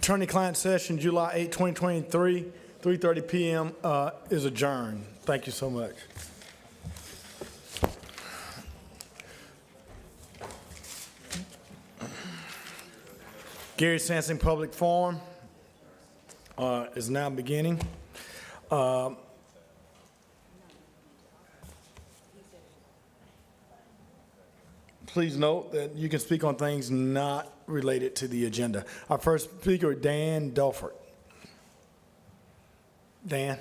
Attorney-client session, July 8, 2023, 3:30 p.m. Is adjourned. Thank you so much. Gary Sansing Public Forum is now beginning. Please note that you can speak on things not related to the agenda. Our first speaker, Dan Dulford. Dan?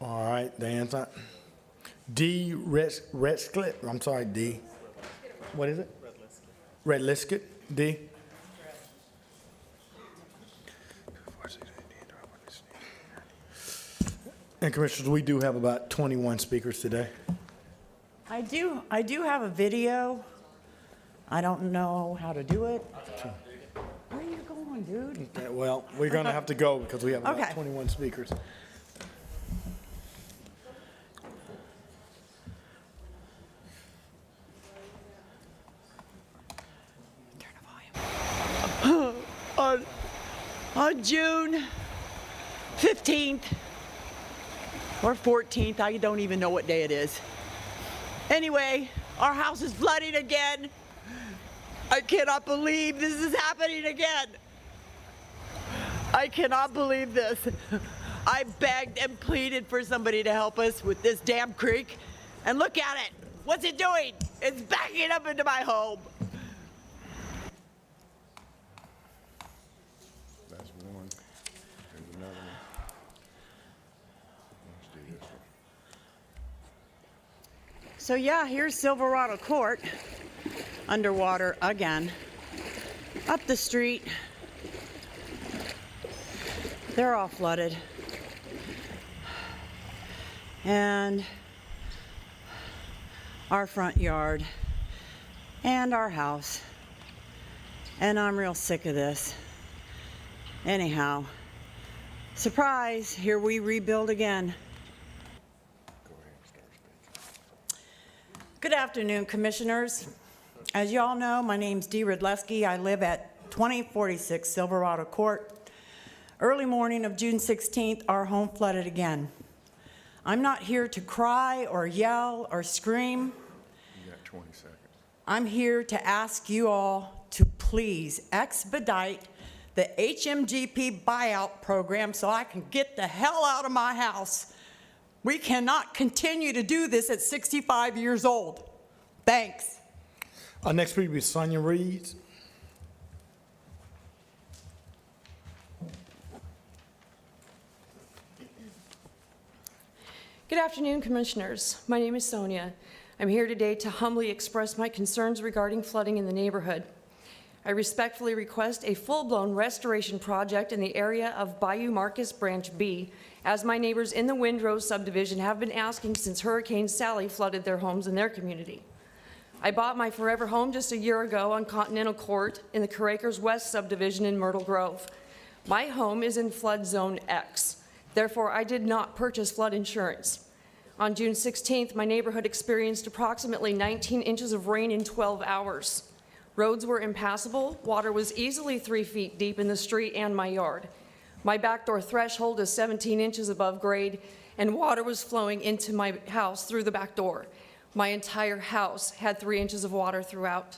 All right, Dan's not. D. Redskit. I'm sorry, D. What is it? Red Lisket. D. And Commissioners, we do have about 21 speakers today. I do have a video. I don't know how to do it. Where are you going, dude? Okay, well, we're going to have to go because we have about Okay. 21 speakers. Turn the volume. On June 15th or 14th, I don't even know what day it is. Anyway, our house is flooding again. I cannot believe this is happening again. I cannot believe this. I begged and pleaded for somebody to help us with this damn creek. And look at it. What's it doing? It's backing up into my home. That's one. There's another one. Let's do this one. So yeah, here's Silverado Court, underwater again. Up the street, they're all flooded. And our front yard and our house. And I'm real sick of this. Anyhow, surprise, here we rebuild again. Good afternoon, Commissioners. As you all know, my name's Dee Rydleski. I live at 2046 Silverado Court. Early morning of June 16th, our home flooded again. I'm not here to cry or yell or scream. You got 20 seconds. I'm here to ask you all to please expedite the HMGP buyout program so I can get the hell out of my house. We cannot continue to do this at 65 years old. Thanks. Our next speaker will be Sonia Reeds. Good afternoon, Commissioners. My name is Sonia. I'm here today to humbly express my concerns regarding flooding in the neighborhood. I respectfully request a full-blown restoration project in the area of Bayou Marcus Branch B, as my neighbors in the Windrose subdivision have been asking since Hurricane Sally flooded their homes in their community. I bought my forever home just a year ago on Continental Court in the Caracres West subdivision in Myrtle Grove. My home is in flood zone X. Therefore, I did not purchase flood insurance. On June 16th, my neighborhood experienced approximately 19 inches of rain in 12 hours. Roads were impassable, water was easily 3 feet deep in the street and my yard. My back door threshold is 17 inches above grade, and water was flowing into my house through the back door. My entire house had 3 inches of water throughout.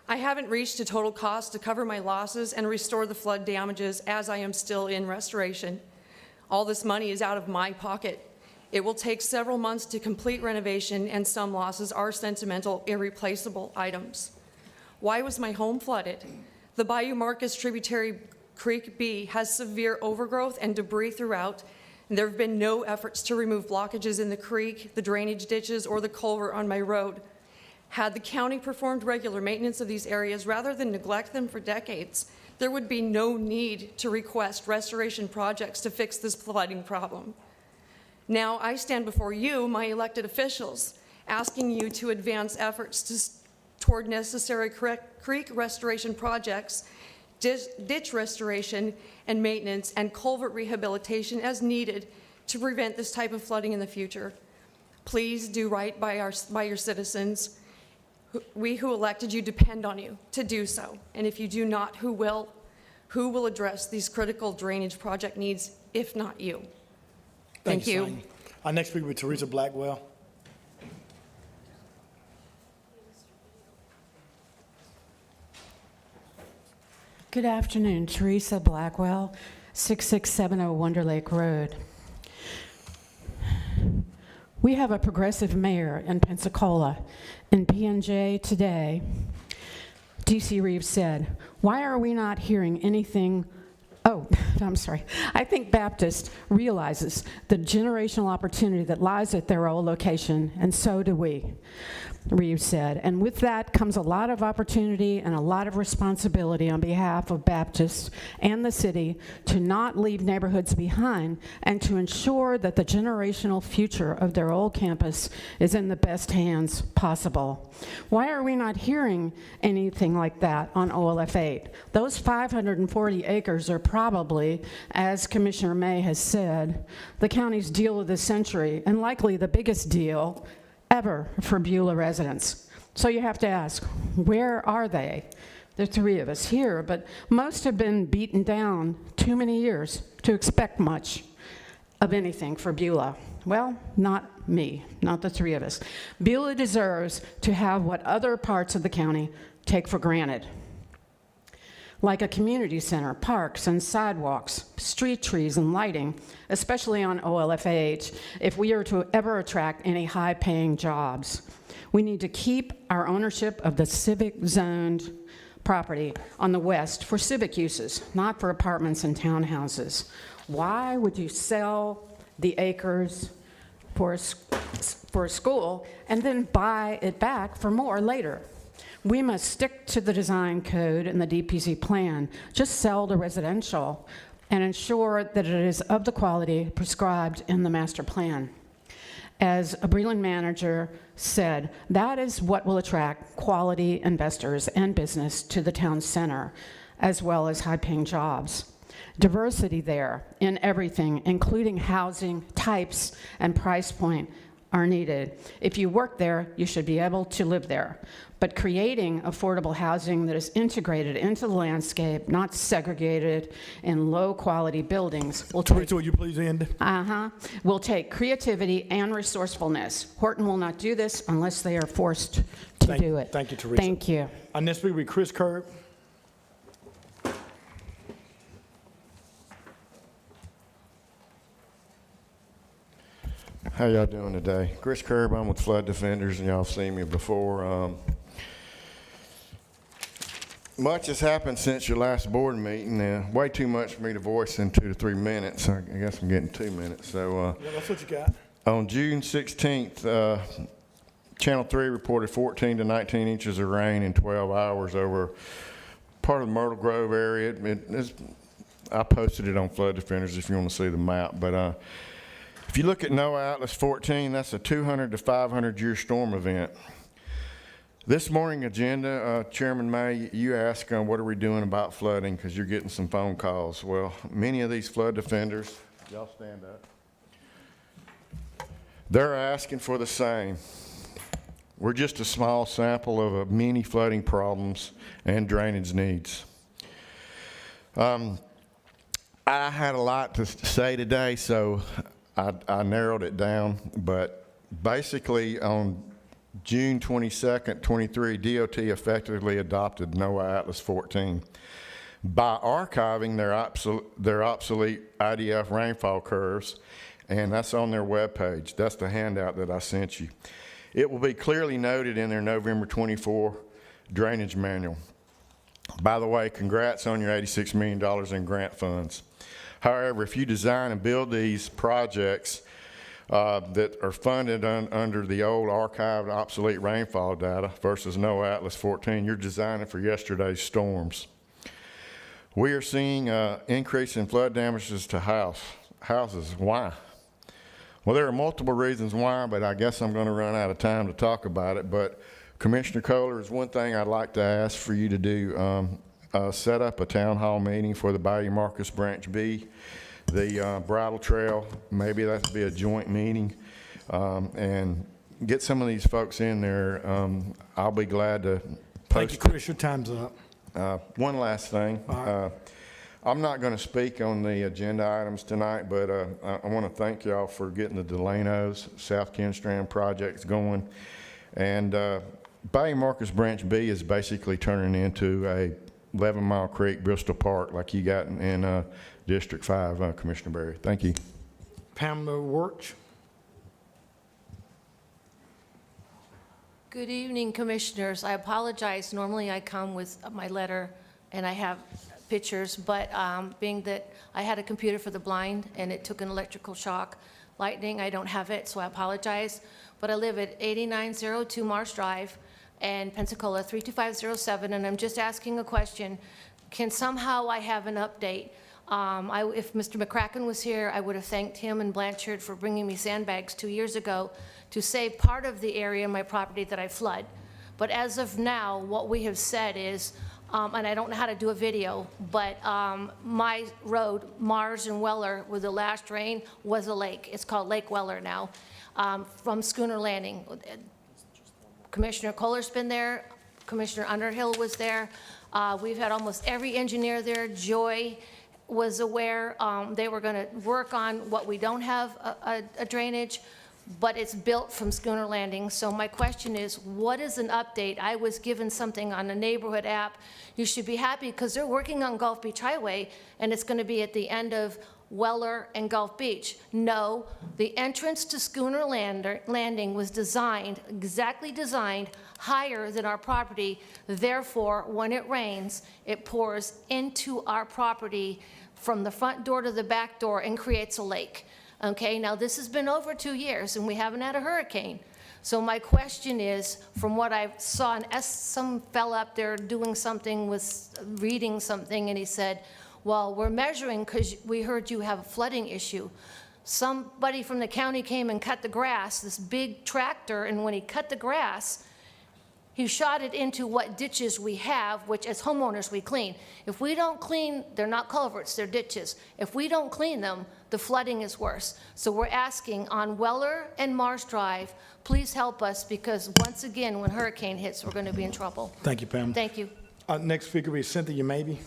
I haven't reached a total cost to cover my losses and restore the flood damages, as I am still in restoration. All this money is out of my pocket. It will take several months to complete renovation, and some losses are sentimental, irreplaceable items. Why was my home flooded? The Bayou Marcus tributary Creek B has severe overgrowth and debris throughout, and there have been no efforts to remove blockages in the creek, the drainage ditches, or the culvert on my road. Had the county performed regular maintenance of these areas rather than neglect them for decades, there would be no need to request restoration projects to fix this flooding problem. Now I stand before you, my elected officials, asking you to advance efforts toward necessary creek restoration projects, ditch restoration and maintenance, and culvert rehabilitation as needed to prevent this type of flooding in the future. Please do right by your citizens. We who elected you depend on you to do so. And if you do not, who will? Who will address these critical drainage project needs, if not you? Thank you. Sonia. Our next speaker will be Teresa Blackwell. Good afternoon, Teresa Blackwell, 6670 Wonder Lake Road. We have a progressive mayor in Pensacola. In P&J today, D.C. Reeves said, "Why are we not hearing anything?" Oh, I'm sorry. I think Baptist realizes the generational opportunity that lies at their old location, and so do we, Reeves said. And with that comes a lot of opportunity and a lot of responsibility on behalf of Baptist and the city to not leave neighborhoods behind and to ensure that the generational future of their old campus is in the best hands possible. Why are we not hearing anything like that on OLF 8? Those 540 acres are probably, as Commissioner May has said, the county's deal of the century, and likely the biggest deal ever for Beulah residents. So you have to ask, where are they? There are 3 of us here, but most have been beaten down too many years to expect much of anything for Beulah. Well, not me, not the 3 of us. Beulah deserves to have what other parts of the county take for granted, like a community center, parks and sidewalks, street trees and lighting, especially on OLFAH, if we are to ever attract any high-paying jobs. We need to keep our ownership of the civic-zoned property on the west for civic uses, not for apartments and townhouses. Why would you sell the acres for a school and then buy it back for more later? We must stick to the design code and the DPC plan. Just sell the residential and ensure that it is of the quality prescribed in the master plan. As a Breland manager said, that is what will attract quality investors and business to the town center, as well as high-paying jobs. Diversity there in everything, including housing, types, and price point, are needed. If you work there, you should be able to live there. But creating affordable housing that is integrated into the landscape, not segregated in low-quality buildings, will take, Teresa, will you please end? will take creativity and resourcefulness. Horton will not do this unless they are forced to do it. Thank you, Teresa. Thank you. Our next speaker will be Chris Kerb. How y'all doing today? Chris Kerb, I'm with Flood Defenders, and y'all have seen me before. Much has happened since your last board meeting. Way too much for me to voice in 2 to 3 minutes. I guess I'm getting 2 minutes. So Yeah, that's what you got. on June 16th, Channel 3 reported 14 to 19 inches of rain in 12 hours over part of the Myrtle Grove area. I posted it on Flood Defenders if you want to see the map. But if you look at NOAA Atlas 14, that's a 200 to 500 year storm event. This morning agenda, Chairman May, you asked what are we doing about flooding, because you're getting some phone calls. Well, many of these flood defenders, y'all stand up, they're asking for the same. We're just a small sample of many flooding problems and drainage needs. I had a lot to say today, so I narrowed it down, but basically on June 22nd, 23, DOT effectively adopted NOAA Atlas 14 by archiving their obsolete IDF rainfall curves, and that's on their webpage. That's the handout that I sent you. It will be clearly noted in their November 24 drainage manual. By the way, congrats on your $86 million in grant funds. However, if you design and build these projects that are funded under the old archived obsolete rainfall data versus NOAA Atlas 14, you're designing for yesterday's storms. We are seeing increase in flood damages to houses. Why? Well, there are multiple reasons why, but I guess I'm going to run out of time to talk about it. But Commissioner Kohler, is one thing I'd like to ask for you to do, set up a town hall meeting for the Bayou Marcus Branch B, the Bridle Trail. Maybe that could be a joint meeting, and get some of these folks in there. I'll be glad to Thank you, post. Chris, your time's up. One last thing. I'm not going to speak on the agenda items tonight, but I want to thank y'all for getting the Delano's South Kenstrand projects going. And Bayou Marcus Branch B is basically turning into a 11 Mile Creek, Bristol Park, like you got in District 5, Commissioner Berry. Thank you. Pamela Worch. Good evening, Commissioners. I apologize. Normally I come with my letter and I have pictures, but being that I had a computer for the blind and it took an electrical shock, lightning, I don't have it, so I apologize. But I live at 8902 Marsh Drive and Pensacola 32507, and I'm just asking a question. Can somehow I have an update? If Mr. McCracken was here, I would have thanked him and Blanchard for bringing me sandbags 2 years ago to save part of the area in my property that I flood. But as of now, what we have said is, and I don't know how to do a video, but my road, Mars and Weller, with the last rain, was a lake. It's called Lake Weller now, from Schooner Landing. Commissioner Kohler's been there. Commissioner Underhill was there. We've had almost every engineer there. Joy was aware. They were going to work on what we don't have a drainage, but it's built from Schooner Landing. So my question is, what is an update? I was given something on a neighborhood app. You should be happy because they're working on Gulf Beach Highway, and it's going to be at the end of Weller and Gulf Beach. No, the entrance to Schooner Landing was designed, exactly designed, higher than our property. Therefore, when it rains, it pours into our property from the front door to the back door and creates a lake. Okay, now this has been over 2 years and we haven't had a hurricane. So my question is, from what I saw, some fella up there doing something, was reading something, and he said, well, we're measuring because we heard you have a flooding issue. Somebody from the county came and cut the grass, this big tractor, and when he cut the grass, he shot it into what ditches we have, which as homeowners we clean. If we don't clean, they're not culverts, they're ditches. If we don't clean them, the flooding is worse. So we're asking on Weller and Marsh Drive, please help us, because once again, when hurricane hits, we're going to be in trouble. Thank you, Pam. Thank you. Next speaker will be Cynthia Maybe.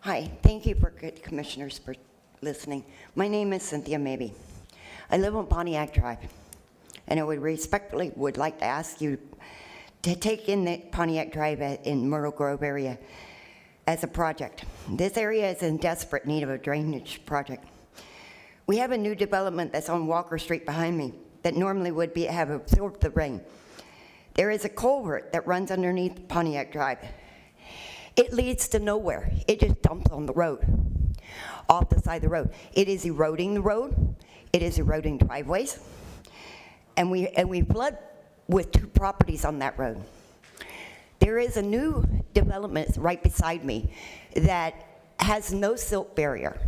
Hi, thank you for good commissioners for listening. My name is Cynthia Maybe. I live on Pontiac Drive, and I would respectfully like to ask you to take in the Pontiac Drive in Myrtle Grove area as a project. This area is in desperate need of a drainage project. We have a new development that's on Walker Street behind me that normally would have absorbed the rain. There is a culvert that runs underneath Pontiac Drive. It leads to nowhere. It just dumps on the road, off the side of the road. It is eroding the road. It is eroding driveways. And we flood with 2 properties on that road. There is a new development right beside me that has no silt barrier.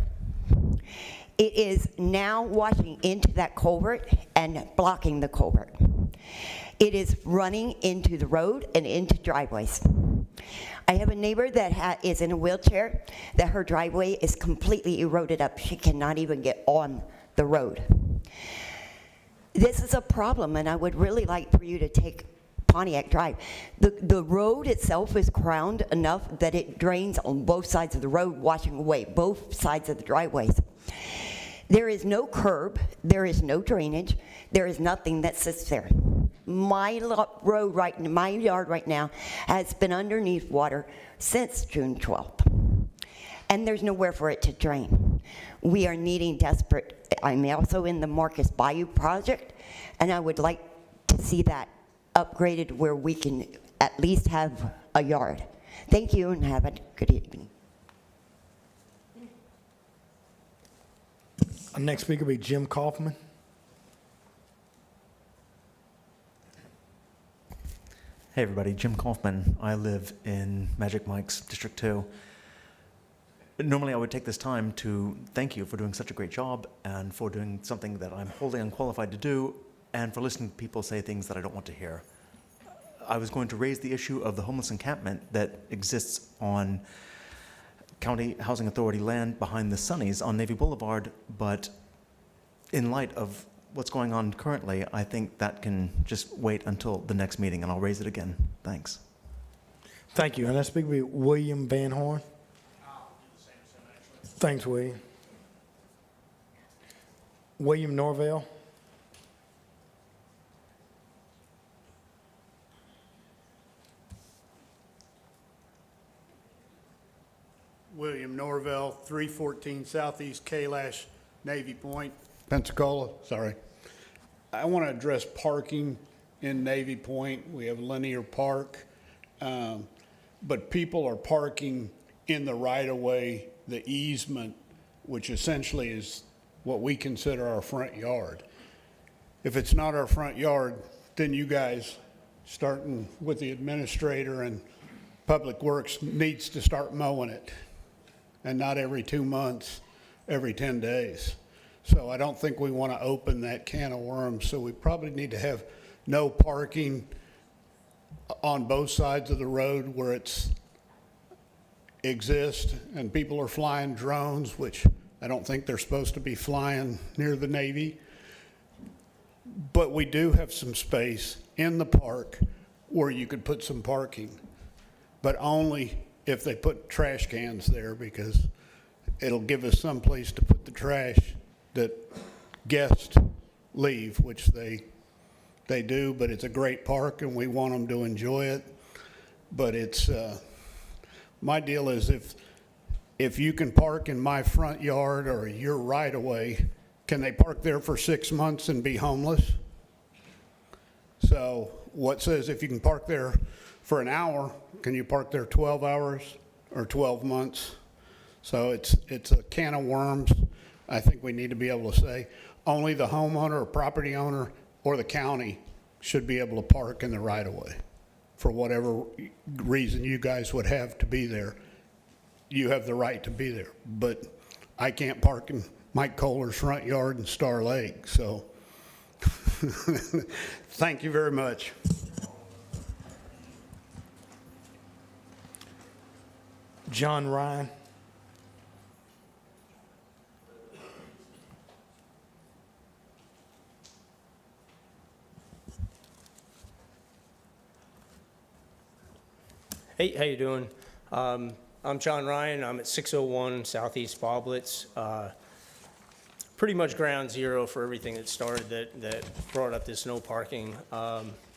It is now washing into that culvert and blocking the culvert. It is running into the road and into driveways. I have a neighbor that is in a wheelchair, that her driveway is completely eroded up. She cannot even get on the road. This is a problem, and I would really like for you to take Pontiac Drive. The road itself is crowned enough that it drains on both sides of the road, washing away both sides of the driveways. There is no curb, there is no drainage, there is nothing that sits there. My my yard right now has been underneath water since June 12th. And there's nowhere for it to drain. We are needing desperate, I'm also in the Marcus Bayou project, and I would like to see that upgraded where we can at least have a yard. Thank you and have a good evening. Our next speaker will be Jim Kaufman. Hey everybody, Jim Kaufman. I live in Magic Mike's District 2. Normally I would take this time to thank you for doing such a great job and for doing something that I'm wholly unqualified to do and for listening to people say things that I don't want to hear. I was going to raise the issue of the homeless encampment that exists on County Housing Authority land behind the Sunnies on Navy Boulevard, but in light of what's going on currently, I think that can just wait until the next meeting and I'll raise it again. Thanks. Thank you. Our next speaker will be William Van Horn. Thanks, William. William Norvell. William Norvell, 314 Southeast Kalash, Navy Point, Pensacola, sorry. I want to address parking in Navy Point. We have linear park, but people are parking in the right-of-way, the easement, which essentially is what we consider our front yard. If it's not our front yard, then you guys, starting with the administrator and Public Works, needs to start mowing it. And not every 2 months, every 10 days. So I don't think we want to open that can of worms. So we probably need to have no parking on both sides of the road where it's exists, and people are flying drones, which I don't think they're supposed to be flying near the Navy. But we do have some space in the park where you could put some parking, but only if they put trash cans there, because it'll give us some place to put the trash that guests leave, which they do, but it's a great park and we want them to enjoy it. But it's, my deal is if you can park in my front yard or your right of way, can they park there for 6 months and be homeless? So what says if you can park there for an hour, can you park there 12 hours or 12 months? So it's a can of worms. I think we need to be able to say only the homeowner or property owner or the county should be able to park in the right of way for whatever reason you guys would have to be there. You have the right to be there, but I can't park in Mike Kohler's front yard in Star Lake. So thank you very much. John Ryan. Hey, how you doing? I'm John Ryan. I'm at 601 Southeast Foblitz. Pretty much ground zero for everything that started that brought up this no parking.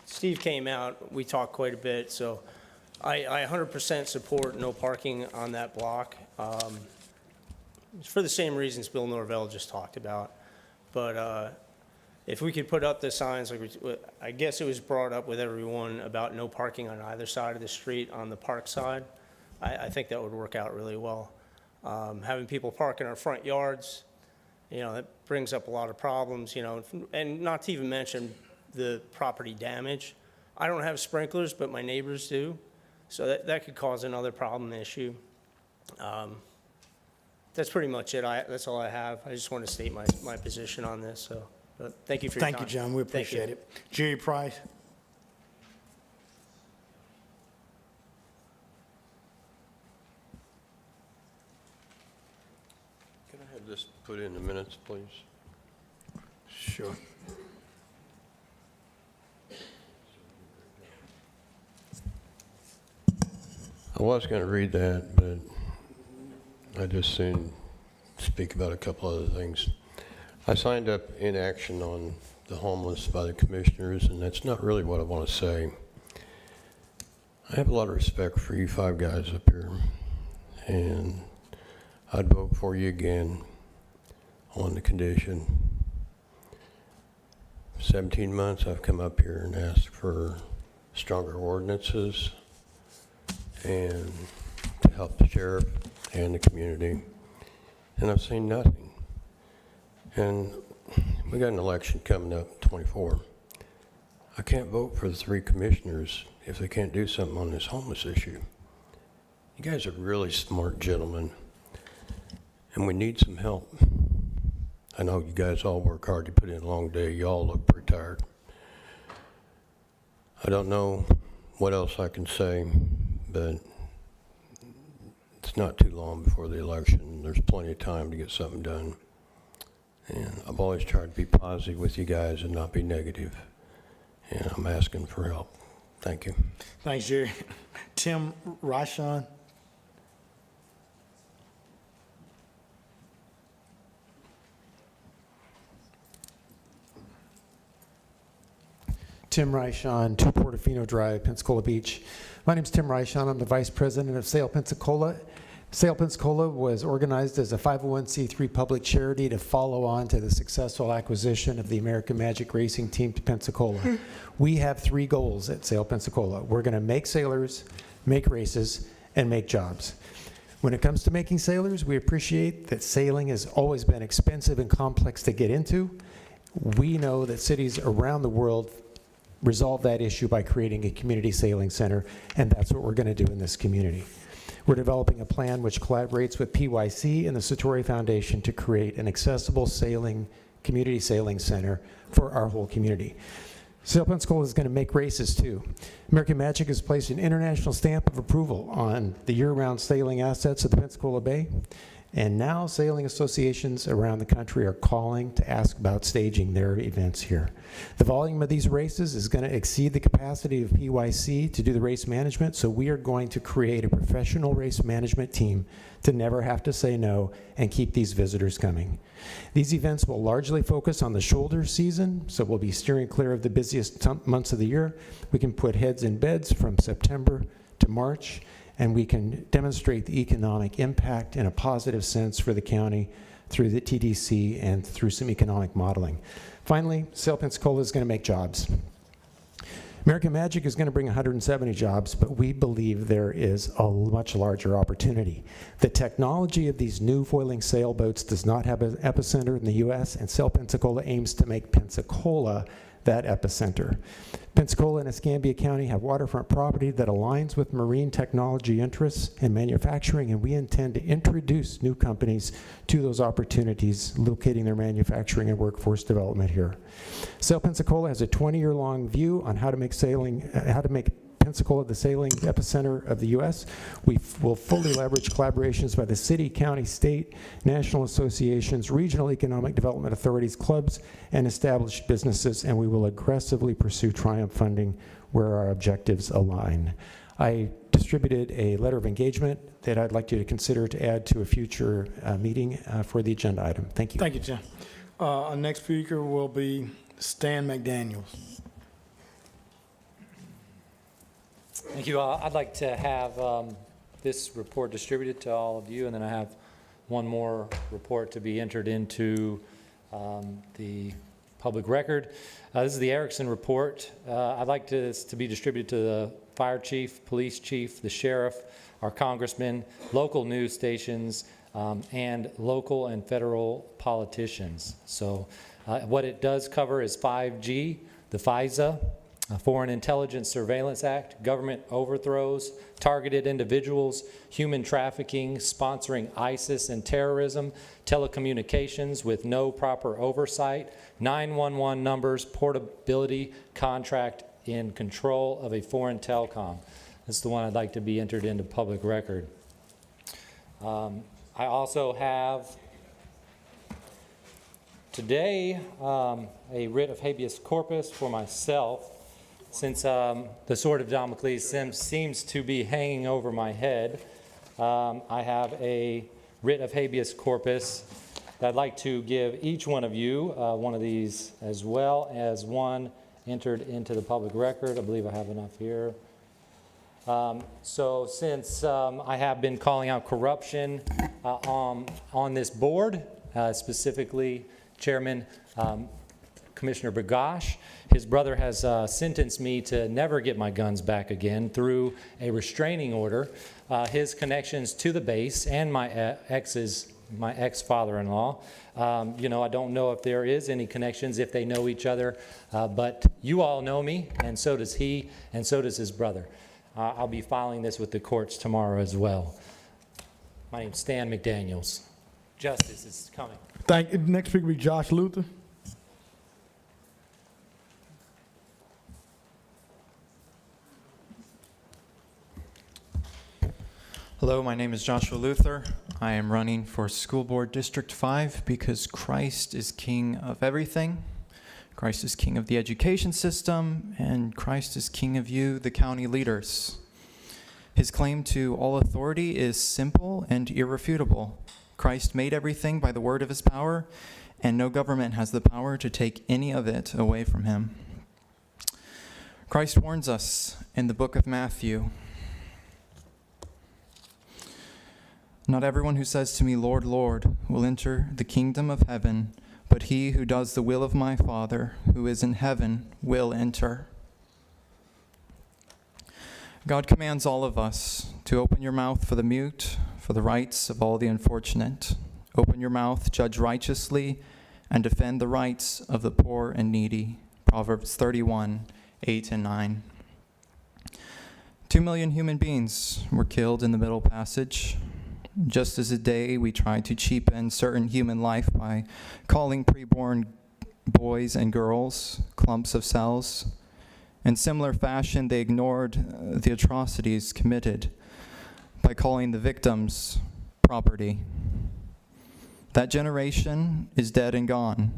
Steve came out, we talked quite a bit, so I 100% support no parking on that block. For the same reasons Bill Norvell just talked about. But if we could put up the signs, like I guess it was brought up with everyone about no parking on either side of the street on the park side, I think that would work out really well. Having people park in our front yards, you know, that brings up a lot of problems, you know, and not to even mention the property damage. I don't have sprinklers, but my neighbors do. So that could cause another problem issue. That's pretty much it. That's all I have. I just want to state my position on this. So, but thank you for your time. Thank you, John. We Thank you. appreciate it. Jerry Price. Can I have this put in the minutes, please? Sure. I was going to read that, but I just soon speak about a couple other things. I signed up in action on the homeless by the commissioners, and that's not really what I want to say. I have a lot of respect for you 5 guys up here, and I'd vote for you again on the condition. 17 months I've come up here and asked for stronger ordinances and to help the sheriff and the community, and I've seen nothing. And we got an election coming up, 24. I can't vote for the 3 commissioners if they can't do something on this homeless issue. You guys are really smart gentlemen, and we need some help. I know you guys all work hard. You put in a long day. You all look pretty tired. I don't know what else I can say, but it's not too long before the election. There's plenty of time to get something done. And I've always tried to be positive with you guys and not be negative. And I'm asking for help. Thank you. Thanks, Jerry. Tim Ryshon. Tim Ryshon, 2 Portofino Drive, Pensacola Beach. My name is Tim Ryshon. I'm the Vice President of Sail Pensacola. Sail Pensacola was organized as a 501c3 public charity to follow on to the successful acquisition of the American Magic Racing Team to Pensacola. We have 3 goals at Sail Pensacola. We're going to make sailors, make races, and make jobs. When it comes to making sailors, we appreciate that sailing has always been expensive and complex to get into. We know that cities around the world resolve that issue by creating a community sailing center, and that's what we're going to do in this community. We're developing a plan which collaborates with PYC and the Satori Foundation to create an accessible community sailing center for our whole community. Sail Pensacola is going to make races too. American Magic has placed an international stamp of approval on the year-round sailing assets of the Pensacola Bay. And now sailing associations around the country are calling to ask about staging their events here. The volume of these races is going to exceed the capacity of PYC to do the race management, so we are going to create a professional race management team to never have to say no and keep these visitors coming. These events will largely focus on the shoulder season, so we'll be steering clear of the busiest months of the year. We can put heads in beds from September to March, and we can demonstrate the economic impact in a positive sense for the county through the TDC and through some economic modeling. Finally, Sail Pensacola is going to make jobs. American Magic is going to bring 170 jobs, but we believe there is a much larger opportunity. The technology of these new foiling sailboats does not have an epicenter in the U.S., and Sail Pensacola aims to make Pensacola that epicenter. Pensacola and Escambia County have waterfront property that aligns with marine technology interests and manufacturing, and we intend to introduce new companies to those opportunities, locating their manufacturing and workforce development here. Sail Pensacola has a 20-year-long view on how to make Pensacola the sailing epicenter of the U.S. We will fully leverage collaborations by the city, county, state, national associations, regional economic development authorities, clubs, and established businesses, and we will aggressively pursue Triumph funding where our objectives align. I distributed a letter of engagement that I'd like you to consider to add to a future meeting for the agenda item. Thank you. Thank you, Tim. Our next speaker will be Stan McDaniels. Thank you. I'd like to have this report distributed to all of you, and then I have one more report to be entered into the public record. This is the Erickson report. I'd like this to be distributed to the fire chief, police chief, the sheriff, our congressmen, local news stations, and local and federal politicians. So what it does cover is 5G, the FISA, Foreign Intelligence Surveillance Act, government overthrows, targeted individuals, human trafficking, sponsoring ISIS and terrorism, telecommunications with no proper oversight, 911 numbers, portability, contract in control of a foreign telecom. That's the one I'd like to be entered into public record. I also have today a writ of habeas corpus for myself since the sword of Damocles seems to be hanging over my head, I have a writ of habeas corpus that I'd like to give each one of you one of these, as well as one entered into the public record. I believe I have enough here. So since I have been calling out corruption on this board, specifically Chairman Commissioner Bergosh, his brother has sentenced me to never get my guns back again through a restraining order. His connections to the base and my ex-father-in-law, I don't know if there is any connections, if they know each other, but you all know me, and so does he, and so does his brother. I'll be filing this with the courts tomorrow as well. My name's Stan McDaniels. Justice is coming. Thank you. Next speaker will be Josh Luther. Hello, my name is Joshua Luther. I am running for School Board District 5 because Christ is king of everything. Christ is king of the education system, and Christ is king of you, the county leaders. His claim to all authority is simple and irrefutable. Christ made everything by the word of his power, and no government has the power to take any of it away from him. Christ warns us in the book of Matthew, "Not everyone who says to me, 'Lord, Lord,' will enter the kingdom of heaven, but he who does the will of my Father who is in heaven will enter." God commands all of us to open your mouth for the mute, for the rights of all the unfortunate. Open your mouth, judge righteously, and defend the rights of the poor and needy. Proverbs 31, 8 and 9. 2 million human beings were killed in the Middle Passage. Just as a day we tried to cheapen certain human life by calling preborn boys and girls clumps of cells, in similar fashion they ignored the atrocities committed by calling the victims property. That generation is dead and gone.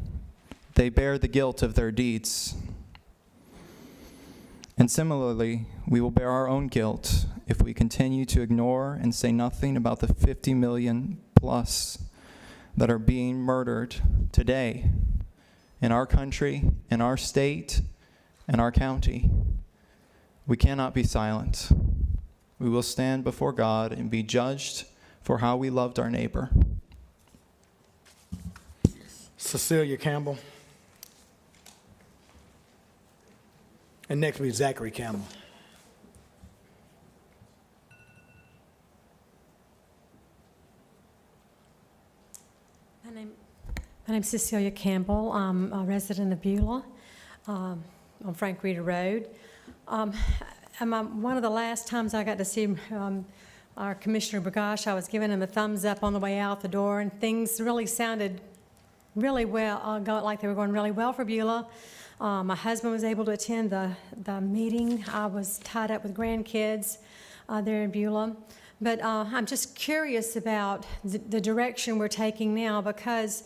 They bear the guilt of their deeds. And similarly, we will bear our own guilt if we continue to ignore and say nothing about the 50 million plus that are being murdered today in our country, in our state, in our county. We cannot be silent. We will stand before God and be judged for how we loved our neighbor. Cecilia Campbell. And next will be Zachary Campbell. My name's Cecilia Campbell. I'm a resident of Beulah on Frank Reeder Road. One of the last times I got to see our Commissioner Bergosh, I was giving him a thumbs up on the way out the door, and things really sounded really well, like they were going really well for Beulah. My husband was able to attend the meeting. I was tied up with grandkids there in Beulah. But I'm just curious about the direction we're taking now, because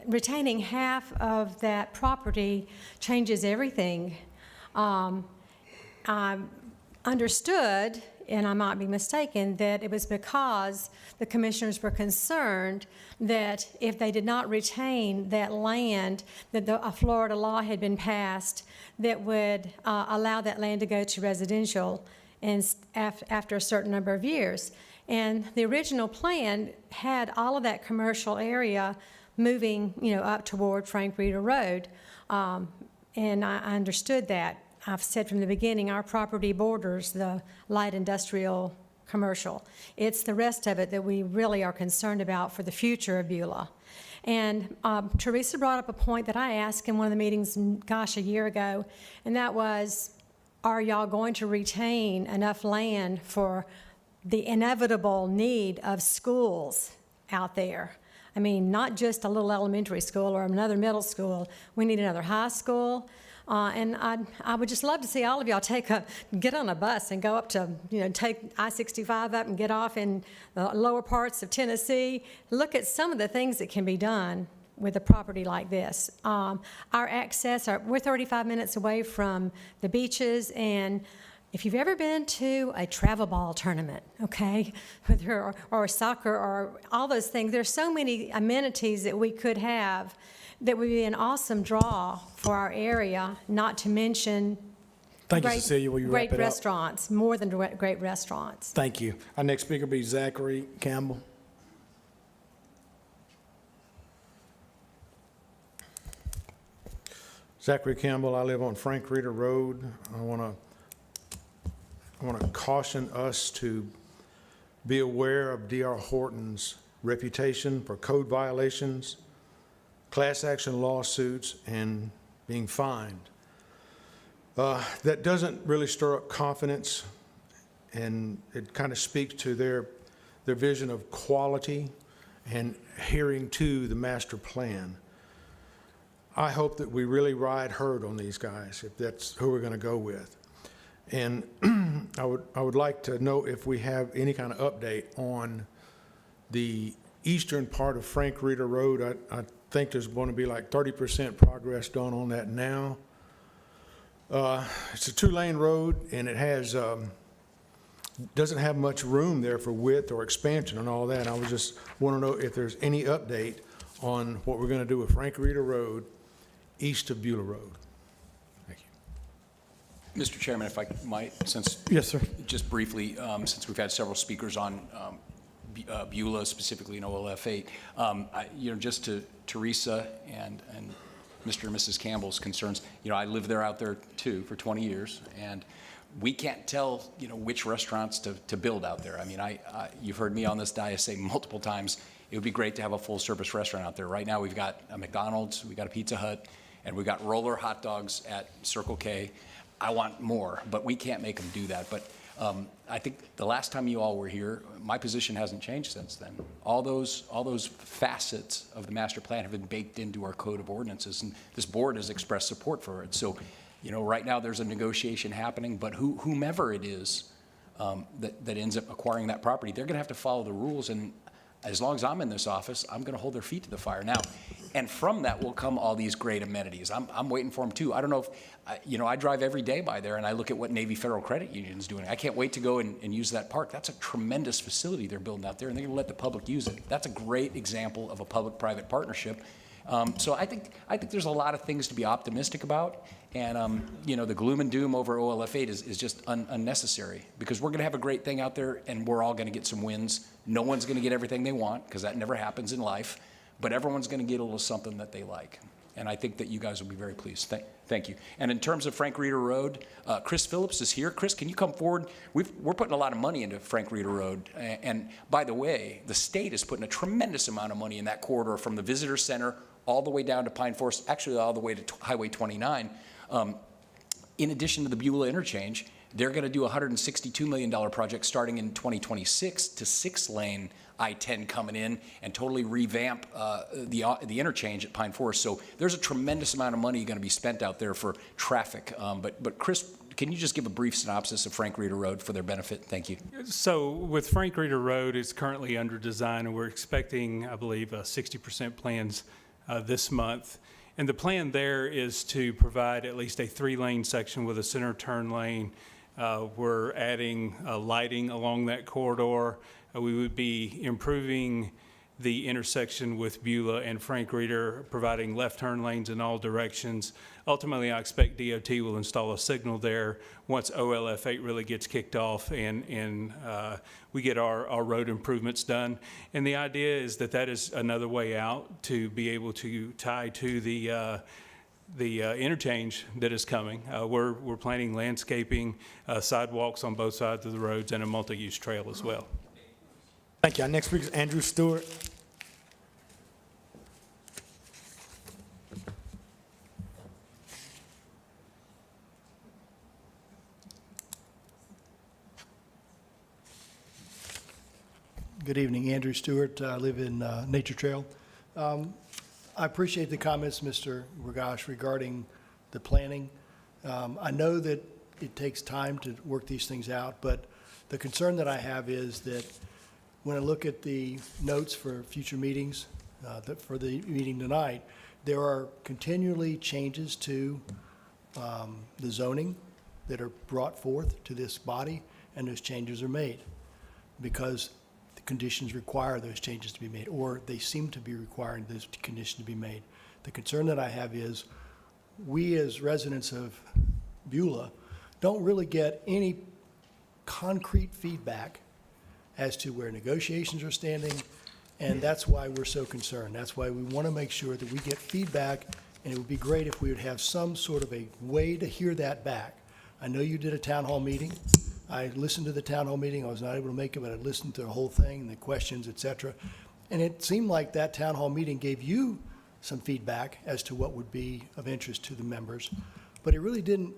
retaining half of that property changes everything. I understood, and I might be mistaken, that it was because the commissioners were concerned that if they did not retain that land, that a Florida law had been passed that would allow that land to go to residential and after a certain number of years. And the original plan had all of that commercial area moving, up toward Frank Reeder Road. And I understood that. I've said from the beginning, our property borders the light industrial commercial. It's the rest of it that we really are concerned about for the future of Beulah. And Teresa brought up a point that I asked in one of the meetings, a year ago, and that was, are y'all going to retain enough land for the inevitable need of schools out there? I mean, not just a little elementary school or another middle school. We need another high school. And I would just love to see all of y'all get on a bus and go up to, take I-65 up and get off in the lower parts of Tennessee. Look at some of the things that can be done with a property like this. Our access, we're 35 minutes away from the beaches, and if you've ever been to a travel ball tournament, okay, or soccer or all those things, there's so many amenities that we could have that would be an awesome draw for our area, not to mention Thank you, Cecilia. Will you wrap great it up? restaurants, more than great restaurants. Thank you. Our next speaker will be Zachary Campbell. Zachary Campbell, I live on Frank Reeder Road. I want to caution us to be aware of D.R. Horton's reputation for code violations, class action lawsuits, and being fined. That doesn't really stir up confidence, and it kind of speaks to their vision of quality and adhering to the master plan. I hope that we really ride herd on these guys, if that's who we're going to go with. And I would like to know if we have any kind of update on the eastern part of Frank Reeder Road. I think there's going to be like 30% progress done on that now. It's a 2-lane road, and it has doesn't have much room there for width or expansion and all that. I was just want to know if there's any update on what we're going to do with Frank Reeder Road east of Beulah Road. Thank you. Mr. Chairman, if I might, since Yes, sir. just briefly, since we've had several speakers on Beulah, specifically in OLF 8, just to Teresa and Mr. and Mrs. Campbell's concerns, I lived out there too for 20 years, and we can't tell, which restaurants to build out there. I mean, you've heard me on this dais say multiple times, it would be great to have a full-service restaurant out there. Right now, we've got a McDonald's, we've got a Pizza Hut, and we've got roller hot dogs at Circle K. I want more, but we can't make them do that. But I think the last time you all were here, my position hasn't changed since then. All those facets of the master plan have been baked into our code of ordinances, and this board has expressed support for it. So, right now there's a negotiation happening, but whomever it is that ends up acquiring that property, they're going to have to follow the rules. And as long as I'm in this office, I'm going to hold their feet to the fire. Now, and from that will come all these great amenities. I'm waiting for them too. I don't know if, I drive every day by there and I look at what Navy Federal Credit Union is doing. I can't wait to go and use that park. That's a tremendous facility they're building out there, and they're going to let the public use it. That's a great example of a public-private partnership. So I think there's a lot of things to be optimistic about. And, the gloom and doom over OLF 8 is just unnecessary, because we're going to have a great thing out there and we're all going to get some wins. No one's going to get everything they want, because that never happens in life, but everyone's going to get a little something that they like. And I think that you guys will be very pleased. Thank you. And in terms of Frank Reeder Road, Chris Phillips is here. Chris, can you come forward? We're putting a lot of money into Frank Reeder Road. And by the way, the state is putting a tremendous amount of money in that corridor from the visitor center all the way down to Pine Forest, actually all the way to Highway 29. In addition to the Beulah interchange, they're going to do a $162 million project starting in 2026 to 6-lane I-10 coming in and totally revamp the interchange at Pine Forest. So there's a tremendous amount of money going to be spent out there for traffic. But Chris, can you just give a brief synopsis of Frank Reeder Road for their benefit? Thank you. So with Frank Reeder Road, it's currently under design, and we're expecting, I believe, 60% plans this month. And the plan there is to provide at least a 3-lane section with a center turn lane. We're adding lighting along that corridor. We would be improving the intersection with Beulah and Frank Reeder, providing left turn lanes in all directions. Ultimately, I expect DOT will install a signal there once OLF 8 really gets kicked off and we get our road improvements done. And the idea is that is another way out to be able to tie to the interchange that is coming. We're planning landscaping, sidewalks on both sides of the roads, and a multi-use trail as well. Thank you. Our next speaker is Andrew Stewart. Good evening, Andrew Stewart. I live in Nature Trail. I appreciate the comments, Mr. Regash, regarding the planning. I know that it takes time to work these things out, but the concern that I have is that when I look at the notes for future meetings, for the meeting tonight, there are continually changes to the zoning that are brought forth to this body, and those changes are made because the conditions require those changes to be made, or they seem to be requiring those conditions to be made. The concern that I have is we as residents of Beulah don't really get any concrete feedback as to where negotiations are standing, and that's why we're so concerned. That's why we want to make sure that we get feedback, and it would be great if we would have some sort of a way to hear that back. I know you did a town hall meeting. I listened to the town hall meeting. I was not able to make it, but I listened to the whole thing, the questions, et cetera. And it seemed like that town hall meeting gave you some feedback as to what would be of interest to the members, but it really didn't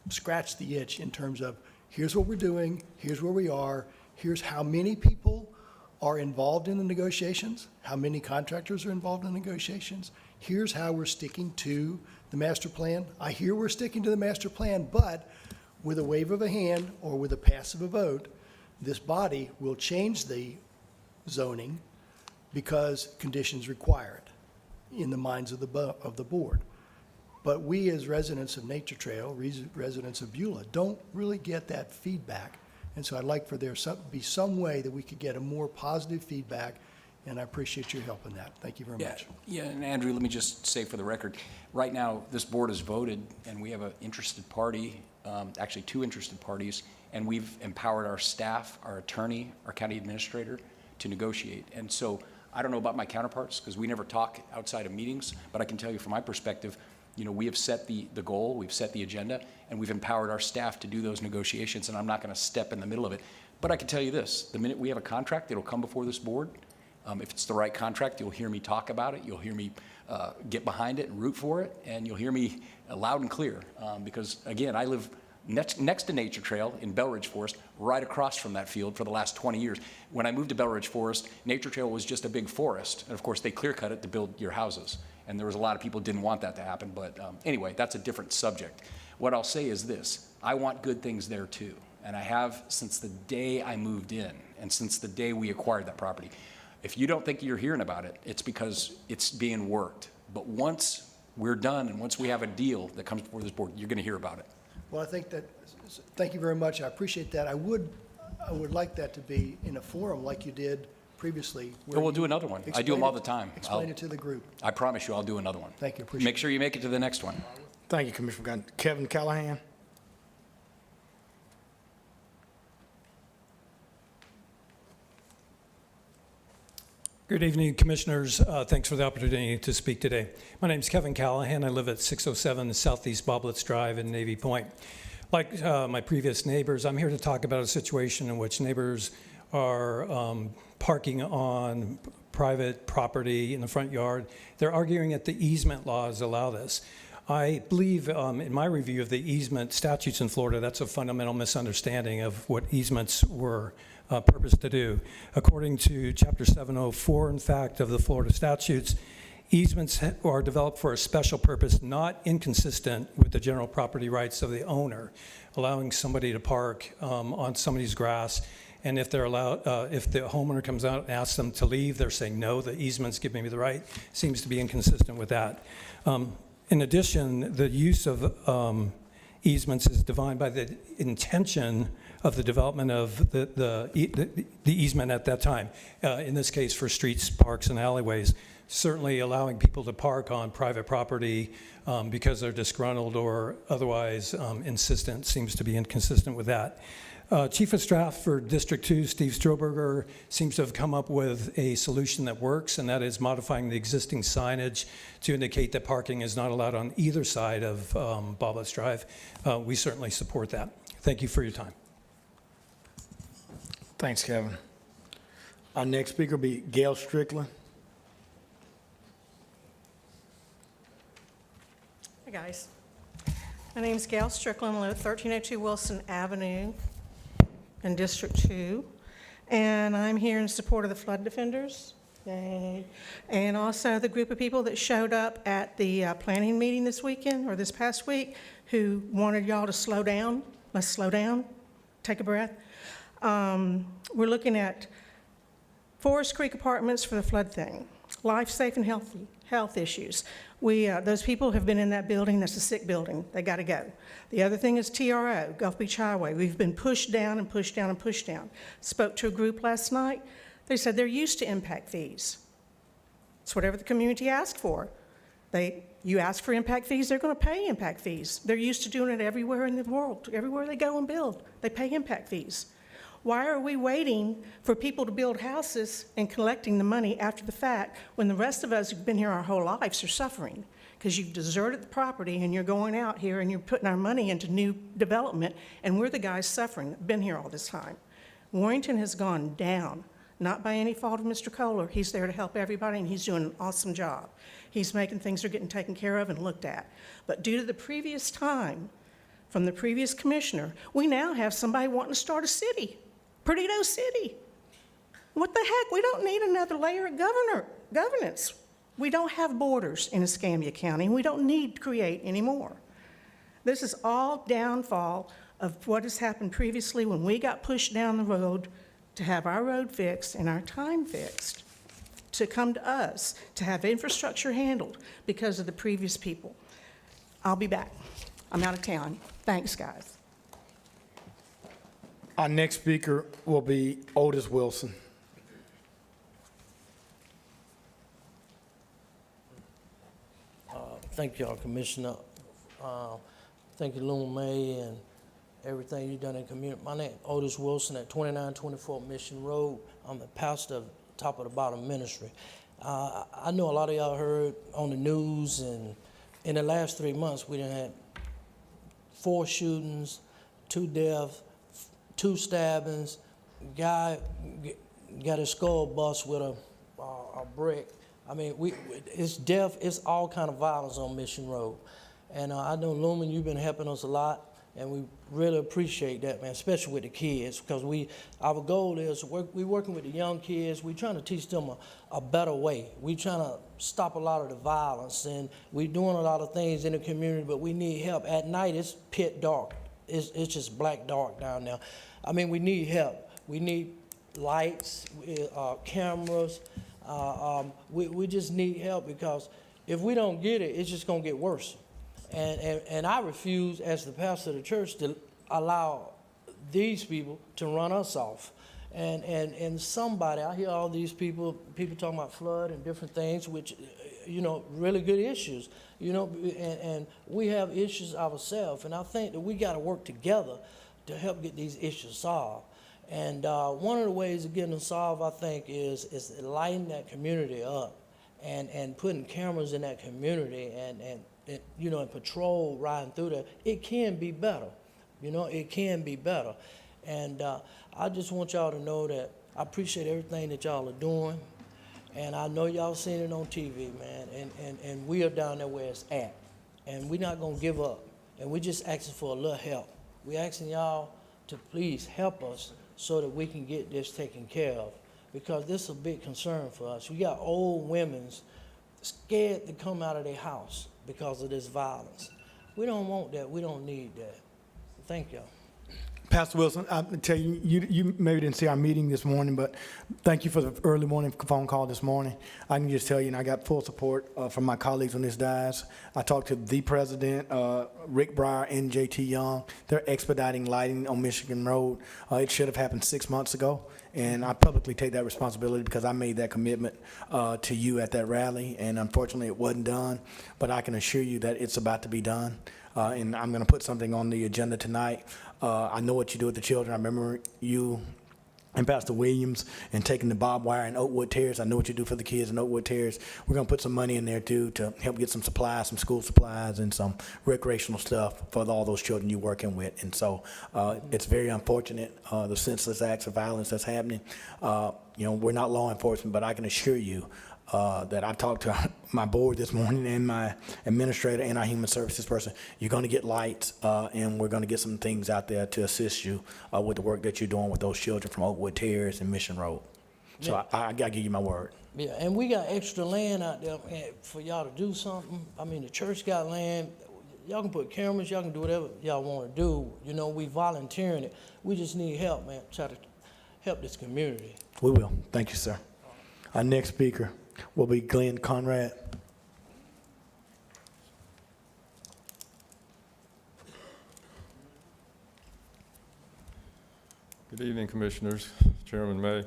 scratch the itch in terms of, here's what we're doing, here's where we are, here's how many people are involved in the negotiations, how many contractors are involved in the negotiations, here's how we're sticking to the master plan. I hear we're sticking to the master plan, but with a wave of a hand or with a passive vote, this body will change the zoning because conditions require it in the minds of the board. But we as residents of Nature Trail, residents of Beulah, don't really get that feedback. And so I'd like for there to be some way that we could get a more positive feedback, and I appreciate your help in that. Thank you very much. Yeah, and Andrew, let me just say for the record, right now, this board has voted, and we have an interested party, actually two interested parties, and we've empowered our staff, our attorney, our county administrator to negotiate. And so I don't know about my counterparts, because we never talk outside of meetings, but I can tell you from my perspective, you know, we have set the goal, we've set the agenda, and we've empowered our staff to do those negotiations, and I'm not going to step in the middle of it. But I can tell you this, the minute we have a contract, it'll come before this board. If it's the right contract, you'll hear me talk about it, you'll hear me get behind it and root for it, and you'll hear me loud and clear. Because, again, I live next to Nature Trail in Belridge Forest, right across from that field for the last 20 years. When I moved to Belridge Forest, Nature Trail was just a big forest, and of course they clear cut it to build your houses. And there was a lot of people who didn't want that to happen, but anyway, that's a different subject. What I'll say is this, I want good things there too, and I have since the day I moved in, and since the day we acquired that property. If you don't think you're hearing about it, it's because it's being worked. But once we're done, and once we have a deal that comes before this board, you're gonna hear about it. Well, I think that, thank you very much. I appreciate that. I would like that to be in a forum like you did previously. Well, we'll do another one. I do them all the time. Explain it to the group. I promise you I'll do another one. Thank you, appreciate it. Make sure you make it to the next one. Thank you, Commissioner Gunn. Kevin Callahan? Good evening, Commissioners. Thanks for the opportunity to speak today. My name is Kevin Callahan. I live at 607 Southeast Boblets Drive in Navy Point. Like my previous neighbors, I'm here to talk about a situation in which neighbors are parking on private property in the front yard. They're arguing that the easement laws allow this. I believe in my review of the easement statutes in Florida, that's a fundamental misunderstanding of what easements were purposed to do. According to Chapter 704, in fact, of the Florida statutes, easements are developed for a special purpose not inconsistent with the general property rights of the owner, allowing somebody to park on somebody's grass. And if they're allowed, if the homeowner comes out and asks them to leave, they're saying, no, the easement's giving me the right. Seems to be inconsistent with that. In addition, the use of easements is defined by the intention of the development of the easement at that time. In this case, for streets, parks, and alleyways. Certainly allowing people to park on private property because they're disgruntled or otherwise insistent seems to be inconsistent with that. Chief of Staff for District 2, Steve Stroberger, seems to have come up with a solution that works, and that is modifying the existing signage to indicate that parking is not allowed on either side of Boblets Drive. We certainly support that. Thank you for your time. Thanks, Kevin. Our next speaker will be Gail Strickland. Hey, guys. My name is Gail Strickland. I live at 1302 Wilson Avenue in District 2, and I'm here in support of the flood defenders. Yay. And also the group of people that showed up at the planning meeting this weekend, or this past week, who wanted y'all to slow down. Let's slow down, take a breath. We're looking at Forest Creek Apartments for the flood thing. life, safe, and health issues. Those people have been in that building. That's a sick building. They got to go. The other thing is TRO, Gulf Beach Highway. We've been pushed down and pushed down and pushed down. Spoke to a group last night. They said they're used to impact fees. It's whatever the community asks for. You ask for impact fees, they're going to pay impact fees. They're used to doing it everywhere in the world. Everywhere they go and build, they pay impact fees. Why are we waiting for people to build houses and collecting the money after the fact when the rest of us who've been here our whole lives are suffering? Because you've deserted the property and you're going out here and you're putting our money into new development, and we're the guys suffering that have been here all this time. Warrington has gone down, not by any fault of Mr. Kohler. He's there to help everybody, and he's doing an awesome job. He's making things are getting taken care of and looked at. But due to the previous time from the previous commissioner, we now have somebody wanting to start a city. Perdido City. What the heck? We don't need another layer of governance. We don't have borders in Escambia County, and we don't need to create any more. This is all downfall of what has happened previously when we got pushed down the road to have our road fixed and our time fixed, to come to us, to have infrastructure handled because of the previous people. I'll be back. I'm out of town. Thanks, guys. Our next speaker will be Otis Wilson. Thank y'all, Commissioner. Thank you, Luma May, and everything you've done in community. My name is Otis Wilson at 2924 Mission Road. I'm the pastor of Top of the Bottom Ministry. I know a lot of y'all heard on the news, and in the last 3 months, we done had 4 shootings, 2 deaths, 2 stabbings. Guy got his skull bust with a brick. I mean, it's death, it's all kind of violence on Mission Road. And I know, Lumen, you've been helping us a lot, and we really appreciate that, man, especially with the kids, because our goal is we're working with the young kids. We're trying to teach them a better way. We're trying to stop a lot of the violence, and we're doing a lot of things in the community, but we need help. At night, it's pit dark. It's just black dark down there. I mean, we need help. We need lights, cameras. We just need help, because if we don't get it, it's just going to get worse. And I refuse, as the pastor of the church, to allow these people to run us off. And somebody, I hear all these people talking about flood and different things, which, really good issues, and we have issues ourselves. And I think that we got to work together to help get these issues solved. And one of the ways of getting them solved, I think, is lighting that community up and putting cameras in that community and patrol riding through there. It can be better. It can be better. And I just want y'all to know that I appreciate everything that y'all are doing. And I know y'all seen it on TV, man. And we are down there where it's at. And we're not going to give up. And we're just asking for a little help. We're asking y'all to please help us so that we can get this taken care of, because this is a big concern for us. We got old women scared to come out of their house because of this violence. We don't want that. We don't need that. Thank y'all. Pastor Wilson, I tell you, you maybe didn't see our meeting this morning, but thank you for the early morning phone call this morning. I can just tell you, and I got full support from my colleagues on this dais. I talked to the president, Rick Breyer and JT Young. They're expediting lighting on Michigan Road. It should have happened 6 months ago, and I publicly take that responsibility because I made that commitment to you at that rally, and unfortunately it wasn't done, but I can assure you that it's about to be done. And I'm going to put something on the agenda tonight. I know what you do with the children. I remember you and Pastor Williams and taking the barbed wire in Oakwood Terrace. I know what you do for the kids in Oakwood Terrace. We're going to put some money in there, too, to help get some supplies, some school supplies, and some recreational stuff for all those children you're working with. And so it's very unfortunate, the senseless acts of violence that's happening. We're not law enforcement, but I can assure you that I talked to my board this morning and my administrator and our human services person. You're going to get lights, and we're going to get some things out there to assist you with the work that you're doing with those children from Oakwood Terrace and Mission Road. So yeah. I got to give you my word. Yeah, and we got extra land out there for y'all to do something. I mean, the church got land. Y'all can put cameras. Y'all can do whatever y'all want to do. We volunteering it. We just need help, man. Try to help this community. We will. Thank you, sir. Our next speaker will be Glenn Conrad. Good evening, Commissioners, Chairman May.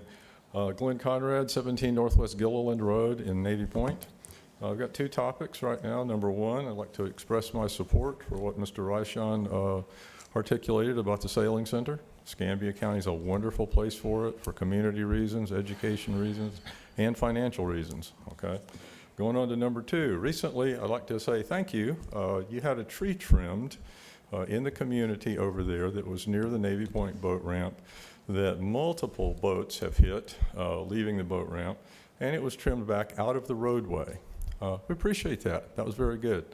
Glenn Conrad, 17 Northwest Gilliland Road in Navy Point. I've got two topics right now. Number one, I'd like to express my support for what Mr. Reichon articulated about the sailing center. Escambia County is a wonderful place for it for community reasons, education reasons, and financial reasons, okay? Going on to number two, recently I'd like to say thank you. You had a tree trimmed in the community over there that was near the Navy Point boat ramp that multiple boats have hit leaving the boat ramp, and it was trimmed back out of the roadway. We appreciate that. That was very good.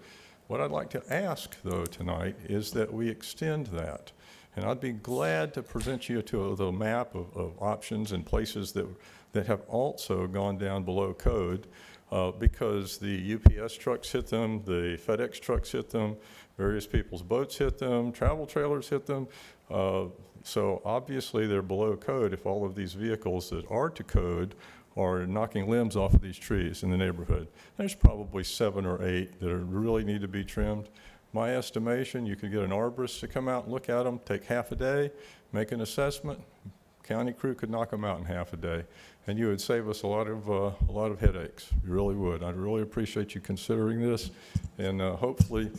What I'd like to ask, though, tonight is that we extend that. And I'd be glad to present you to the map of options and places that have also gone down below code because the UPS trucks hit them, the FedEx trucks hit them, various people's boats hit them, travel trailers hit them. So obviously they're below code if all of these vehicles that are to code are knocking limbs off of these trees in the neighborhood. There's probably 7 or 8 that really need to be trimmed. My estimation, you could get an arborist to come out and look at them, take half a day, make an assessment. County crew could knock them out in half a day, and you would save us a lot of headaches. You really would. I'd really appreciate you considering this, and hopefully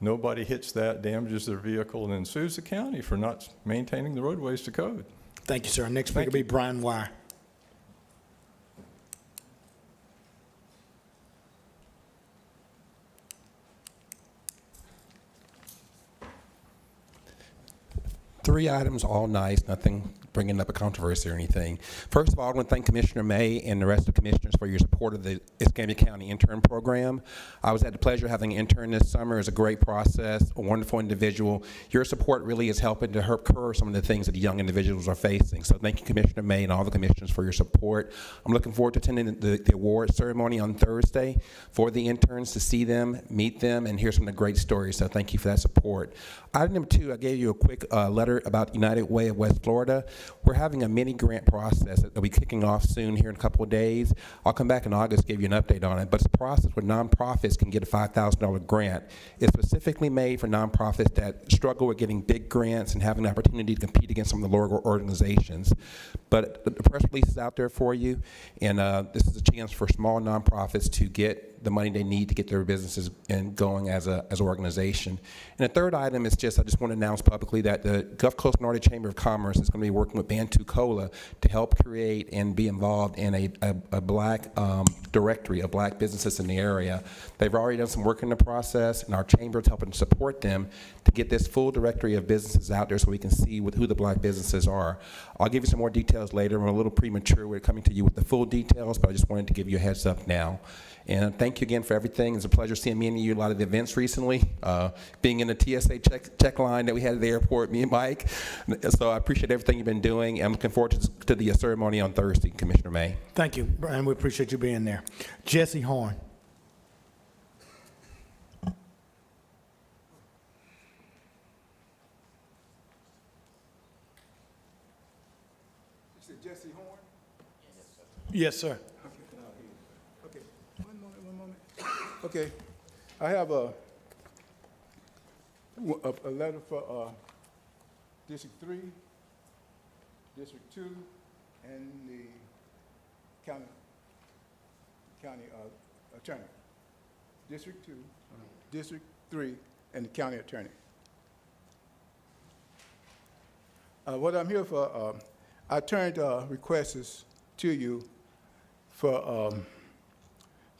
nobody hits that, damages their vehicle, and then sues the county for not maintaining the roadways to code. Thank you, sir. Next speaker will be Brian Wire. Three items, all nice, nothing bringing up a controversy or anything. First of all, I want to thank Commissioner May and the rest of the commissioners for your support of the Escambia County intern program. I was had the pleasure of having an intern this summer. It's a great process, a wonderful individual. Your support really is helping to curb some of the things that the young individuals are facing. So thank you, Commissioner May, and all the commissioners for your support. I'm looking forward to attending the award ceremony on Thursday for the interns to see them, meet them, and hear some of the great stories. So thank you for that support. Item number 2, I gave you a quick letter about United Way of West Florida. We're having a mini grant process that will be kicking off soon here in a couple of days. I'll come back in August, give you an update on it, but it's a process where nonprofits can get a $5,000 grant. It's specifically made for nonprofits that struggle with getting big grants and having the opportunity to compete against some of the local organizations. But the press release is out there for you, and this is a chance for small nonprofits to get the money they need to get their businesses and going as an organization. And the third item is I just want to announce publicly that the Gulf Coast Nordic Chamber of Commerce is going to be working with Bantu Cola to help create and be involved in a black directory of black businesses in the area. They've already done some work in the process, and our chamber is helping to support them to get this full directory of businesses out there so we can see who the black businesses are. I'll give you some more details later. I'm a little premature with coming to you with the full details, but I just wanted to give you a heads up now. And thank you again for everything. It's a pleasure seeing many of you at a lot of the events recently, being in the TSA check line that we had at the airport, me and Mike. So I appreciate everything you've been doing, and I'm looking forward to the ceremony on Thursday, Commissioner May. Thank you, Brian. We appreciate you being there. Jesse Horn. You said Jesse Horn? Yes, sir. Okay. One moment. Okay. I have a letter for District 3, District 2, and the county attorney. District 2, District 3, and the county attorney. What I'm here for, I turned requests to you for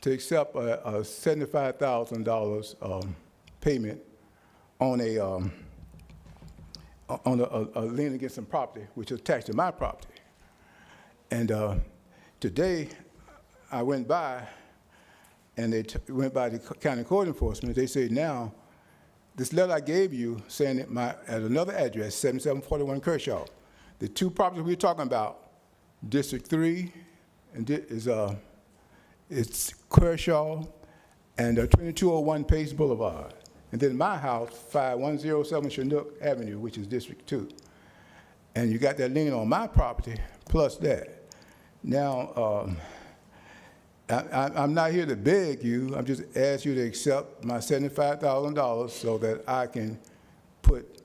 to accept a $75,000 payment on a lien against some property, which is attached to my property. And today, I went by, and they went by the county code enforcement. They say now, this letter I gave you saying that at another address, 7741 Kershaw, the two properties we're talking about, District 3, and it's Kershaw and 2201 Pace Boulevard. And then my house, 5107 Chinook Avenue, which is District 2. And you got that lien on my property plus that. Now, I'm not here to beg you. I'm just asking you to accept my $75,000 so that I can put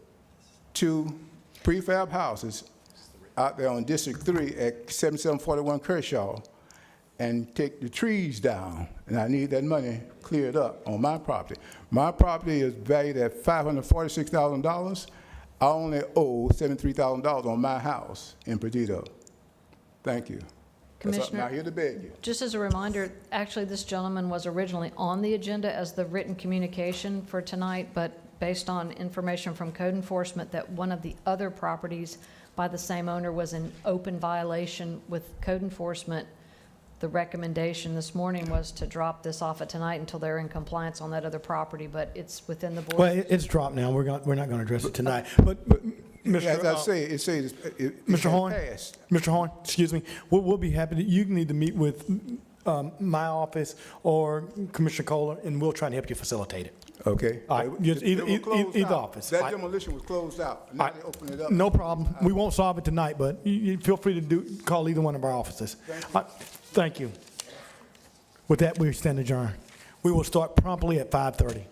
2 prefab houses out there on District 3 at 7741 Kershaw and take the trees down. And I need that money cleared up on my property. My property is valued at $546,000. I only owe $73,000 on my house in Perdido. Thank you. I'm Commissioner, not here to beg you. just as a reminder, actually, this gentleman was originally on the agenda as the written communication for tonight, but based on information from code enforcement that one of the other properties by the same owner was in open violation with code enforcement, the recommendation this morning was to drop this off at tonight until they're in compliance on that other property, but it's within the board. Well, it's dropped now. We're not going to address it tonight. But As I say, it says Mr. Horn, passed. Mr. Horn, excuse me, we'll be happy to, you can either meet with my office or Commissioner Kohler, and we'll try and help you facilitate it. Okay. All right, just It was closed either out. office. That All right. demolition was closed out. Now they open it up. No problem. We won't solve it tonight, but you feel free to call either one of our offices. Thank you. With that, we stand adjourned. We will start promptly at 5:30.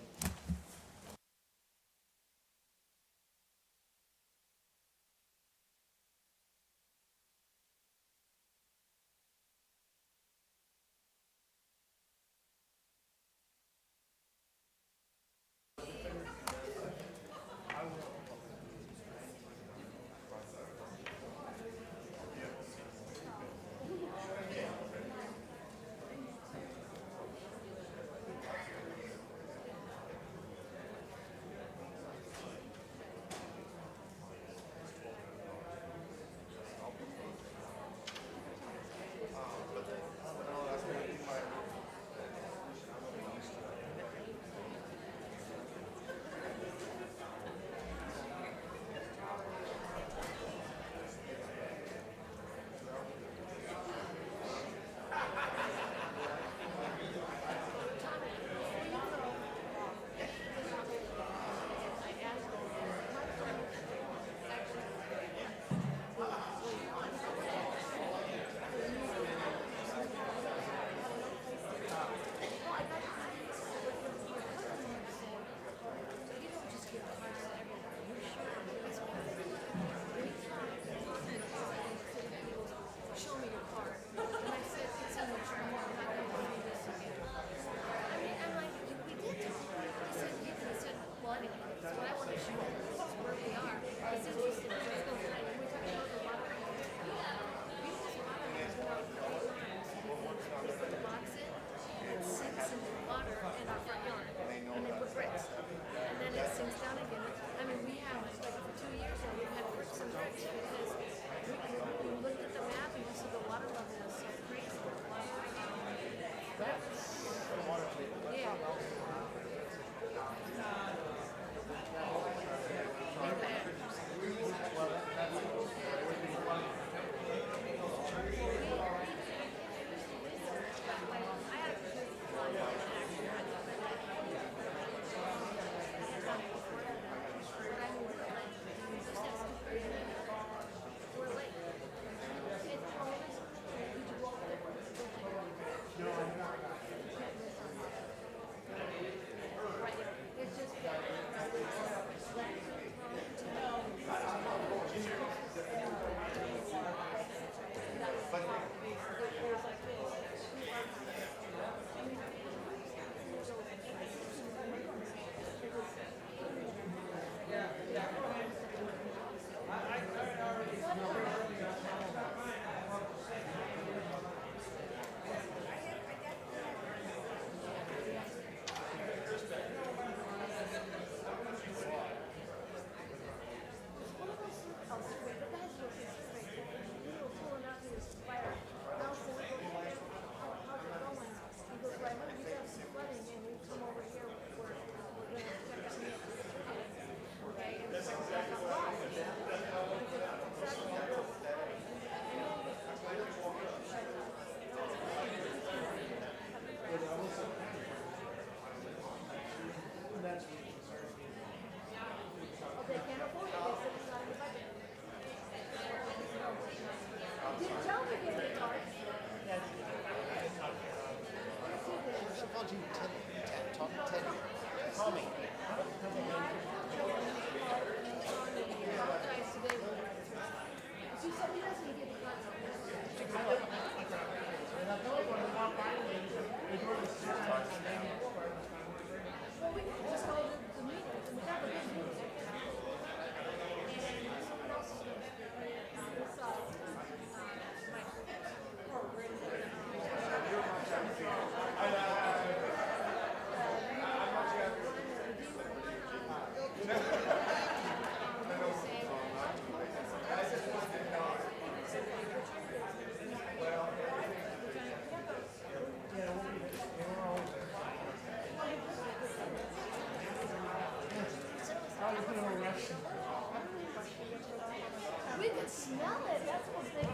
We could smell it, that's what's thinking.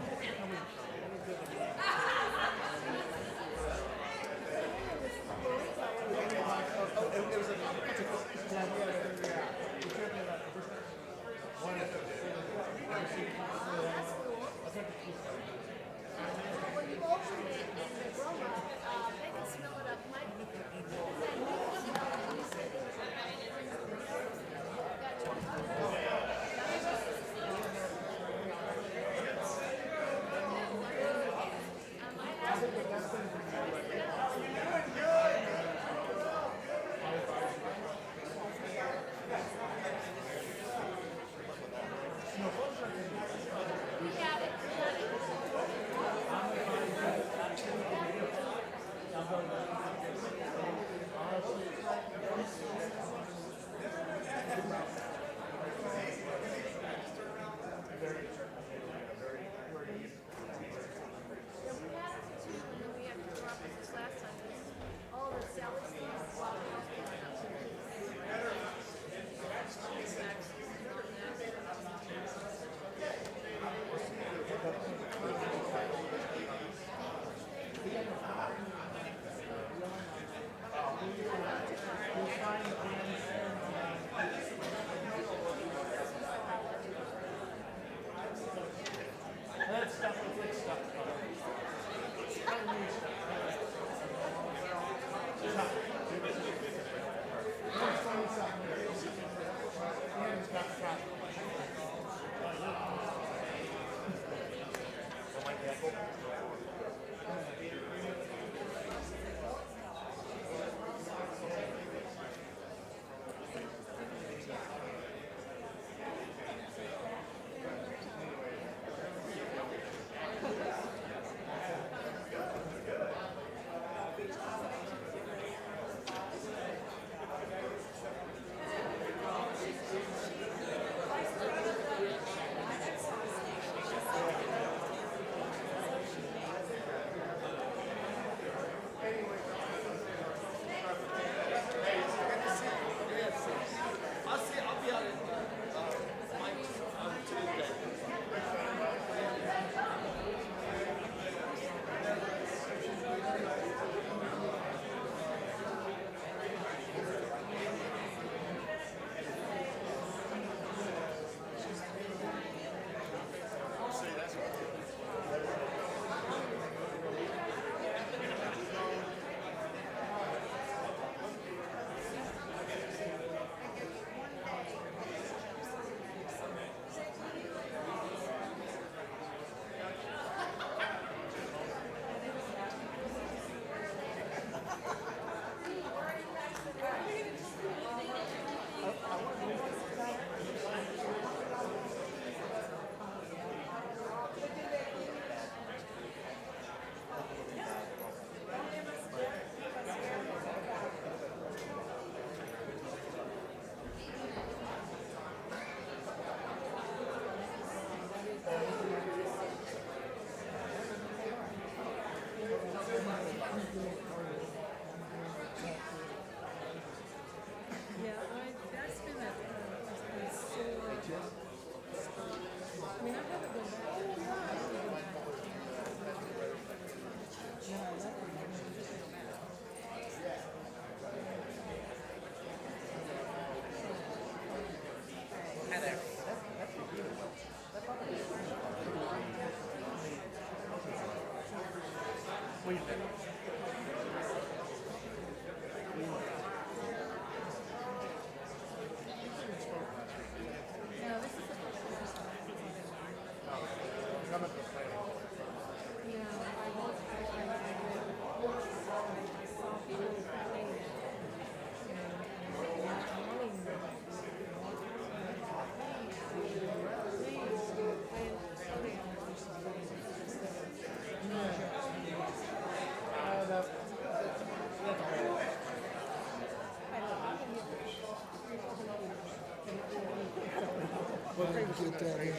When you open it in the aroma, they can smell it up. Mike, get that in.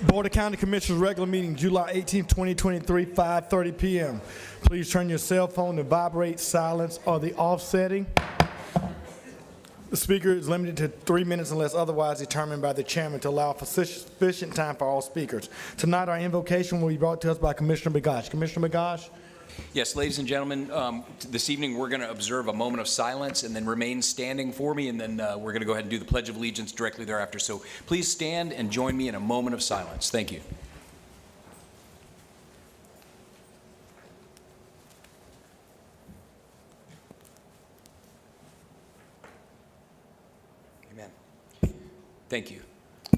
Board of County Commissioners regular meeting, July 18, 2023, 5:30 p.m. Please turn your cell phone to vibrate, silence, or the offsetting. The speaker is limited to 3 minutes unless otherwise determined by the chairman to allow for sufficient time for all speakers. Tonight, our invocation will be brought to us by Commissioner Begosh. Commissioner Begosh? Yes, ladies and gentlemen, this evening we're going to observe a moment of silence and then remain standing for me, and then we're going to go ahead and do the Pledge of Allegiance directly thereafter. So please stand and join me in a moment of silence. Thank you. Amen. Thank you.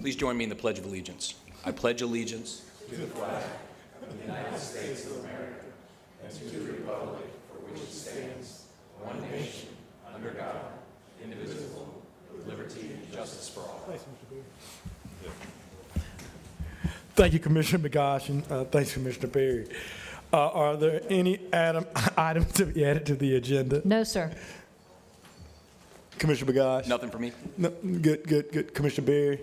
Please join me in the Pledge of Allegiance. I pledge allegiance to the flag of the United States of America and to the republic for which it stands, one nation, under God, indivisible, with liberty and justice for all. Thank you, Commissioner Begosh, and thanks, Commissioner Perry. Are there any items to be added to the agenda? No, sir. Commissioner Begosh? Nothing for me? No, good. Commissioner Berry?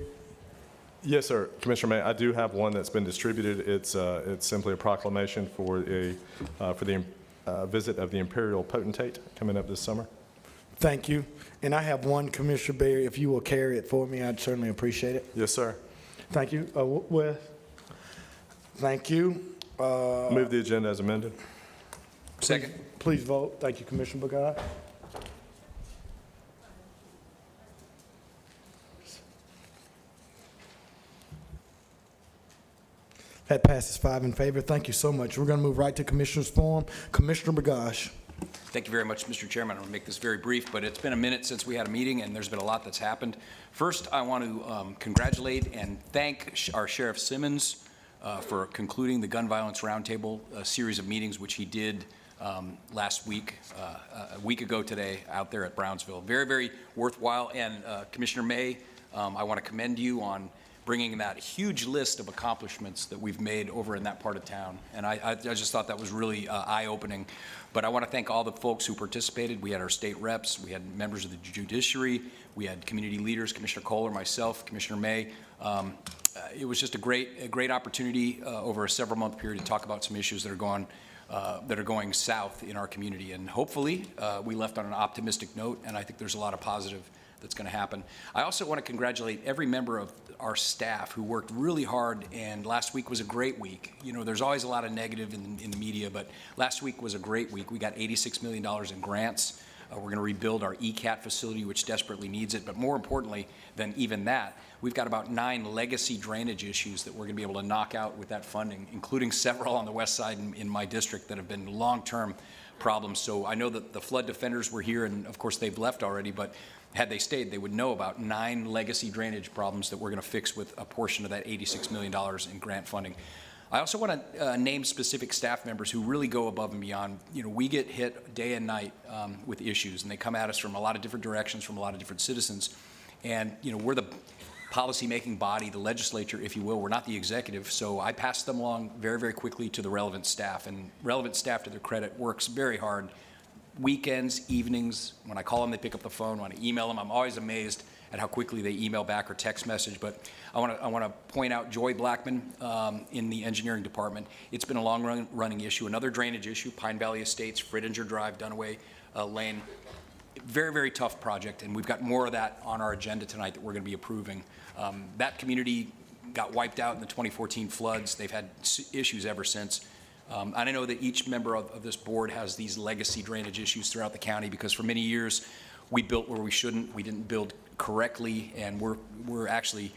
Yes, sir. Commissioner May, I do have one that's been distributed. It's simply a proclamation for the visit of the Imperial Potentate coming up this summer. Thank you. And I have one, Commissioner Berry. If you will carry it for me, I'd certainly appreciate it. Yes, sir. Thank you. Wes? Thank you. Move the agenda as amended. Second. Please vote. Thank you, Commissioner Begosh. That passes 5 in favor. Thank you so much. We're going to move right to Commissioner's Forum. Commissioner Begosh. Thank you very much, Mr. Chairman. I'm going to make this very brief, but it's been a minute since we had a meeting, and there's been a lot that's happened. First, I want to congratulate and thank our Sheriff Simmons for concluding the Gun Violence Roundtable series of meetings, which he did last week, a week ago today, out there at Brownsville. Very, very worthwhile. And Commissioner May, I want to commend you on bringing that huge list of accomplishments that we've made over in that part of town. And I just thought that was really eye-opening. But I want to thank all the folks who participated. We had our state reps, we had members of the judiciary, we had community leaders, Commissioner Kohler, myself, Commissioner May. It was just a great opportunity over a several-month period to talk about some issues that are going south in our community. And hopefully, we left on an optimistic note, and I think there's a lot of positive that's going to happen. I also want to congratulate every member of our staff who worked really hard, and last week was a great week. You know, there's always a lot of negative in the media, but last week was a great week. We got $86 million in grants. We're going to rebuild our ECAT facility, which desperately needs it. But more importantly than even that, we've got about 9 legacy drainage issues that we're going to be able to knock out with that funding, including several on the west side in my district that have been long-term problems. So I know that the flood defenders were here, and of course they've left already, but had they stayed, they would know about 9 legacy drainage problems that we're going to fix with a portion of that $86 million in grant funding. I also want to name specific staff members who really go above and beyond. You know, we get hit day and night with issues, and they come at us from a lot of different directions, from a lot of different citizens. And, you know, we're the policy-making body, the legislature, if you will. We're not the executive, so I pass them along very, very quickly to the relevant staff. And relevant staff, to their credit, works very hard weekends, evenings, when I call them, they pick up the phone. When I email them, I'm always amazed at how quickly they email back or text message. But I want to point out Joy Blackman in the engineering department. It's been a long-running issue. Another drainage issue, Pine Valley Estates, Frittinger Drive, Dunaway Lane. Very, very tough project, and we've got more of that on our agenda tonight that we're going to be approving. That community got wiped out in the 2014 floods. They've had issues ever since. And I know that each member of this board has these legacy drainage issues throughout the county because for many years we built where we shouldn't. We didn't build correctly, and we're actually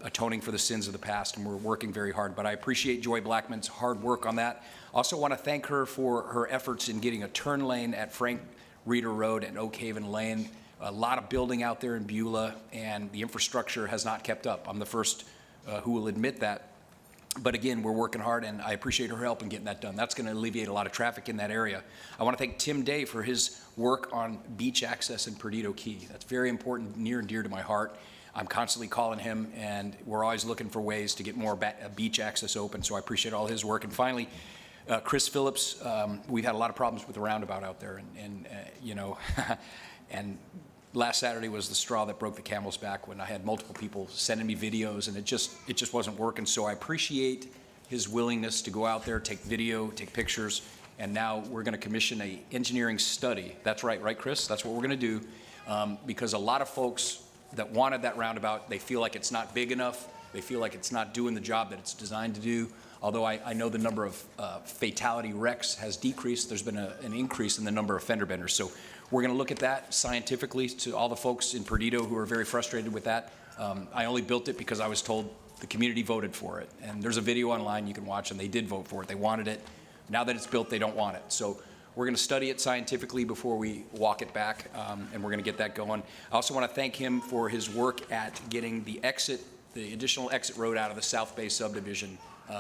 atoning for the sins of the past, and we're working very hard. But I appreciate Joy Blackman's hard work on that. Also want to thank her for her efforts in getting a turn lane at Frank Reeder Road and Oak Haven Lane. A lot of building out there in Beulah, and the infrastructure has not kept up. I'm the first who will admit that. But again, we're working hard, and I appreciate her help in getting that done. That's going to alleviate a lot of traffic in that area. I want to thank Tim Day for his work on beach access in Perdido Key. That's very important, near and dear to my heart. I'm constantly calling him, and we're always looking for ways to get more beach access open, so I appreciate all his work. And finally, Chris Phillips, we've had a lot of problems with the roundabout out there, and you know, and last Saturday was the straw that broke the camel's back when I had multiple people sending me videos, and it just wasn't working. So I appreciate his willingness to go out there, take video, take pictures, and now we're going to commission an engineering study. That's right, Chris? That's what we're going to do, because a lot of folks that wanted that roundabout, they feel like it's not big enough. They feel like it's not doing the job that it's designed to do. Although I know the number of fatality wrecks has decreased, there's been an increase in the number of fender benders. So we're going to look at that scientifically to all the folks in Perdido who are very frustrated with that. I only built it because I was told the community voted for it. And there's a video online you can watch, and they did vote for it. They wanted it. Now that it's built, they don't want it. So we're going to study it scientifically before we walk it back, and we're going to get that going. I also want to thank him for his work at getting the additional exit road out of the South Bay subdivision,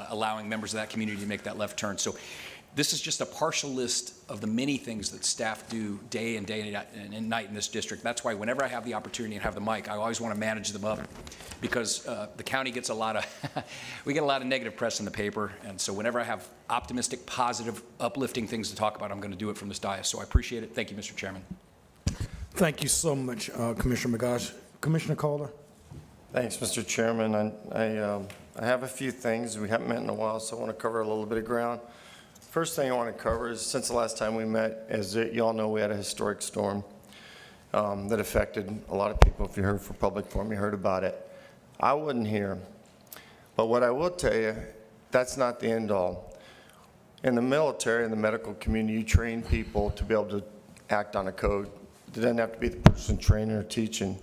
allowing members of that community to make that left turn. So this is just a partial list of the many things that staff do day and night in this district. That's why whenever I have the opportunity and have the mic, I always want to manage them up, because the county gets a lot of, we get a lot of negative press in the paper, and so whenever I have optimistic, positive, uplifting things to talk about, I'm going to do it from this dais. So I appreciate it. Thank you, Mr. Chairman. Thank you so much, Commissioner McGosh. Commissioner Calder. Thanks, Mr. Chairman. I have a few things. We haven't met in a while, so I want to cover a little bit of ground. First thing I want to cover is, since the last time we met, as you all know, we had a historic storm that affected a lot of people. If you heard for public forum, you heard about it. I wasn't here. But what I will tell you, that's not the end all. In the military and the medical community, you train people to be able to act on a code. It doesn't have to be the person training or teaching.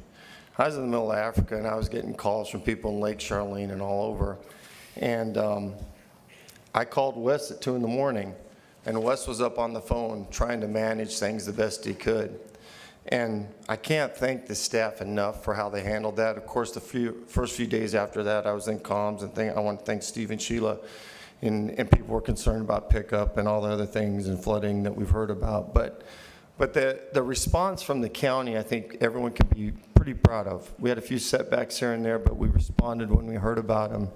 I was in the middle of Africa, and I was getting calls from people in Lake Charlene and all over. And I called Wes at 2 in the morning, and Wes was up on the phone trying to manage things the best he could. And I can't thank the staff enough for how they handled that. Of course, the first few days after that, I was in comms, and I want to thank Steve and Sheila. And people were concerned about pickup and all the other things and flooding that we've heard about. But the response from the county, I think everyone can be pretty proud of. We had a few setbacks here and there, but we responded when we heard about them.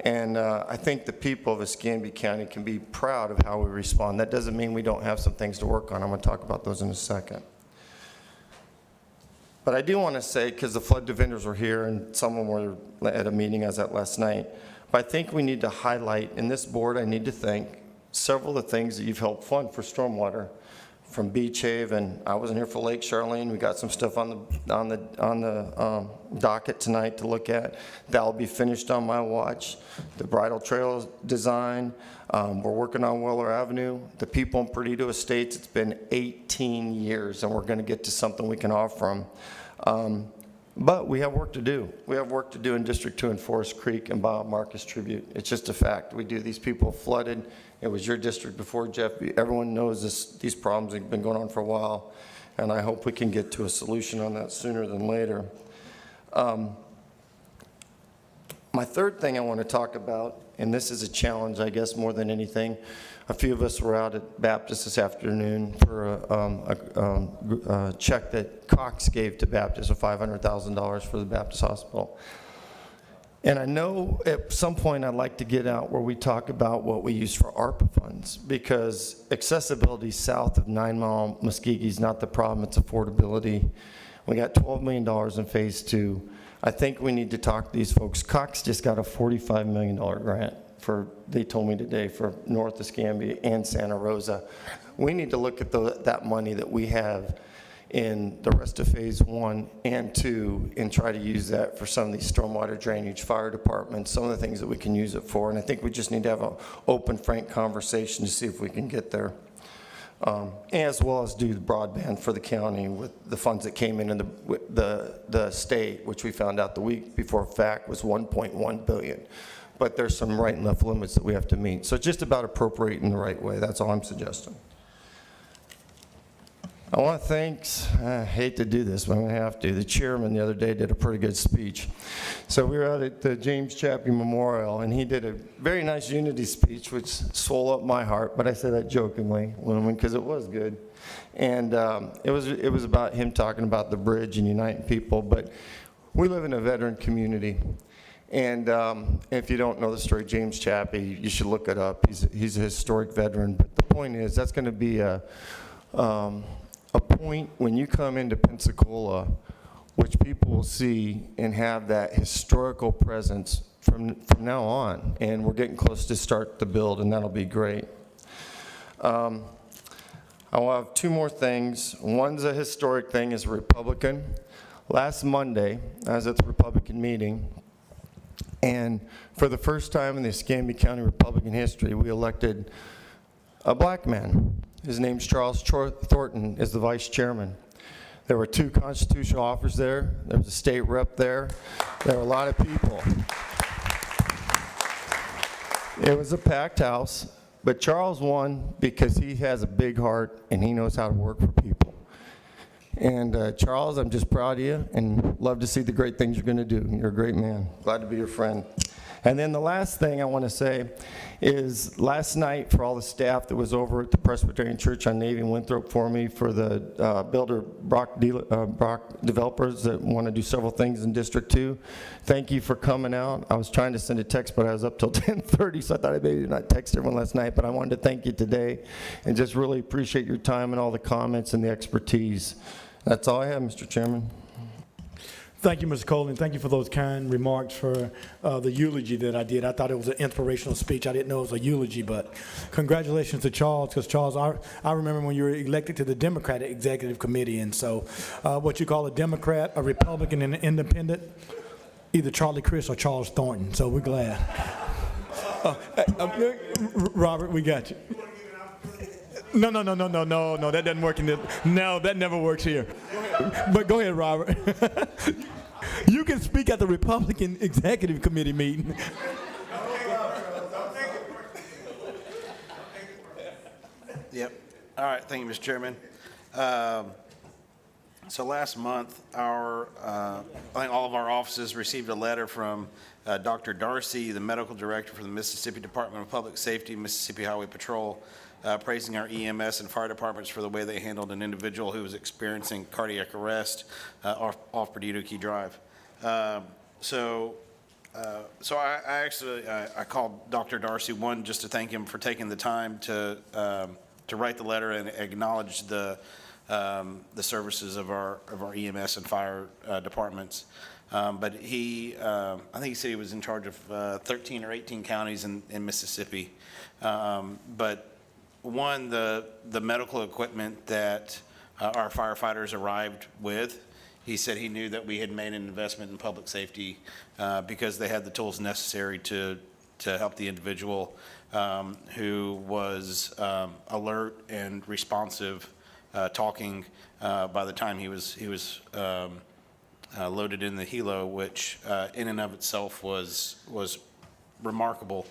And I think the people of Escambia County can be proud of how we respond. That doesn't mean we don't have some things to work on. I'm going to talk about those in a second. But I do want to say, because the flood defenders were here and some of them were at a meeting I was at last night, but I think we need to highlight, in this board, I need to thank several of the things that you've helped fund for stormwater. From Beach Haven, I wasn't here for Lake Charlene. We got some stuff on the docket tonight to look at. That'll be finished on my watch. The bridle trail design. We're working on Weller Avenue. The people in Perdido Estates, it's been 18 years, and we're going to get to something we can offer them. But we have work to do. We have work to do in District 2 and Forest Creek and Bob Marcus Tribute. It's just a fact. We do. These people flooded. It was your district before, Jeff. Everyone knows these problems have been going on for a while, and I hope we can get to a solution on that sooner than later. My third thing I want to talk about, and this is a challenge, I guess, more than anything. A few of us were out at Baptist this afternoon for a check that Cox gave to Baptist of $500,000 for the Baptist Hospital. And I know at some point I'd like to get out where we talk about what we use for ARPA funds, because accessibility south of 9 Mile Muskegee is not the problem, it's affordability. We got $12 million in phase 2. I think we need to talk to these folks. Cox just got a $45 million grant for, they told me today, for north of Escambia and Santa Rosa. We need to look at that money that we have in the rest of phase 1 and 2 and try to use that for some of these stormwater drainage, fire departments, some of the things that we can use it for. And I think we just need to have an open, frank conversation to see if we can get there. As well as do the broadband for the county with the funds that came in the state, which we found out the week before FAC was $1.1 billion. But there's some right and left limits that we have to meet. So it's just about appropriating the right way. That's all I'm suggesting. I want to thank, I hate to do this, but I'm going to have to. The chairman the other day did a pretty good speech. So we were out at the James Chappie Memorial, and he did a very nice unity speech, which swelled up my heart, but I say that jokingly, because it was good. And it was about him talking about the bridge and uniting people, but we live in a veteran community. And if you don't know the story, James Chappie, you should look it up. He's a historic veteran. But the point is, that's going to be a point when you come into Pensacola, which people will see and have that historical presence from now on. And we're getting close to start the build, and that'll be great. I will have two more things. One's a historic thing as a Republican. Last Monday, I was at the Republican meeting, and for the first time in the Escambia County Republican history, we elected a black man. His name's Charles Thornton, is the vice chairman. There were 2 constitutional officers there. There was a state rep there. There were a lot of people. It was a packed house, but Charles won because he has a big heart and he knows how to work for people. And Charles, I'm just proud of you and love to see the great things you're going to do. You're a great man. Glad to be your friend. And then the last thing I want to say is last night, for all the staff that was over at the Presbyterian Church on Navy and Winthrop for me, for the builder Brock developers that want to do several things in District 2, thank you for coming out. I was trying to send a text, but I was up till 10:30, so I thought I maybe not text everyone last night, but I wanted to thank you today and just really appreciate your time and all the comments and the expertise. That's all I have, Mr. Chairman. Thank you, Mr. Coley, and thank you for those kind remarks for the eulogy that I did. I thought it was an inspirational speech. I didn't know it was a eulogy, but congratulations to Charles, because Charles, I remember when you were elected to the Democratic Executive Committee, and so what you call a Democrat, a Republican, and an independent, either Charlie Crist or Charles Thornton, so we're glad. Robert, we got you. No, that doesn't work in this. No, that never works here. But go ahead, Robert. You can speak at the Republican Executive Committee meeting. Yep. All right. Thank you, Mr. Chairman. So last month, I think all of our offices received a letter from Dr. Darcy, the medical director for the Mississippi Department of Public Safety, Mississippi Highway Patrol, praising our EMS and fire departments for the way they handled an individual who was experiencing cardiac arrest off Perdido Key Drive. So I actually called Dr. Darcy, one, just to thank him for taking the time to write the letter and acknowledge the services of our EMS and fire departments. But I think he said he was in charge of 13 or 18 counties in Mississippi. But one, the medical equipment that our firefighters arrived with, he said he knew that we had made an investment in public safety because they had the tools necessary to help the individual who was alert and responsive, talking by the time he was loaded in the helo, which in and of itself was remarkable.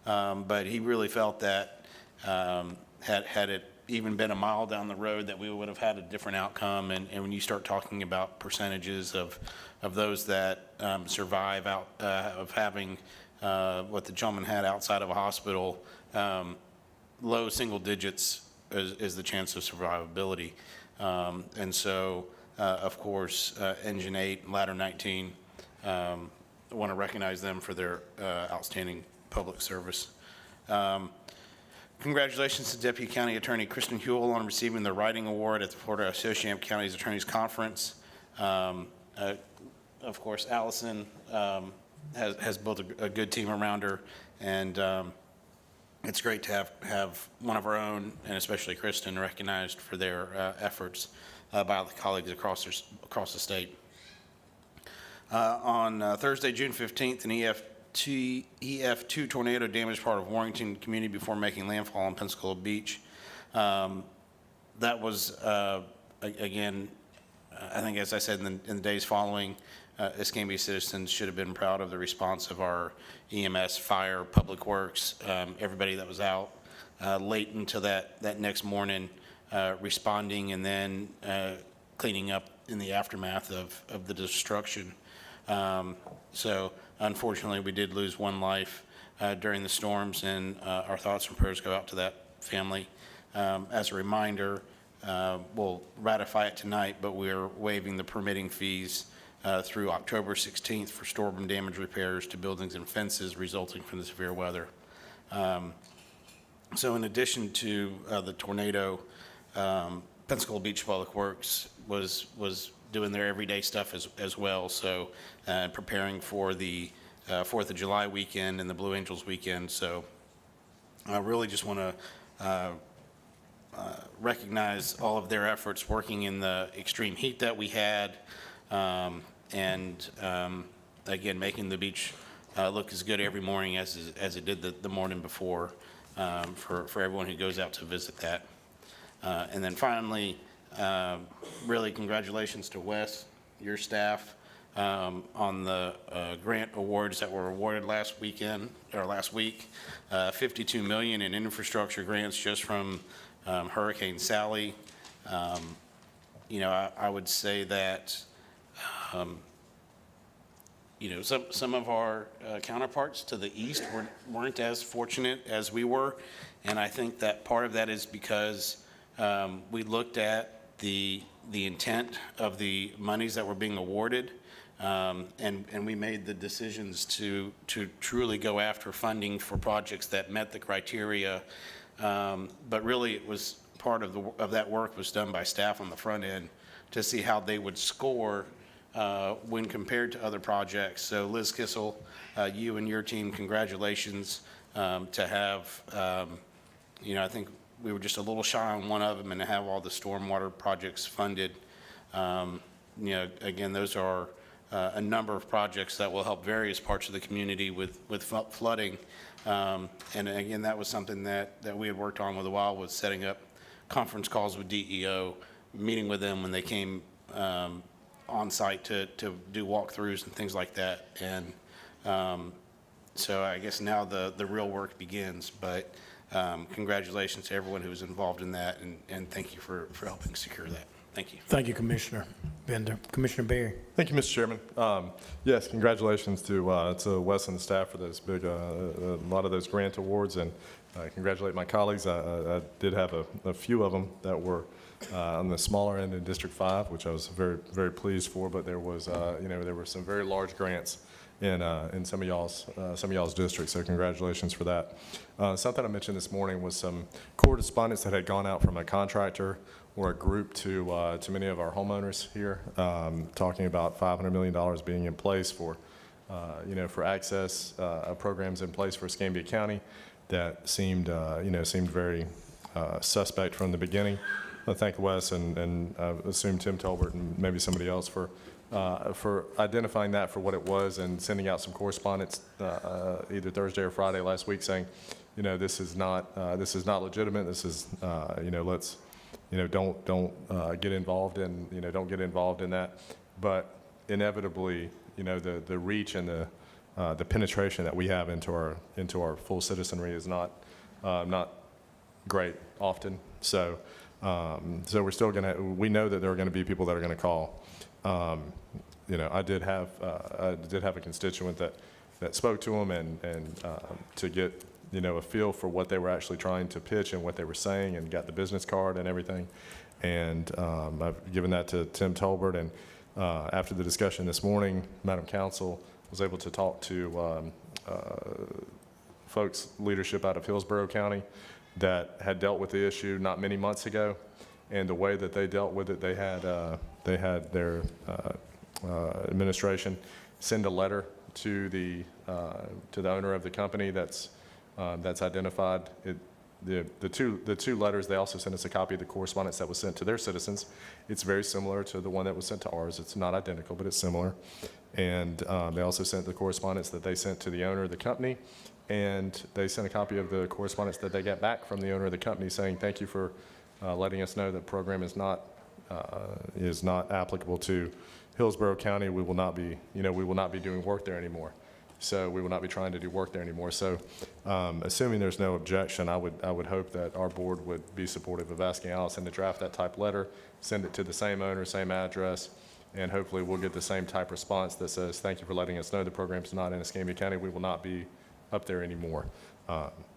But he really felt that had it even been a mile down the road, that we would have had a different outcome. And when you start talking about percentages of those that survive out of having what the gentleman had outside of a hospital, low single digits is the chance of survivability. And so, of course, Engine 8, Ladder 19, want to recognize them for their outstanding public service. Congratulations to Deputy County Attorney Kristen Huell on receiving the Writing Award at the Florida Association of Counties Attorneys Conference. Of course, Allison has built a good team around her, and it's great to have one of our own, and especially Kristen, recognized for their efforts by the colleagues across the state. On Thursday, June 15th, an EF2 tornado damaged part of Warrington community before making landfall on Pensacola Beach. That was, again, I think, as I said, in the days following, Escambia citizens should have been proud of the response of our EMS, fire, public works, everybody that was out late into that next morning, responding and then cleaning up in the aftermath of the destruction. So unfortunately, we did lose one life during the storms, and our thoughts and prayers go out to that family. As a reminder, we'll ratify it tonight, but we're waiving the permitting fees through October 16th for storm damage repairs to buildings and fences resulting from the severe weather. So in addition to the tornado, Pensacola Beach Public Works was doing their everyday stuff as well. So preparing for the 4th of July weekend and the Blue Angels weekend. So I really just want to recognize all of their efforts working in the extreme heat that we had, and again, making the beach look as good every morning as it did the morning before, for everyone who goes out to visit that. And then finally, really congratulations to Wes, your staff, on the grant awards that were awarded last week, $52 million in infrastructure grants just from Hurricane Sally. I would say that some of our counterparts to the east weren't as fortunate as we were, and I think that part of that is because we looked at the intent of the monies that were being awarded, and we made the decisions to truly go after funding for projects that met the criteria. But really, it was part of that work was done by staff on the front end to see how they would score when compared to other projects. So Liz Kissel, you and your team, congratulations to have, I think we were just a little shy on one of them, and to have all the stormwater projects funded. Again, those are a number of projects that will help various parts of the community with flooding. And again, that was something that we had worked on with a while, was setting up conference calls with DEO, meeting with them when they came on site to do walkthroughs and things like that. And so I guess now the real work begins, but congratulations to everyone who was involved in that, and thank you for helping secure that. Thank you. Thank you, Commissioner Bender. Commissioner Berry. Thank you, Mr. Chairman. Yes, congratulations to Wes and the staff for those big, a lot of those grant awards, and congratulate my colleagues. I did have a few of them that were on the smaller end in District 5, which I was very, very pleased for, but there was, there were some very large grants in some of y'all's districts, so congratulations for that. Something I mentioned this morning was some correspondence that had gone out from a contractor or a group to many of our homeowners here, talking about $500 million being in place for, for access programs in place for Escambia County. That seemed very suspect from the beginning. I thank Wes and I assume Tim Tolbert and maybe somebody else for identifying that for what it was and sending out some correspondence either Thursday or Friday last week saying, this is not legitimate. This is, let's, don't get involved in, don't get involved in that. But inevitably, the reach and the penetration that we have into our full citizenry is not great often. So we're still we know that there are going to be people that are going to call. I did have a constituent that spoke to them and to get a feel for what they were actually trying to pitch and what they were saying, and got the business card and everything. And I've given that to Tim Tolbert, and after the discussion this morning, Madam Council, was able to talk to folks, leadership out of Hillsborough County that had dealt with the issue not many months ago, and the way that they dealt with it, they had their administration send a letter to the owner of the company that's identified. The two letters, they also sent us a copy of the correspondence that was sent to their citizens. It's very similar to the one that was sent to ours. It's not identical, but it's similar. And they also sent the correspondence that they sent to the owner of the company, and they sent a copy of the correspondence that they got back from the owner of the company saying, thank you for letting us know that program is not applicable to Hillsborough County. We will not be doing work there anymore. So we will not be trying to do work there anymore. So assuming there's no objection, I would hope that our board would be supportive of asking Allison to draft that type letter, send it to the same owner, same address, and hopefully we'll get the same type response that says, thank you for letting us know the program's not in Escambia County. We will not be up there anymore.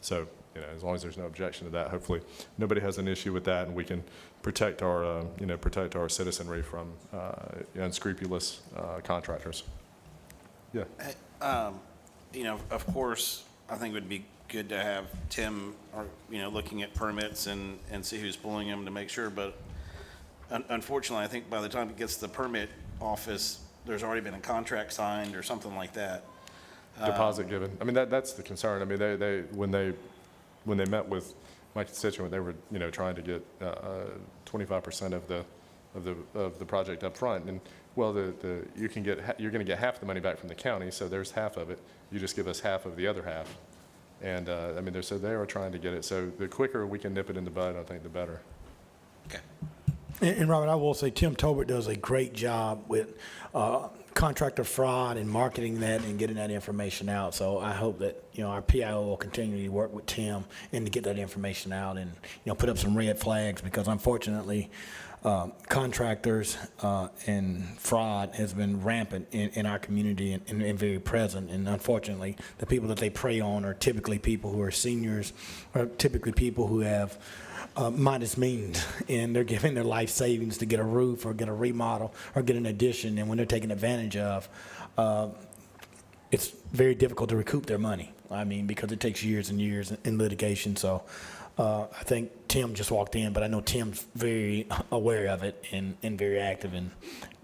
So as long as there's no objection to that, hopefully nobody has an issue with that, and we can protect our citizenry from unscrupulous contractors. Yeah. Of course, I think it would be good to have Tim, looking at permits and see who's pulling them to make sure, but unfortunately, I think by the time it gets to the permit office, there's already been a contract signed or something like that. Deposit given. I mean, that's the concern. I mean, they when they met with my constituent, they were trying to get 25% of the project up front, and well, you're going to get half the money back from the county, so there's half of it. You just give us half of the other half, and I mean, so they are trying to get it. So the quicker we can nip it in the bud, I think the better. Okay. And Robert, I will say Tim Tolbert does a great job with contractor fraud and marketing that and getting that information out. So I hope that our PIO will continue to work with Tim and to get that information out and put up some red flags, because unfortunately contractors and fraud has been rampant in our community and very present. And unfortunately, the people that they prey on are typically people who are seniors, or typically people who have modest means, and they're giving their life savings to get a roof or get a remodel or get an addition, and when they're taken advantage of, it's very difficult to recoup their money. I mean, because it takes years and years in litigation. So I think Tim just walked in, but I know Tim's very aware of it and very active. And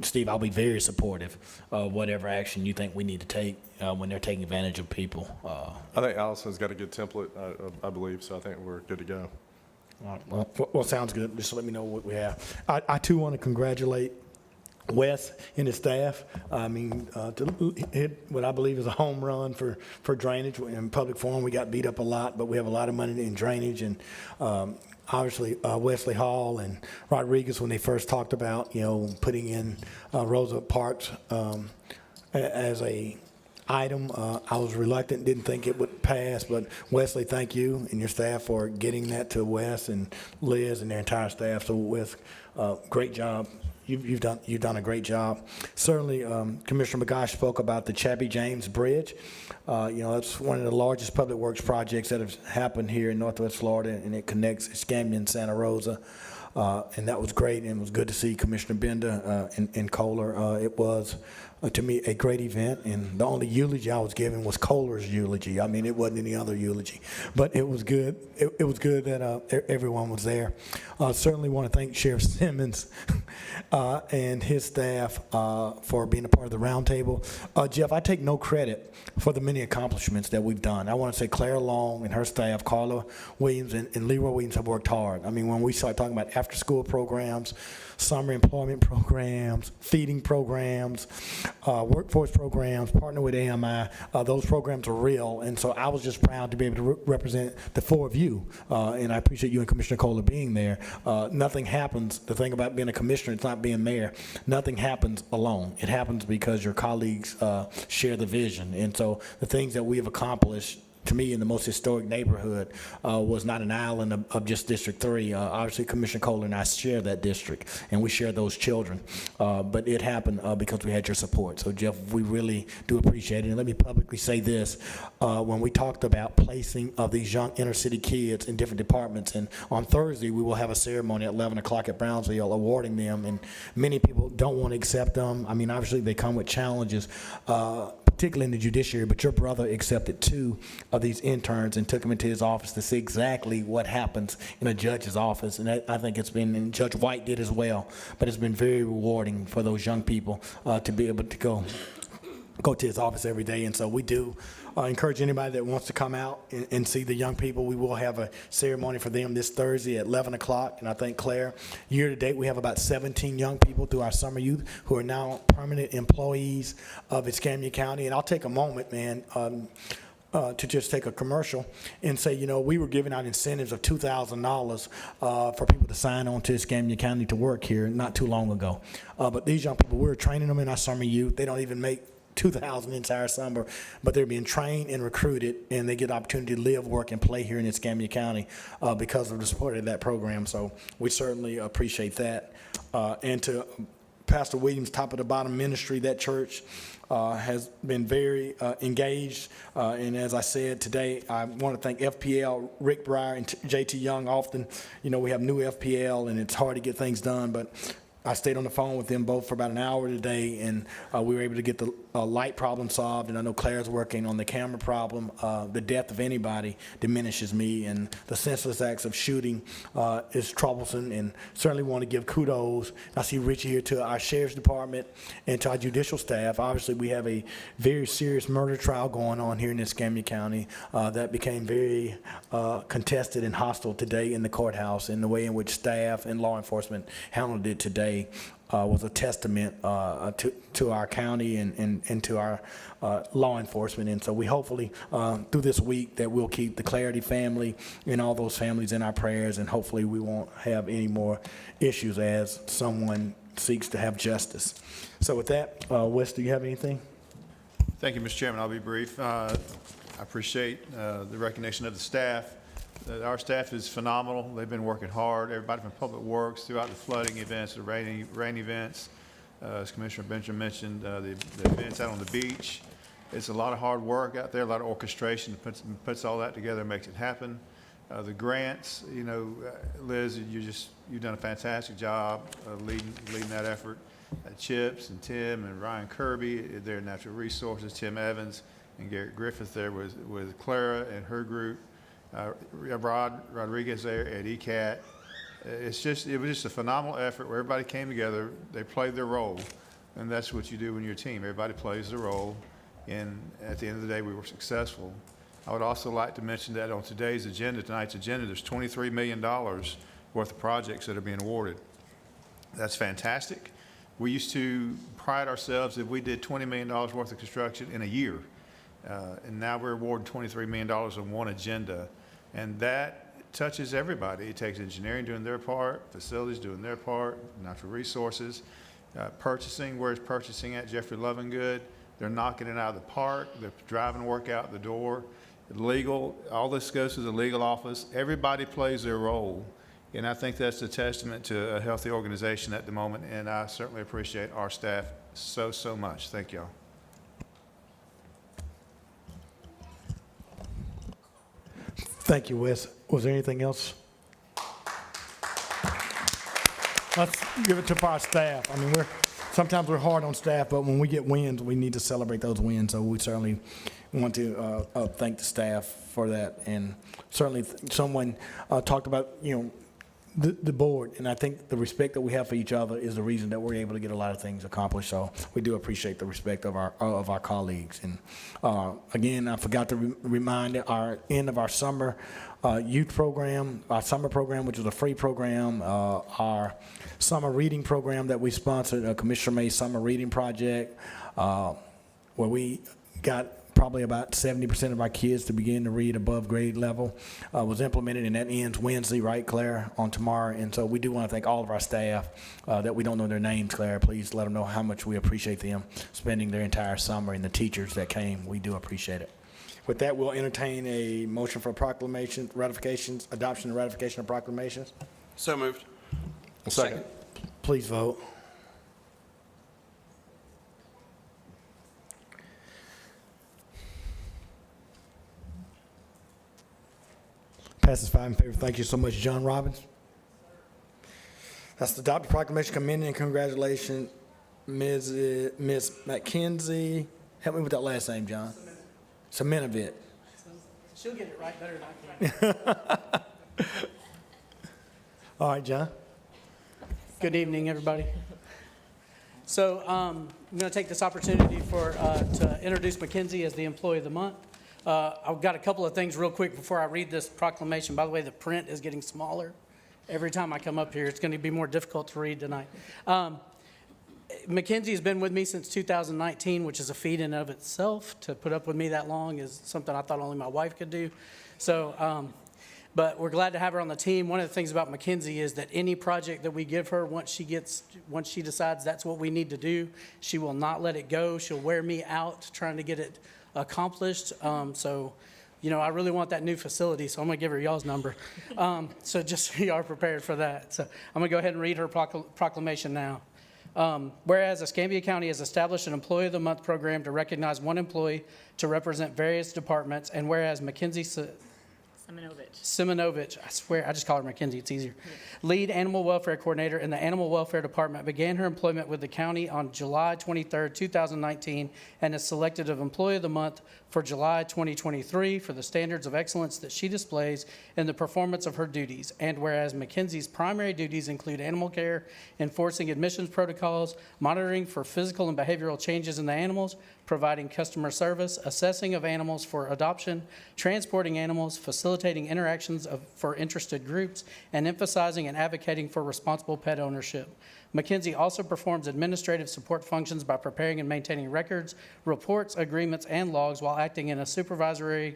Steve, I'll be very supportive of whatever action you think we need to take when they're taking advantage of people. I think Allison's got a good template, I believe, so I think we're good to go. All right. Well, sounds good. Just let me know what we have. I too want to congratulate Wes and his staff. I mean, to hit what I believe is a home run for drainage. In public forum, we got beat up a lot, but we have a lot of money in drainage. And obviously, Wesley Hall and Rodriguez, when they first talked about, putting in Rosa Parks as a item, I was reluctant, didn't think it would pass, but Wesley, thank you and your staff for getting that to Wes and Liz and their entire staff. So Wes, great job. You've done a great job. Certainly, Commissioner McGosh spoke about the Chappie James Bridge. That's one of the largest public works projects that have happened here in Northwest Florida, and it connects Escambia and Santa Rosa. And that was great, and it was good to see Commissioner Benda and Kohler. It was, to me, a great event, and the only eulogy I was giving was Kohler's eulogy. I mean, it wasn't any other eulogy, but it was good. It was good that everyone was there. Certainly want to thank Sheriff Simmons and his staff for being a part of the roundtable. Jeff, I take no credit for the many accomplishments that we've done. I want to say Claire Long and her staff, Carla Williams and Leroy Williams, have worked hard. I mean, when we start talking about after-school programs, summer employment programs, feeding programs, workforce programs, partner with AMI, those programs are real. And so I was just proud to be able to represent the four of you. And I appreciate you and Commissioner Kohler being there. Nothing happens, the thing about being a commissioner, it's not being mayor, nothing happens alone. It happens because your colleagues share the vision. And so the things that we have accomplished, to me, in the most historic neighborhood, was not an island of just District 3. Obviously, Commissioner Kohler and I share that district, and we share those children. But it happened because we had your support. So, Jeff, we really do appreciate it. And let me publicly say this. When we talked about placing of these young inner-city kids in different departments, and on Thursday, we will have a ceremony at 11 o'clock at Brownsville awarding them, and many people don't want to accept them. I mean, obviously, they come with challenges. particularly in the judiciary, but your brother accepted 2 of these interns and took them into his office to see exactly what happens in a judge's office. And I think it's been, and Judge White did as well, but it's been very rewarding for those young people to be able to go to his office every day. And so we do encourage anybody that wants to come out and see the young people. We will have a ceremony for them this Thursday at 11 o'clock. And I think, Claire, year to date, we have about 17 young people through our summer youth who are now permanent employees of Escambia County. And I'll take a moment, man, to just take a commercial and say, you know, we were giving out incentives of $2,000 for people to sign on to Escambia County to work here not too long ago. But these young people, we were training them in our summer youth. They don't even make $2,000 entire summer, but they're being trained and recruited, and they get the opportunity to live, work, and play here in Escambia County because of the support of that program. So we certainly appreciate that. And to Pastor Williams, Top of the Bottom Ministry, that church has been very engaged. And as I said today, I want to thank FPL, Rick Breyer, and JT Young. Often, you know, we have new FPL, and it's hard to get things done, but I stayed on the phone with them both for about an hour today, and we were able to get the light problem solved. And I know Claire's working on the camera problem. The death of anybody diminishes me, and the senseless acts of shooting is troublesome, and certainly want to give kudos. I see Richie here, to our sheriff's department and to our judicial staff. Obviously, we have a very serious murder trial going on here in Escambia County that became very contested and hostile today in the courthouse, and the way in which staff and law enforcement handled it today was a testament to our county and to our law enforcement. And so we hopefully, through this week, that we'll keep the Clarity family and all those families in our prayers, and hopefully we won't have any more issues as someone seeks to have justice. So with that, Wes, do you have anything? Thank you, Mr. Chairman. I'll be brief. I appreciate the recognition of the staff. Our staff is phenomenal. They've been working hard. Everybody from Public Works throughout the flooding events, the rain events. As Commissioner Benjamin mentioned, the events out on the beach. It's a lot of hard work out there, a lot of orchestration puts all that together and makes it happen. The grants, you know, Liz, you've done a fantastic job leading that effort. Chips and Tim and Ryan Kirby, their natural resources, Tim Evans and Garrett Griffith there with Clara and her group. Rod Rodriguez there at ECAT. It was just a phenomenal effort where everybody came together. They played their role, and that's what you do when you're a team. Everybody plays their role, and at the end of the day, we were successful. I would also like to mention that on tonight's agenda, there's $23 million worth of projects that are being awarded. That's fantastic. We used to pride ourselves if we did $20 million worth of construction in a year. And now we're awarding $23 million on one agenda. And that touches everybody. It takes engineering doing their part, facilities doing their part, natural resources, purchasing. Where's purchasing at? Jeffrey Lovingood. They're knocking it out of the park. They're driving work out the door. Legal, all this goes to the legal office. Everybody plays their role. And I think that's a testament to a healthy organization at the moment. And I certainly appreciate our staff so much. Thank y'all. Thank you, Wes. Was there anything else? Let's give it to our staff. I mean, sometimes we're hard on staff, but when we get wins, we need to celebrate those wins. So we certainly want to thank the staff for that. And certainly someone talked about, you know, the board, and I think the respect that we have for each other is the reason that we're able to get a lot of things accomplished. So we do appreciate the respect of our colleagues. And again, I forgot to remind our end of our summer youth program, our summer program, which is a free program, our summer reading program that we sponsored, Commissioner May's summer reading project, where we got probably about 70% of our kids to begin to read above grade level, was implemented, and that ends Wednesday, right, Claire, on tomorrow. And so we do want to thank all of our staff that we don't know their names, Claire. Please let them know how much we appreciate them spending their entire summer, and the teachers that came. We do appreciate it. With that, we'll entertain a motion for proclamation, ratifications, adoption and ratification of proclamations. So moved. Second. Please vote. Passes 5 in favor. Thank you so much, John Robbins. That's the adopted proclamation commending and congratulations, Ms. Mackenzie Help me with that last name, John. Semenovich. She'll get it right better than I can. All right, John. Good evening, everybody. So I'm going to take this opportunity to introduce Mackenzie as the Employee of the Month. I've got a couple of things real quick before I read this proclamation. By the way, the print is getting smaller. Every time I come up here, it's going to be more difficult to read tonight. Mackenzie has been with me since 2019, which is a feat in and of itself. To put up with me that long is something I thought only my wife could do. So, but we're glad to have her on the team. One of the things about Mackenzie is that any project that we give her, once she decides that's what we need to do, she will not let it go. She'll wear me out trying to get it accomplished. So, you know, I really want that new facility, so I'm going to give her y'all's number. So just so you are prepared for that. So I'm going to go ahead and read her proclamation now. Whereas Escambia County has established an Employee of the Month program to recognize one employee to represent various departments, and whereas Mackenzie Simonovich, I swear, I just call her Mackenzie, it's easier. Lead Animal Welfare Coordinator in the Animal Welfare Department, began her employment with the county on July 23, 2019, and is selected as Employee of the Month for July 2023 for the standards of excellence that she displays in the performance of her duties. And whereas Mackenzie's primary duties include animal care, enforcing admissions protocols, monitoring for physical and behavioral changes in the animals, providing customer service, assessing of animals for adoption, transporting animals, facilitating interactions for interested groups, and emphasizing and advocating for responsible pet ownership. Mackenzie also performs administrative support functions by preparing and maintaining records, reports, agreements, and logs while acting in a supervisory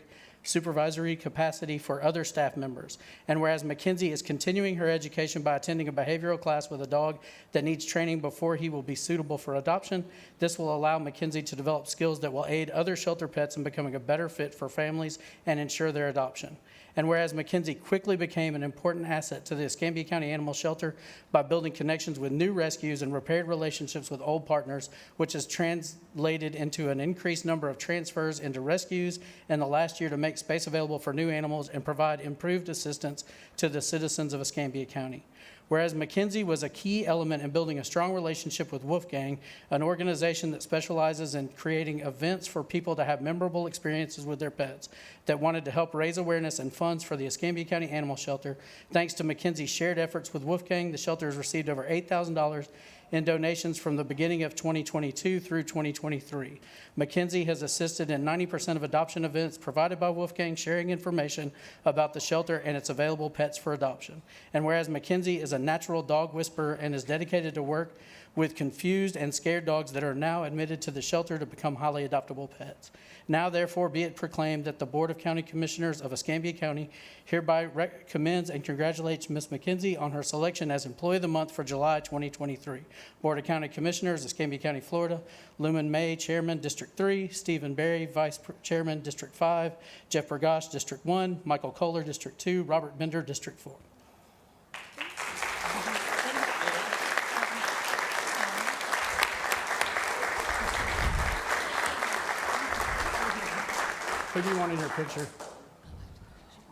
capacity for other staff members. And whereas Mackenzie is continuing her education by attending a behavioral class with a dog that needs training before he will be suitable for adoption, this will allow Mackenzie to develop skills that will aid other shelter pets in becoming a better fit for families and ensure their adoption. And whereas Mackenzie quickly became an important asset to the Escambia County Animal Shelter by building connections with new rescues and repaired relationships with old partners, which has translated into an increased number of transfers into rescues in the last year to make space available for new animals and provide improved assistance to the citizens of Escambia County. Whereas Mackenzie was a key element in building a strong relationship with Wolfgang, an organization that specializes in creating events for people to have memorable experiences with their pets, that wanted to help raise awareness and funds for the Escambia County Animal Shelter. Thanks to Mackenzie's shared efforts with Wolfgang, the shelter has received over $8,000 in donations from the beginning of 2022 through 2023. Mackenzie has assisted in 90% of adoption events provided by Wolfgang, sharing information about the shelter and its available pets for adoption. And whereas Mackenzie is a natural dog whisperer and is dedicated to work with confused and scared dogs that are now admitted to the shelter to become highly adoptable pets. Now, therefore, be it proclaimed that the Board of County Commissioners of Escambia County hereby commends and congratulates Ms. Mackenzie on her selection as Employee of the Month for July 2023. Board of County Commissioners, Escambia County, Florida. Lumen May, Chairman, District 3. Stephen Berry, Vice Chairman, District 5. Jeff Bergosh, District 1. Michael Kohler, District 2. Robert Bender, District 4. Who do you want in your picture?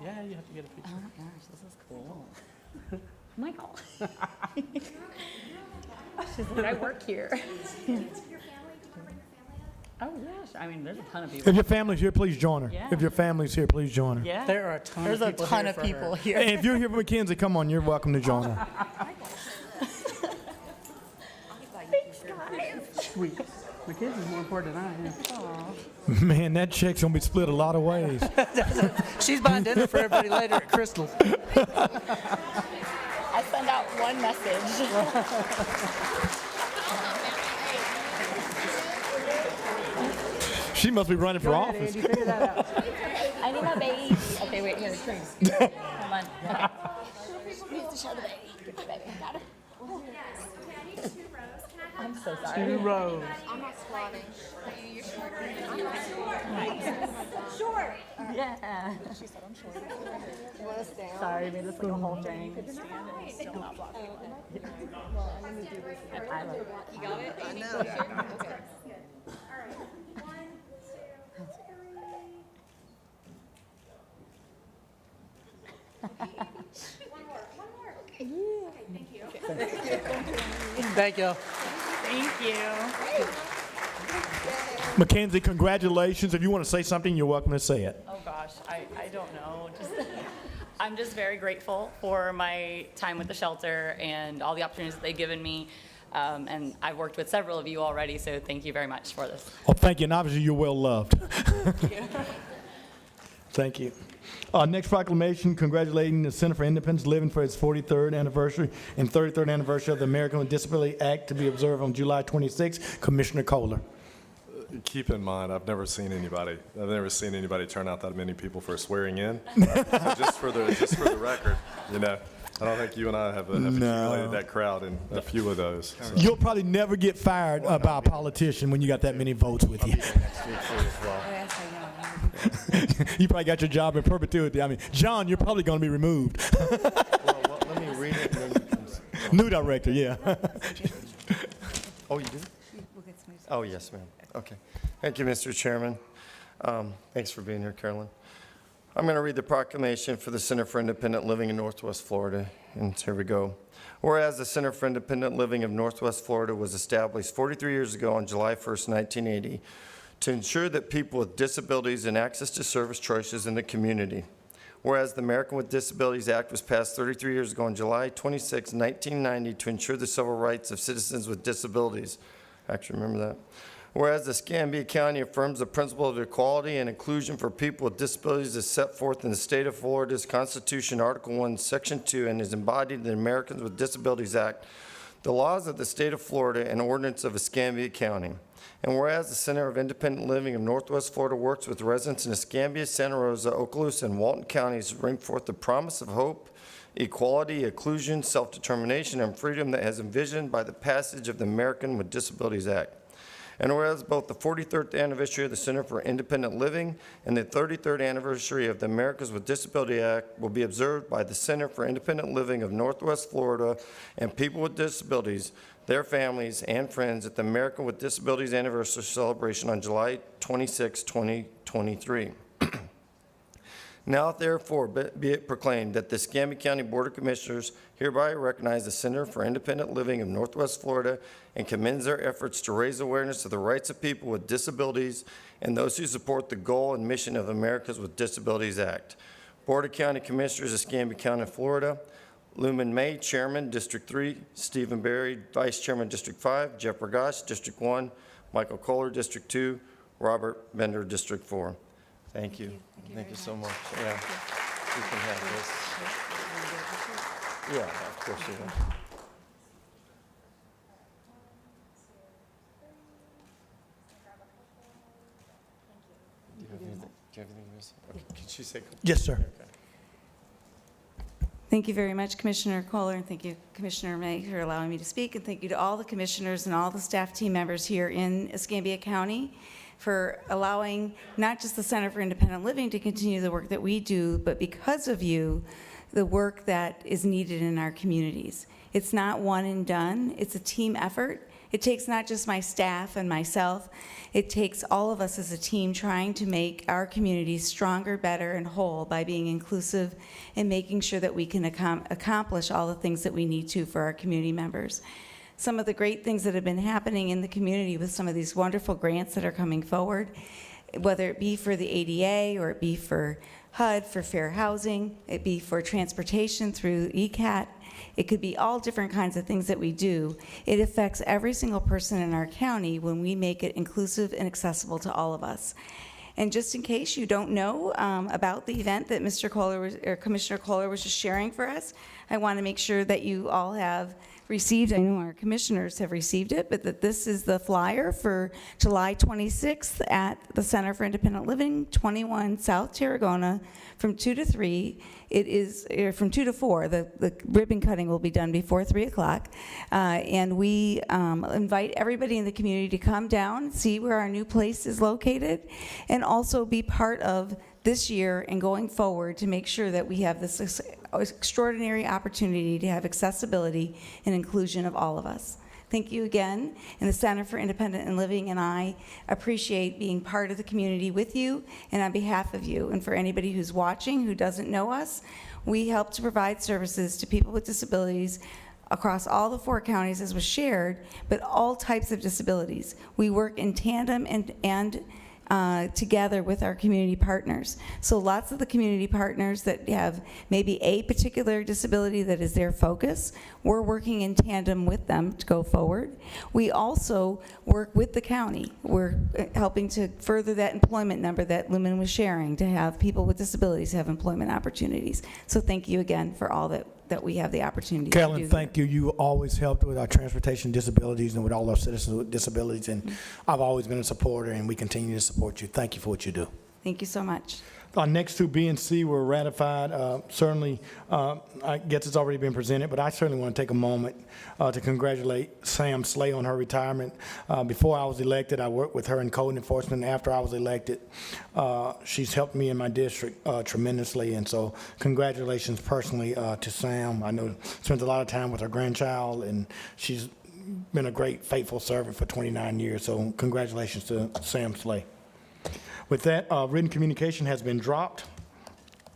Yeah, you have to get a picture. Oh my gosh, this is cool. Michael. She's like, I work here. Oh, yes. I mean, there's a ton of people. If your family's here, please join her. Yeah. If your family's here, please join her. Yeah. There are a ton There's of a people ton here of for people her. here. Hey, if you're here for Mackenzie, come on, you're welcome to join her. Thanks, guys. Sweet. Mackenzie's more important than I am. Man, that check's gonna be split a lot of ways. She's buying dinner for everybody later at Crystal. I send out one message. She must be running for office. I need my baby. Okay, wait, here, please. Come on. Okay. We have to show the baby. Baby, got it. I'm so sorry. 2 rows. I'm not squatting. You're shorter. Short. Yeah. She said I'm short. You want to stand? Sorry, I made this like a whole thing. Stand and it's still not blocking. Well, I'm going to do this. I love it. You got it? I know. Okay. All right. 1, 2, 3. One more. Okay, thank you. Thank you. Thank you. Mackenzie, congratulations. If you want to say something, you're welcome to say it. Oh gosh, I don't know. I'm just very grateful for my time with the shelter and all the opportunities that they've given me. And I've worked with several of you already, so thank you very much for this. Oh, thank you, and obviously you're well loved. Thank you. Next proclamation, congratulating the Center for Independence Living for its 43rd anniversary and 33rd anniversary of the American with Disability Act to be observed on July 26. Commissioner Kohler. Keep in mind, I've never seen anybody turn out that many people for swearing in. So just for the record, you know, I don't think you and I have accumulated that crowd in a few of those. So. You'll probably never get fired by a politician when you got that many votes with you. You probably got your job in perpetuity. I mean, John, you're probably going to be removed. Well, let me read it and then you can. New director, yeah. Oh, you do? Oh, yes, ma'am. Okay. Thank you, Mr. Chairman. Thanks for being here, Carolyn. I'm going to read the proclamation for the Center for Independent Living in Northwest Florida, and here we go. Whereas the Center for Independent Living of Northwest Florida was established 43 years ago on July 1st, 1980, to ensure that people with disabilities and access to service choices in the community. Whereas the American with Disabilities Act was passed 33 years ago on July 26, 1990, to ensure the civil rights of citizens with disabilities. I actually remember that. Whereas the Escambia County affirms the principle of equality and inclusion for people with disabilities as set forth in the state of Florida's Constitution, Article 1, Section 2, and is embodied in the Americans with Disabilities Act, the laws of the state of Florida, and ordinance of Escambia County. And whereas the Center of Independent Living of Northwest Florida works with residents in Escambia, Santa Rosa, Okaloosa, and Walton counties to bring forth the promise of hope, equality, inclusion, self-determination, and freedom that has envisioned by the passage of the American with Disabilities Act. And whereas both the 43rd anniversary of the Center for Independent Living and the 33rd anniversary of the Americans with Disability Act will be observed by the Center for Independent Living of Northwest Florida and people with disabilities, their families, and friends at the American with Disabilities Anniversary Celebration on July 26, 2023. Now, therefore, be it proclaimed that the Escambia County Board of Commissioners hereby recognize the Center for Independent Living of Northwest Florida and commends their efforts to raise awareness of the rights of people with disabilities and those who support the goal and mission of Americans with Disabilities Act. Board of County Commissioners, Escambia County, Florida. Lumen May, Chairman, District 3. Stephen Berry, Vice Chairman, District 5. Jeff Regash, District 1. Michael Kohler, District 2. Robert Bender, District 4. Thank you. Thank you so much. Yeah. You can have this. Yeah, of course you will. Do you have anything to say? Okay. Can she say? Yes, sir. Okay. Thank you very much, Commissioner Kohler, and thank you, Commissioner May, for allowing me to speak, and thank you to all the commissioners and all the staff team members here in Escambia County for allowing not just the Center for Independent Living to continue the work that we do, but because of you, the work that is needed in our communities. It's not one and done, it's a team effort. It takes not just my staff and myself, it takes all of us as a team trying to make our communities stronger, better, and whole by being inclusive and making sure that we can accomplish all the things that we need to for our community members. Some of the great things that have been happening in the community with some of these wonderful grants that are coming forward, whether it be for the ADA or it be for HUD, for fair housing, it be for transportation through ECAT, it could be all different kinds of things that we do. It affects every single person in our county when we make it inclusive and accessible to all of us. And just in case you don't know about the event that Mr. Kohler or Commissioner Kohler was just sharing for us, I want to make sure that you all have received, I know our commissioners have received it, but that this is the flyer for July 26th at the Center for Independent Living, 21 South Tarragona, from 2 to 3. It is from 2 to 4. The ribbon cutting will be done before 3 o'clock. And we invite everybody in the community to come down, see where our new place is located, and also be part of this year and going forward to make sure that we have this extraordinary opportunity to have accessibility and inclusion of all of us. Thank you again, and the Center for Independent and Living and I appreciate being part of the community with you and on behalf of you. And for anybody who's watching who doesn't know us, we help to provide services to people with disabilities across all the 4 counties, as was shared, but all types of disabilities. We work in tandem and together with our community partners. So lots of the community partners that have maybe a particular disability that is their focus, we're working in tandem with them to go forward. We also work with the county. We're helping to further that employment number that Lumen was sharing, to have people with disabilities have employment opportunities. So thank you again for all that we have the opportunity to do. Carolyn, thank you. You always helped with our transportation disabilities and with all our citizens with disabilities, and I've always been a supporter, and we continue to support you. Thank you for what you do. Thank you so much. Our next 2, B and C, were ratified. Certainly, I guess it's already been presented, but I certainly want to take a moment to congratulate Sam Slay on her retirement. Before I was elected, I worked with her in code enforcement. After I was elected, she's helped me in my district tremendously, and so congratulations personally to Sam. I know spent a lot of time with her grandchild, and she's been a great, faithful servant for 29 years, so congratulations to Sam Slay. With that, written communication has been dropped.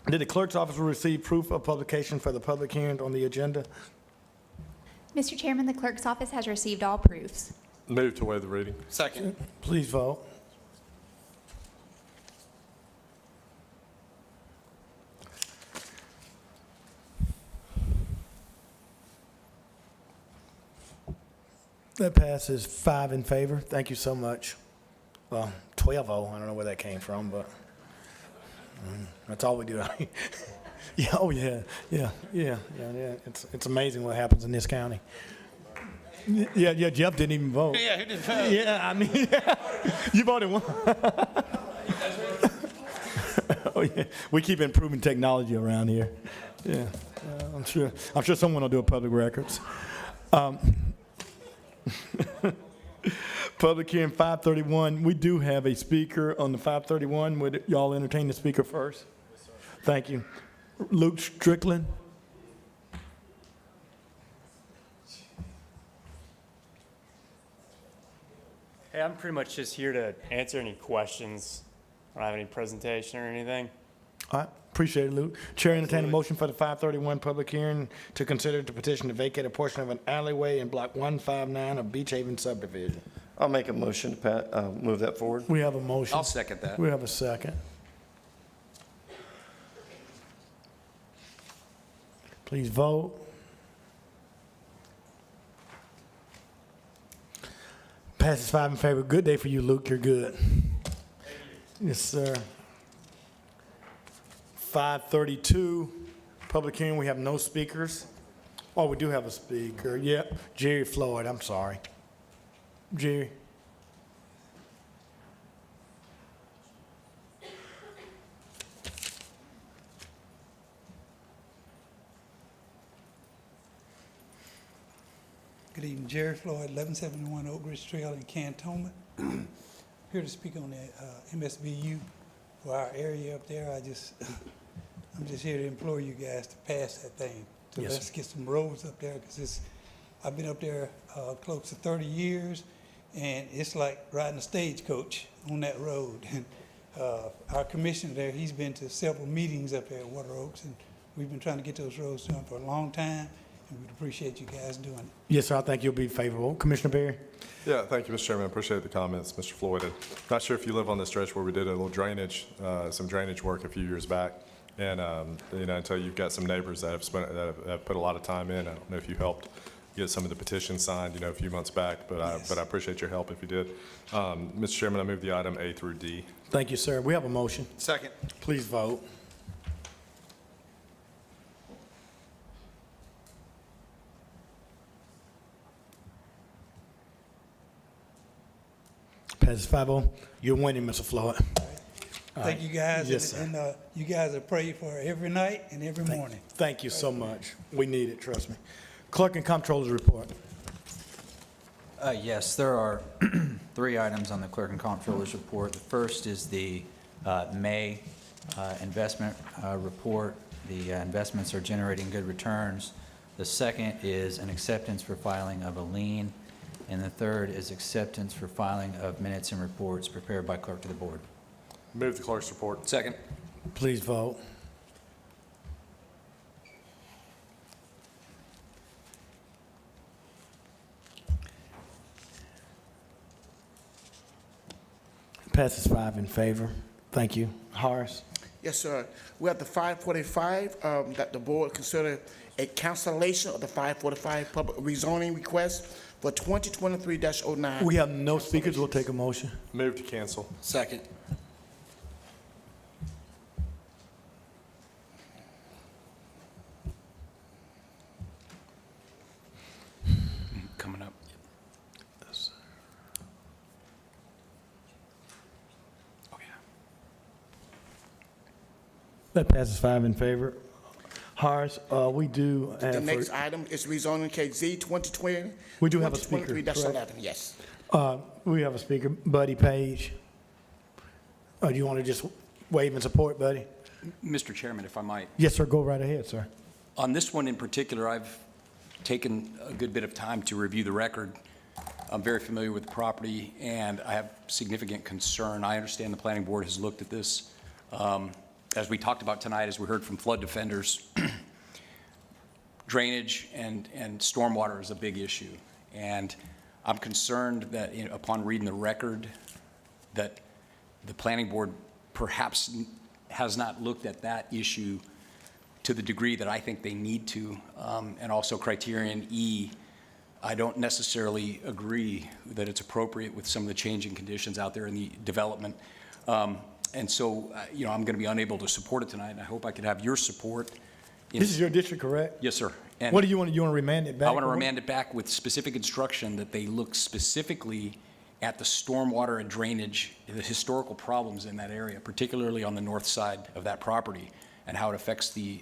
Did the clerk's office receive proof of publication for the public hearing on the agenda? Mr. Chairman, the clerk's office has received all proofs. Move to waive the reading. Second. Please vote. That passes 5 in favor. Thank you so much. Well, 12-0, I don't know where that came from, but that's all we do. Yeah, oh yeah. It's amazing what happens in this county. Yeah, Jeff didn't even vote. Yeah, who did vote? Yeah, I mean, you voted one. Oh yeah, we keep improving technology around here. Yeah, I'm sure someone will do a public records. Public hearing 531. We do have a speaker on the 531. Would y'all entertain the speaker first? Thank you. Luke Strickland. Hey, I'm pretty much just here to answer any questions. I don't have any presentation or anything. All right, appreciate it, Luke. Chair, entertain a motion for the 531 public hearing to consider the petition to vacate a portion of an alleyway in Block 159 of Beach Haven subdivision. I'll make a motion to move that forward. We have a motion. I'll second that. We have a second. Please vote. Passes 5 in favor. Good day for you, Luke. You're good. Yes, sir. 532, public hearing. We have no speakers. Oh, we do have a speaker. Yep, Jerry Floyd. I'm sorry. Jerry. Good evening, Jerry Floyd, 1171 Oak Ridge Trail in Cantonment. Here to speak on the MSBU for our area up there. I'm just here to implore you guys to pass that thing. So Yes, let's sir. get some roads up there, because I've been up there close to 30 years, and it's like riding a stagecoach on that road. And our commissioner there, he's been to several meetings up there at Water Oaks, and we've been trying to get those roads done for a long time, and we'd appreciate you guys doing it. Yes, sir. I think you'll be favorable. Commissioner Berry? Yeah, thank you, Mr. Chairman. I appreciate the comments, Mr. Floyd. I'm not sure if you live on the stretch where we did a little drainage, some drainage work a few years back. And, I tell you, you've got some neighbors that have put a lot of time in. I don't know if you helped get some of the petitions signed, a few months back, but I appreciate your help if you did. Mr. Chairman, I move the item A through D. Thank you, sir. We have a motion. Second. Please vote. Passes 5-0. You're winning, Mr. Floyd. Thank you, guys. Yes, sir. And you guys are praying for every night and every morning. Thank you so much. We need it, trust me. Clerk and Comptroller's report. Yes, there are 3 items on the Clerk and Comptroller's report. The first is the May investment report. The investments are generating good returns. The second is an acceptance for filing of a lien. And the third is acceptance for filing of minutes and reports prepared by clerk to the board. Move the clerk's report. Second. Please vote. Passes 5 in favor. Thank you. Horace? Yes, sir. We have the 545, that the board consider a cancellation of the 545 public rezoning request for 2023-09. We have no speakers. We'll take a motion. Move to cancel. Second. Coming up. That passes 5 in favor. Horace, we do The have, next item is rezoning case Z 2020. We do have a speaker, 2023-11, yes. we have a speaker, Buddy Page. Do you want to just wave and support, Buddy? Mr. Chairman, if I might. Yes, sir. Go right ahead, sir. On this one in particular, I've taken a good bit of time to review the record. I'm very familiar with the property, and I have significant concern. I understand the planning board has looked at this. As we talked about tonight, as we heard from flood defenders, drainage and stormwater is a big issue. And I'm concerned that upon reading the record, that the planning board perhaps has not looked at that issue to the degree that I think they need to. And also criterion E, I don't necessarily agree that it's appropriate with some of the changing conditions out there in the development. And so, I'm going to be unable to support it tonight, and I hope I could have your support. This is your district, correct? Yes, sir. And What do you want? You want to remand it back? I want to remand it back with specific instruction that they look specifically at the stormwater and drainage, the historical problems in that area, particularly on the north side of that property, and how it affects the,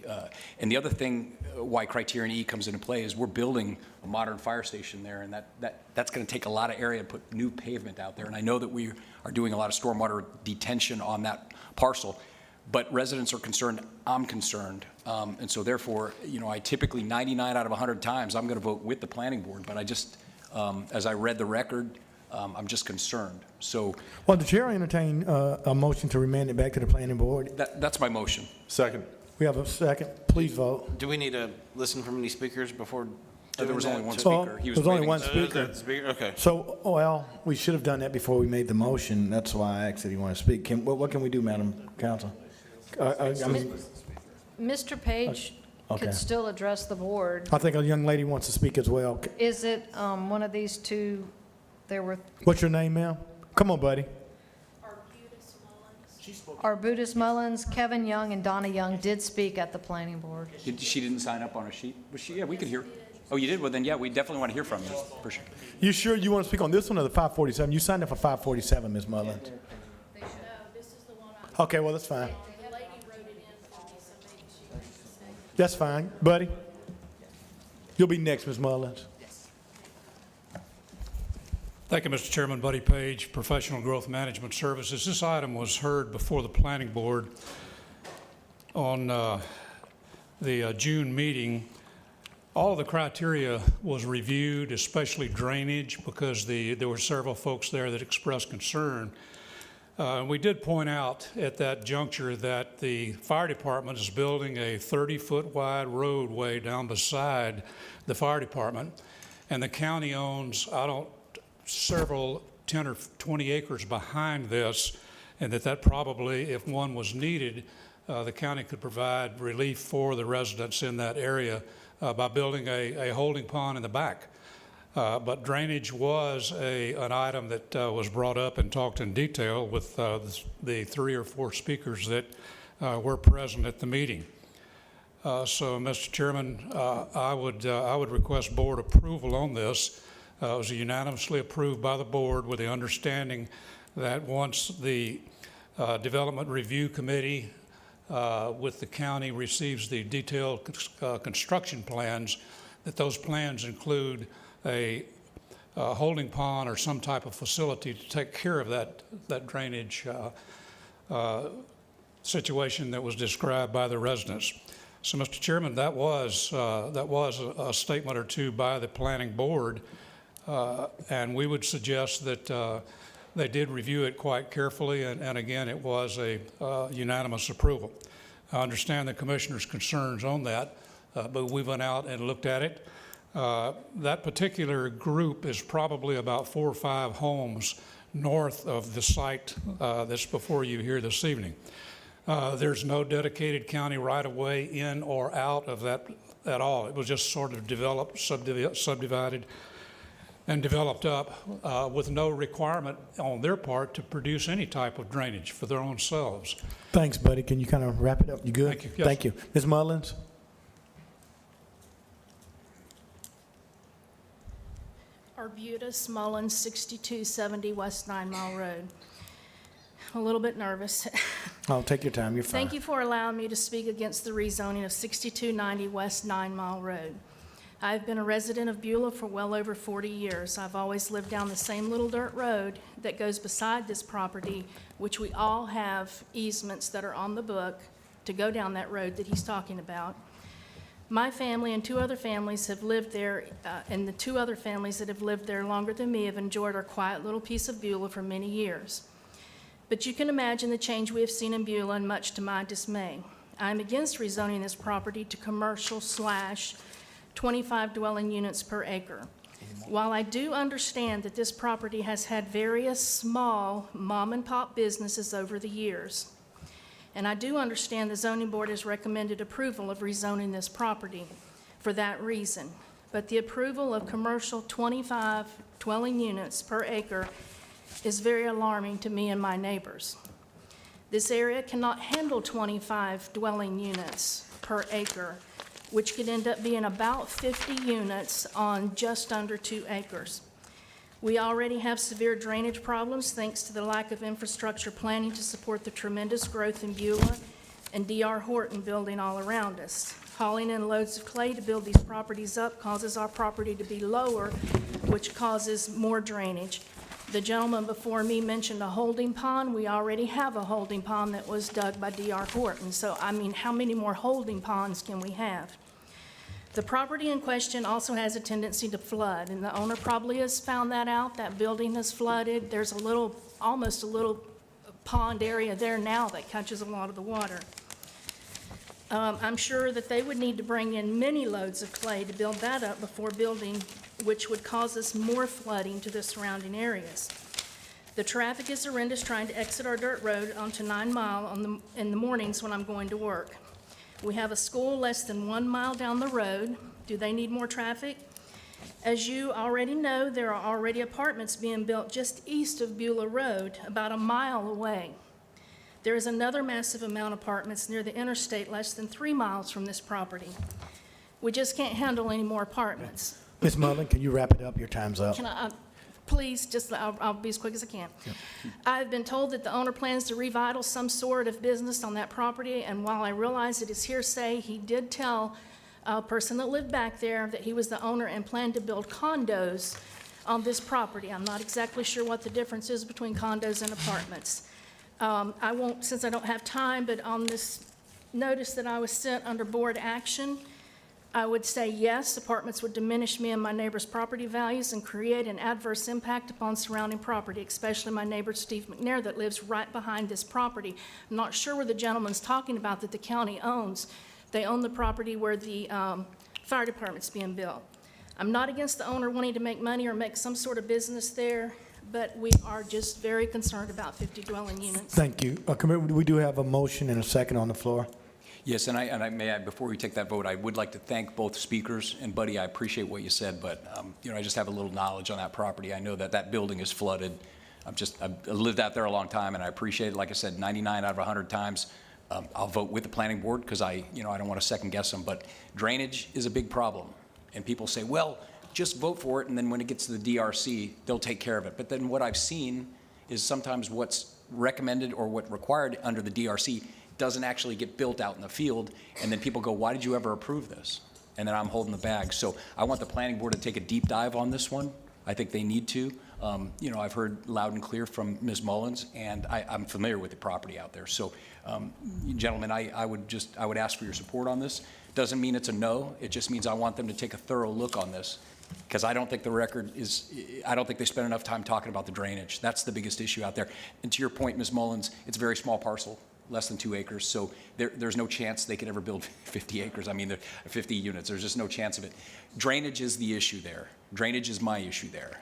and the other thing why criterion E comes into play is we're building a modern fire station there, and that's going to take a lot of area to put new pavement out there. And I know that we are doing a lot of stormwater detention on that parcel, but residents are concerned, I'm concerned. And so therefore, I typically 99 out of 100 times, I'm going to vote with the planning board, but I just, as I read the record, I'm just concerned. So Well, the chair will entertain a motion to remand it back to the planning board. that's my motion. Second. We have a second. Please vote. Do we need to listen from any speakers before? There was only one Well, speaker. He was there's only waiting. one speaker. Okay. So, well, we should have done that before we made the motion. That's why I asked if you want to speak. What can we do, Madam Counsel? I mean, Mr. Page Okay. could still address the board. I think a young lady wants to speak as well. Is it one of these two? There were What's your name, ma'am? Come on, buddy. Arbutus Mullins, Kevin Young, and Donna Young did speak at the planning board. She didn't sign up on a sheet? Was she? Yeah, we could hear. Oh, you did? Well, then, yeah, we definitely want to hear from you, for sure. You sure you want to speak on this one or the 547? You signed up for 547, Ms. Mullins. Okay, well, that's fine. That's fine. Buddy? You'll be next, Ms. Mullins. Thank you, Mr. Chairman. Buddy Page, Professional Growth Management Services. This item was heard before the Planning Board on the June meeting. All of the criteria was reviewed, especially drainage, because there were several folks there that expressed concern. We did point out at that juncture that the fire department is building a 30-foot wide roadway down beside the fire department, and the county owns, several 10 or 20 acres behind this, and that probably, if one was needed, the county could provide relief for the residents in that area by building a holding pond in the back. But drainage was an item that was brought up and talked in detail with the 3 or 4 speakers that were present at the meeting. So, Mr. Chairman, I would request board approval on this. It was unanimously approved by the board with the understanding that once the Development Review Committee with the county receives the detailed construction plans, that those plans include a holding pond or some type of facility to take care of that drainage situation that was described by the residents. So, Mr. Chairman, that was a statement or two by the planning board. And we would suggest that they did review it quite carefully, and again, it was a unanimous approval. I understand the commissioner's concerns on that, but we went out and looked at it. That particular group is probably about 4 or 5 homes north of the site that's before you here this evening. There's no dedicated county right-of-way in or out of that at all. It was just sort of developed, subdivided, and developed up with no requirement on their part to produce any type of drainage for their own selves. Thanks, buddy. Can you kind of wrap it up? You good? Thank you. Yes. Thank you. Ms. Mullins? Arbutus Mullins, 6270 West 9 Mile Road. I'm a little bit nervous. Oh, take your time. You're fine. Thank you for allowing me to speak against the rezoning of 6290 West 9 Mile Road. I've been a resident of Beulah for well over 40 years. I've always lived down the same little dirt road that goes beside this property, which we all have easements that are on the book to go down that road that he's talking about. My family and two other families have lived there, and the two other families that have lived there longer than me have enjoyed our quiet little piece of Beulah for many years. But you can imagine the change we have seen in Beulah, and much to my dismay. I'm against rezoning this property to commercial / 25 dwelling units per acre. While I do understand that this property has had various small mom-and-pop businesses over the years, and I do understand the zoning board has recommended approval of rezoning this property for that reason, but the approval of commercial 25 dwelling units per acre is very alarming to me and my neighbors. This area cannot handle 25 dwelling units per acre, which could end up being about 50 units on just under 2 acres. We already have severe drainage problems thanks to the lack of infrastructure planning to support the tremendous growth in Beulah and D.R. Horton building all around us. Hauling in loads of clay to build these properties up causes our property to be lower, which causes more drainage. The gentleman before me mentioned a holding pond. We already have a holding pond that was dug by D.R. Horton. So, I mean, how many more holding ponds can we have? The property in question also has a tendency to flood, and the owner probably has found that out. That building has flooded. There's almost a little pond area there now that catches a lot of the water. I'm sure that they would need to bring in many loads of clay to build that up before building, which would cause us more flooding to the surrounding areas. The traffic is horrendous trying to exit our dirt road onto 9 Mile in the mornings when I'm going to work. We have a school less than 1 mile down the road. Do they need more traffic? As you already know, there are already apartments being built just east of Beulah Road, about a mile away. There is another massive amount of apartments near the interstate less than 3 miles from this property. We just can't handle any more apartments. Ms. Mullin, can you wrap it up? Your time's up. Can I, please, I'll be as quick as I can. Yep. I've been told that the owner plans to revitalize some sort of business on that property, and while I realize it is hearsay, he did tell a person that lived back there that he was the owner and planned to build condos on this property. I'm not exactly sure what the difference is between condos and apartments. I won't, since I don't have time, but on this notice that I was sent under board action, I would say yes, apartments would diminish me and my neighbor's property values and create an adverse impact upon surrounding property, especially my neighbor Steve McNair that lives right behind this property. I'm not sure where the gentleman's talking about that the county owns. They own the property where the fire department's being built. I'm not against the owner wanting to make money or make some sort of business there, but we are just very concerned about 50 dwelling units. Thank you. We do have a motion and a second on the floor. Yes, and I before we take that vote, I would like to thank both speakers. And Buddy, I appreciate what you said, but I just have a little knowledge on that property. I know that building is flooded. I've lived out there a long time, and I appreciate it. Like I said, 99 out of 100 times, I'll vote with the planning board because I don't want to second guess them. But drainage is a big problem, and people say, well, just vote for it, and then when it gets to the DRC, they'll take care of it. But then what I've seen is sometimes what's recommended or what required under the DRC doesn't actually get built out in the field, and then people go, why did you ever approve this? And then I'm holding the bag. So I want the planning board to take a deep dive on this one. I think they need to. I've heard loud and clear from Ms. Mullins, and I'm familiar with the property out there. So, gentlemen, I would ask for your support on this. Doesn't mean it's a no. It just means I want them to take a thorough look on this, because I don't think I don't think they spend enough time talking about the drainage. That's the biggest issue out there. And to your point, Ms. Mullins, it's a very small parcel, less than 2 acres, so there's no chance they could ever build 50 acres. I mean, 50 units. There's just no chance of it. Drainage is the issue there. Drainage is my issue there.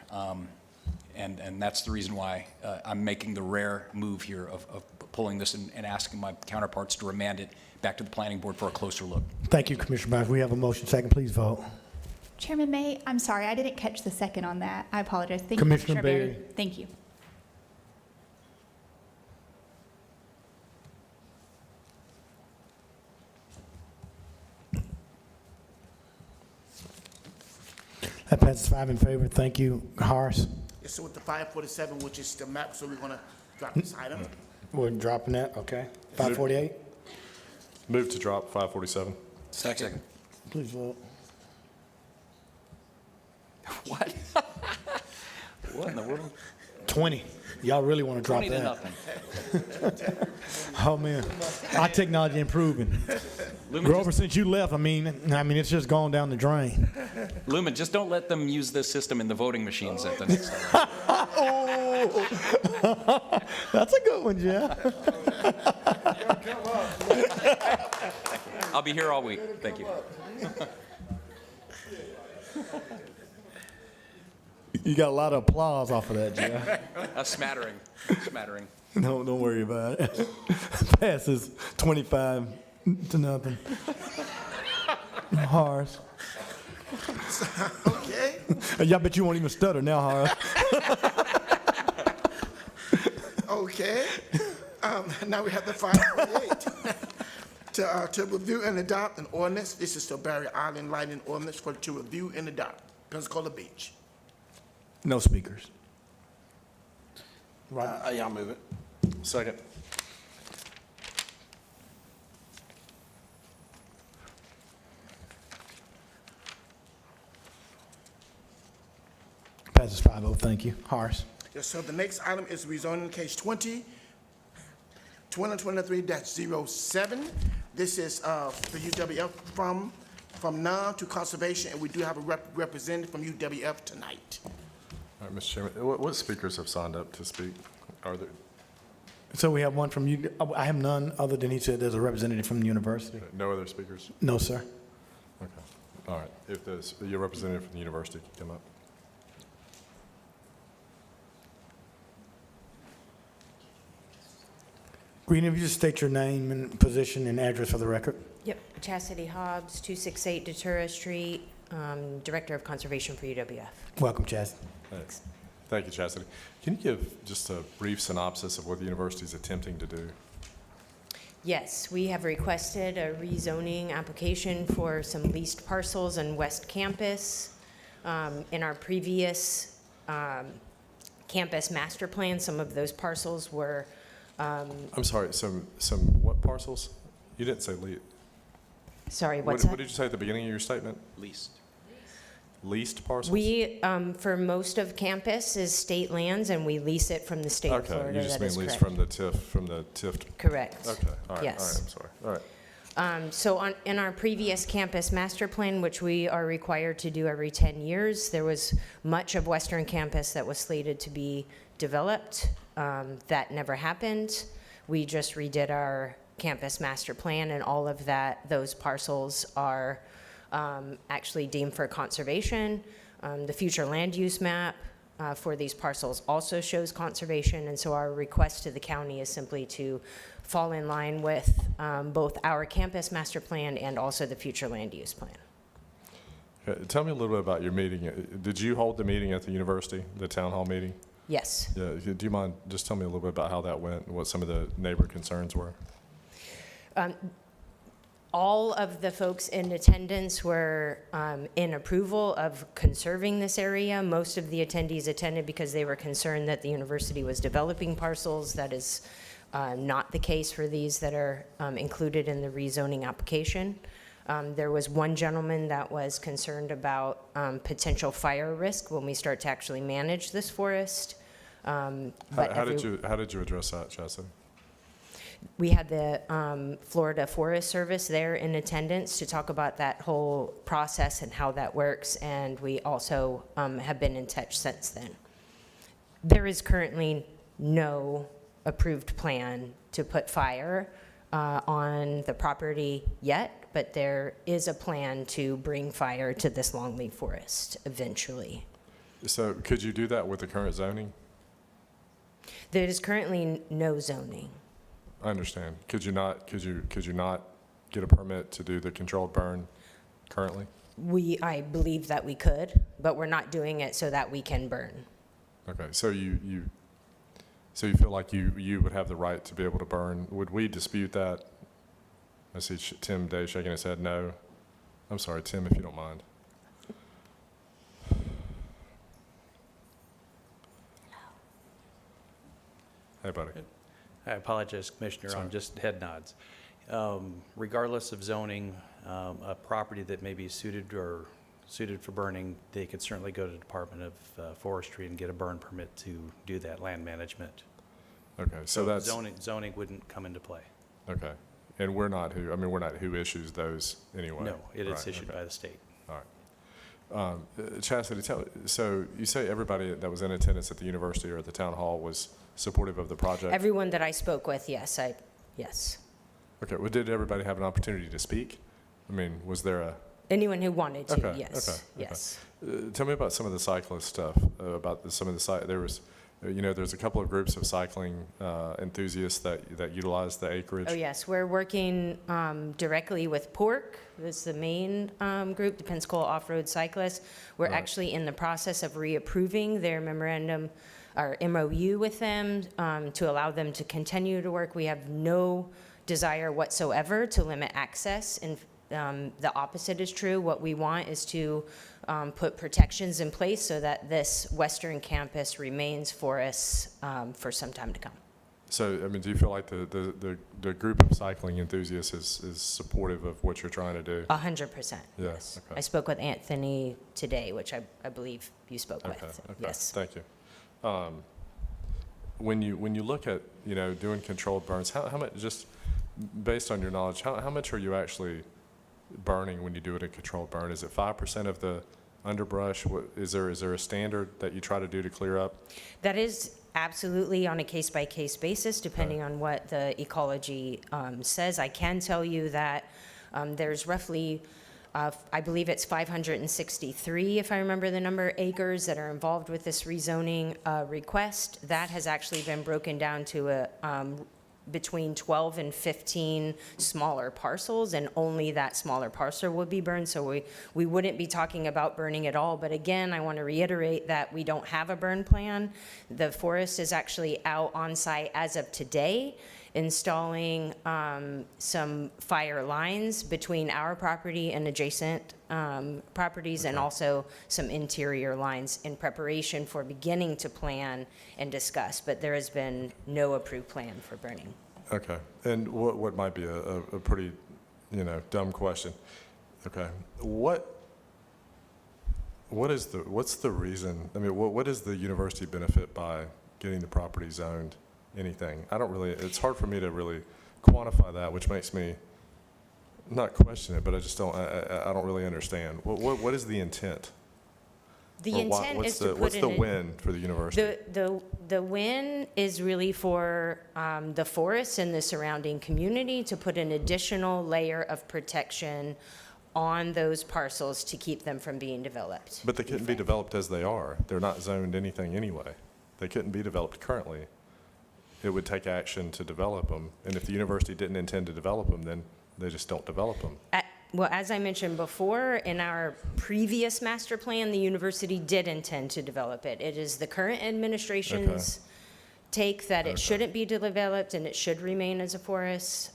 and that's the reason why I'm making the rare move here of pulling this and asking my counterparts to remand it back to the planning board for a closer look. Thank you, Commissioner Bowers. We have a motion. Second, please vote. Chairman May, I'm sorry, I didn't catch the second on that. I apologize. Thank you, Commissioner Commissioner Berry. Berry. Thank you. That passes 5 in favor. Thank you. Horace? Yes, so with the 547, which is the map, so we're going to drop this item. We're dropping that, okay. 548? Move to drop 547. Second. Please vote. What? What in the world? 20. Y'all really want to drop 20 to that? nothing. Oh, man. Our technology improving. Lumen, Grover, since you left, I mean, it's just gone down the drain. Lumen, just don't let them use this system in the voting machines at the next level. Oh, that's a good one, Jeff. I'll be here all week. Thank you. You got a lot of applause off of that, Jeff. A smattering. Smattering. No, don't worry about it. Passes 25 to nothing. Horace. Okay. Yeah, I bet you won't even stutter now, Horace. Okay. Now we have the 548. To review and adopt an ordinance. This is the Barry Island Lighting Ordinance to review and adopt. Pensacola Beach. No speakers. Yeah, I'll move it. Second. Passes 5-0. Thank you. Horace. Yes, so the next item is rezoning case 2023-07. This is the UWF from none to conservation, and we do have a representative from UWF tonight. All right, Mr. Chairman, what speakers have signed up to speak? Are there So we have one from you. I have none other than he said there's a representative from the university. no other speakers? No, sir. Okay. All right. If there's your representative from the university can come up. Green, if you just state your name and position and address for the record. Yep, Chastity Hobbs, 268 Datura Street, Director of Conservation for UWF. Welcome, Chaz. Thanks. Thank you, Chastity. Can you give just a brief synopsis of what the university is attempting to do? Yes, we have requested a rezoning application for some leased parcels on West Campus. In our previous campus master plan, some of those parcels were I'm sorry, some what parcels? You didn't say sorry, what did you say at the beginning of your statement? Leased. Leased parcels? We, for most of campus is state lands, and we lease it from the state of Florida. Okay, you just That mean is leased correct. from the TIF? Correct. Okay, all right, Yes. I'm sorry, all right. So in our previous campus master plan, which we are required to do every 10 years, there was much of Western Campus that was slated to be developed. That never happened. We just redid our campus master plan, and all of those parcels are actually deemed for conservation. The future land use map for these parcels also shows conservation, and so our request to the county is simply to fall in line with both our campus master plan and also the future land use plan. Tell me a little bit about your meeting. Did you hold the meeting at the university, the town hall meeting? Yes. Yeah, do you mind just tell me a little bit about how that went and what some of the neighbor concerns were? All of the folks in attendance were in approval of conserving this area. Most of the attendees attended because they were concerned that the university was developing parcels. That is not the case for these that are included in the rezoning application. There was one gentleman that was concerned about potential fire risk when we start to actually manage this forest. How did you address that, Chastity? We had the Florida Forest Service there in attendance to talk about that whole process and how that works, and we also have been in touch since then. There is currently no approved plan to put fire on the property yet, but there is a plan to bring fire to this longleaf forest eventually. So could you do that with the current zoning? There is currently no zoning. I understand. Could you not get a permit to do the controlled burn currently? I believe that we could, but we're not doing it so that we can burn. Okay, so you feel like you would have the right to be able to burn. Would we dispute that? I see Tim Day shaking his head no. I'm sorry, Tim, if you don't mind. Hey, buddy. I apologize, Commissioner, Sorry. on just head nods. Regardless of zoning, a property that may be suited for burning, they could certainly go to the Department of Forestry and get a burn permit to do that land management. Okay, so that's Zoning wouldn't come into play. okay. And we're not who issues those anyway. No, it is Right, issued okay. by the state. All right. Chastity, so you say everybody that was in attendance at the university or at the town hall was supportive of the project? Everyone that I spoke with, yes. Okay, well, did everybody have an opportunity to speak? I mean, was there a? Anyone who wanted to, Okay, yes, okay. yes. Tell me about some of the cyclist stuff, some of the there was, there's a couple of groups of cycling enthusiasts that utilize the acreage. Oh, yes, we're working directly with PORC, that's the main group, the Pensacola Off-Road Cyclists. We're Right. actually in the process of reapproving their memorandum, or MOU with them to allow them to continue to work. We have no desire whatsoever to limit access, and the opposite is true. What we want is to put protections in place so that this western campus remains for us for some time to come. So, I mean, do you feel like the group of cycling enthusiasts is supportive of what you're trying to do? 100%, Yeah, yes. okay. I spoke with Anthony today, which I believe you spoke Okay, with. okay, Yes. thank you. When you look at, doing controlled burns, how much, just based on your knowledge, how much are you actually burning when you do it a controlled burn? Is it 5% of the underbrush? Is there a standard that you try to do to clear up? That is absolutely on a case-by-case basis, depending on what the ecology says. I can tell you that there's roughly, I believe it's 563, if I remember the number, acres that are involved with this rezoning request. That has actually been broken down to between 12 and 15 smaller parcels, and only that smaller parcel would be burned. So we wouldn't be talking about burning at all. But again, I want to reiterate that we don't have a burn plan. The forest is actually out on site as of today, installing some fire lines between our property and adjacent properties, and also some interior lines in preparation for beginning to plan and discuss. But there has been no approved plan for burning. Okay, and what might be a pretty, dumb question. Okay, what's the reason? I mean, what is the university benefit by getting the property zoned? Anything? It's hard for me to really quantify that, which makes me not question it, but I don't really understand. What is the intent? The Or intent is to put what's in the a- win for the university? The win is really for the forest and the surrounding community to put an additional layer of protection on those parcels to keep them from being developed. But they couldn't be developed as they are. They're not zoned anything anyway. They couldn't be developed currently. It would take action to develop them. And if the university didn't intend to develop them, then they just don't develop them. Well, as I mentioned before, in our previous master plan, the university did intend to develop it. It is the current administration's take that it shouldn't be developed and it should remain as a forest.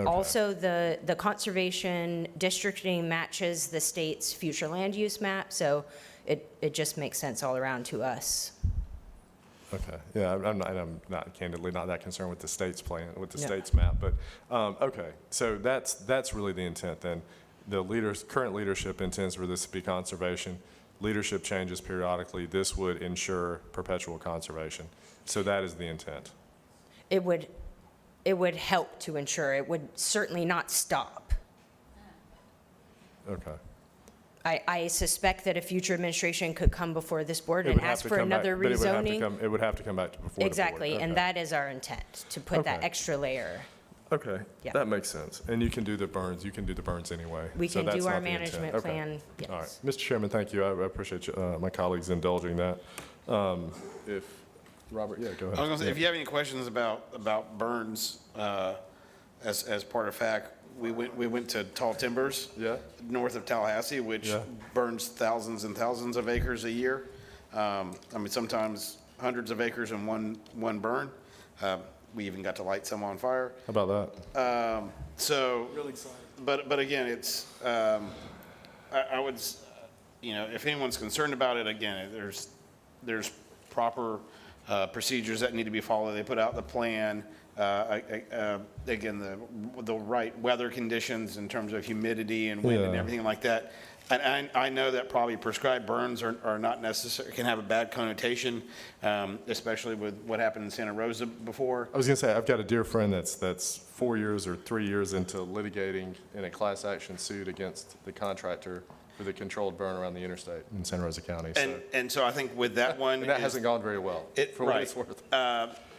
Also, the conservation districting matches the state's future land use map, so it just makes sense all around to us. Okay, yeah, I'm not candidly not that concerned with the state's plan, with the No. state's map, but, okay, so that's really the intent then. The current leadership intends for this to be conservation. Leadership changes periodically. This would ensure perpetual conservation. So that is the intent. It would help to ensure. It would certainly not stop. Okay. I suspect that a future administration could come before this board It and would have ask to for come back- another but rezoning. It would have to come back before the board. Exactly, and Okay. that is our intent, to put that Okay. extra layer. Okay, Yeah. that makes sense. And you can do the burns anyway. We So can that's do our not the intent. management Okay. plan, All right. yes. Mr. Chairman, thank you. I appreciate my colleagues indulging that. If, Robert, yeah, go ahead. I was gonna say, Yeah. if you have any questions about burns, as part of FAC, we went to Tall Timbers. Yeah. North of Tallahassee, which Yeah. burns thousands and thousands of acres a year. I mean, sometimes hundreds of acres in one burn. We even got to light some on fire. How about that? So. Really exciting. But again, it's, I would, if anyone's concerned about it, again, there's proper procedures that need to be followed. They put out the plan, again, the right weather conditions in terms of humidity and wind and Yeah. everything like that. And I know that probably prescribed burns are not necessary, can have a bad connotation, especially with what happened in Santa Rosa before. I was gonna say, I've got a dear friend that's 4 years or 3 years into litigating in a class action suit against the contractor for the controlled burn around the interstate in Santa Rosa County. So. And so I think with that one. And that is- hasn't gone very well, for what it's worth.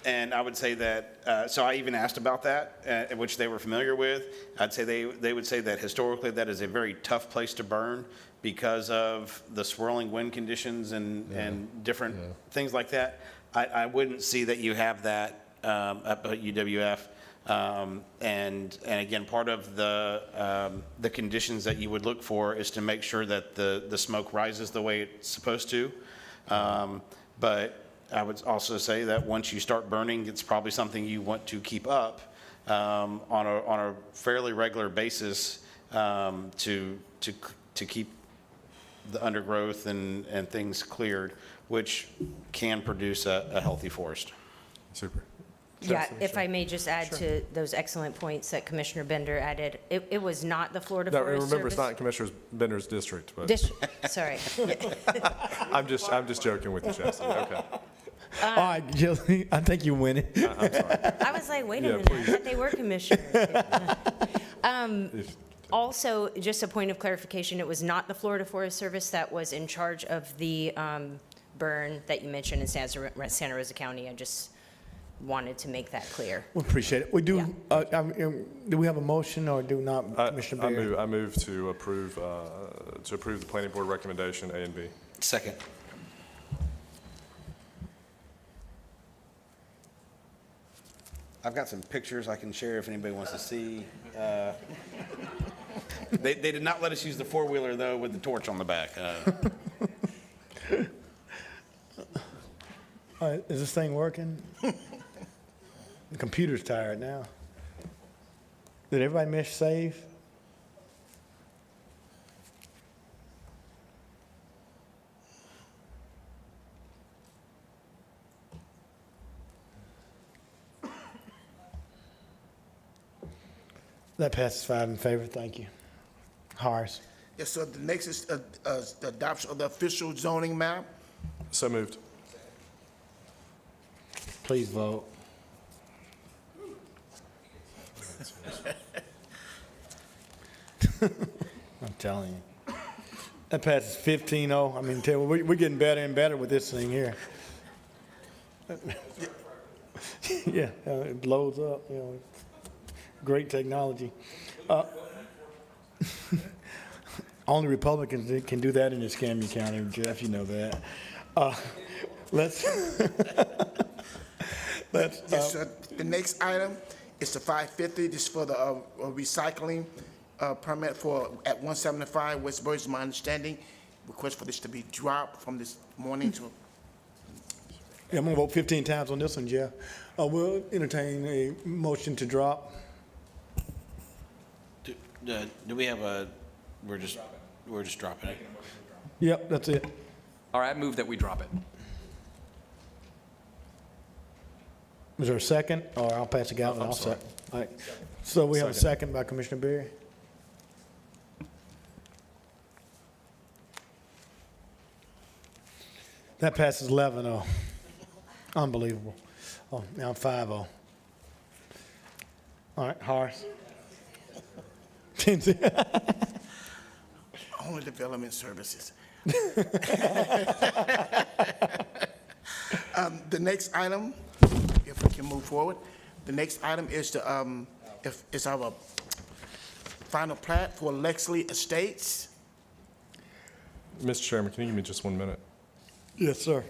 And I would say that, so I even asked about that, which they were familiar with. I'd say they would say that historically that is a very tough place to burn because of the swirling wind conditions and different things like that. I wouldn't see that you have that up at UWF. And again, part of the conditions that you would look for is to make sure that the smoke rises the way it's supposed to. But I would also say that once you start burning, it's probably something you want to keep up on a fairly regular basis to keep the undergrowth and things cleared, which can produce a healthy forest. Super. Yeah, if I may just add to those excellent points that Commissioner Bender added, it was not the Florida No, Forest Service. remember, it's not in Commissioner Bender's district, but Sorry. I'm just joking with you, Chastity. Okay. All right, Jill, I think you're winning. I'm sorry. I was like, wait a Yeah, minute, I please. thought they were commissioners. Also, just a point of clarification, it was not the Florida Forest Service that was in charge of the burn that you mentioned in Santa Rosa County. I just wanted to make that clear. We appreciate it. We do, do we have a motion or do not, Commissioner Berry? I move to approve the planning board recommendation A and B. Second. I've got some pictures I can share if anybody wants to see. They did not let us use the four-wheeler, though, with the torch on the back. All right, is this thing working? The computer's tired now. Did everybody miss save? That passes 5 in favor, thank you. Horace. Yes, sir. The next is the adoption of the official zoning map. So moved. Please vote. I'm telling you. That passes 15-0. I mean, tell you, we're getting better and better with this thing here. Yeah, it blows up, you know. Great technology. Only Republicans that can do that in Escambia County, Jeff, you know that. Let's, Yes, sir. The next item is the 550. This is for the recycling permit for at 175 West Bird, is my understanding. Request for this to be dropped from this morning to. Yeah, I'm gonna vote 15 times on this one, Jeff. We'll entertain a motion to drop. Do we have we're just dropping it? Yep, that's it. All right, I move that we drop it. Is there a second? Or I'll pass the gavel. I'm I'll sorry. second. All right. So we have a second by Commissioner Berry. That passes 11-0. Unbelievable. Oh, now 5-0. All right, Horace. Only Development Services. The next item, if we can move forward, the next item is the is our final plat for Lexley Estates. Mr. Chairman, can you give me just 1 minute? Yes, sir.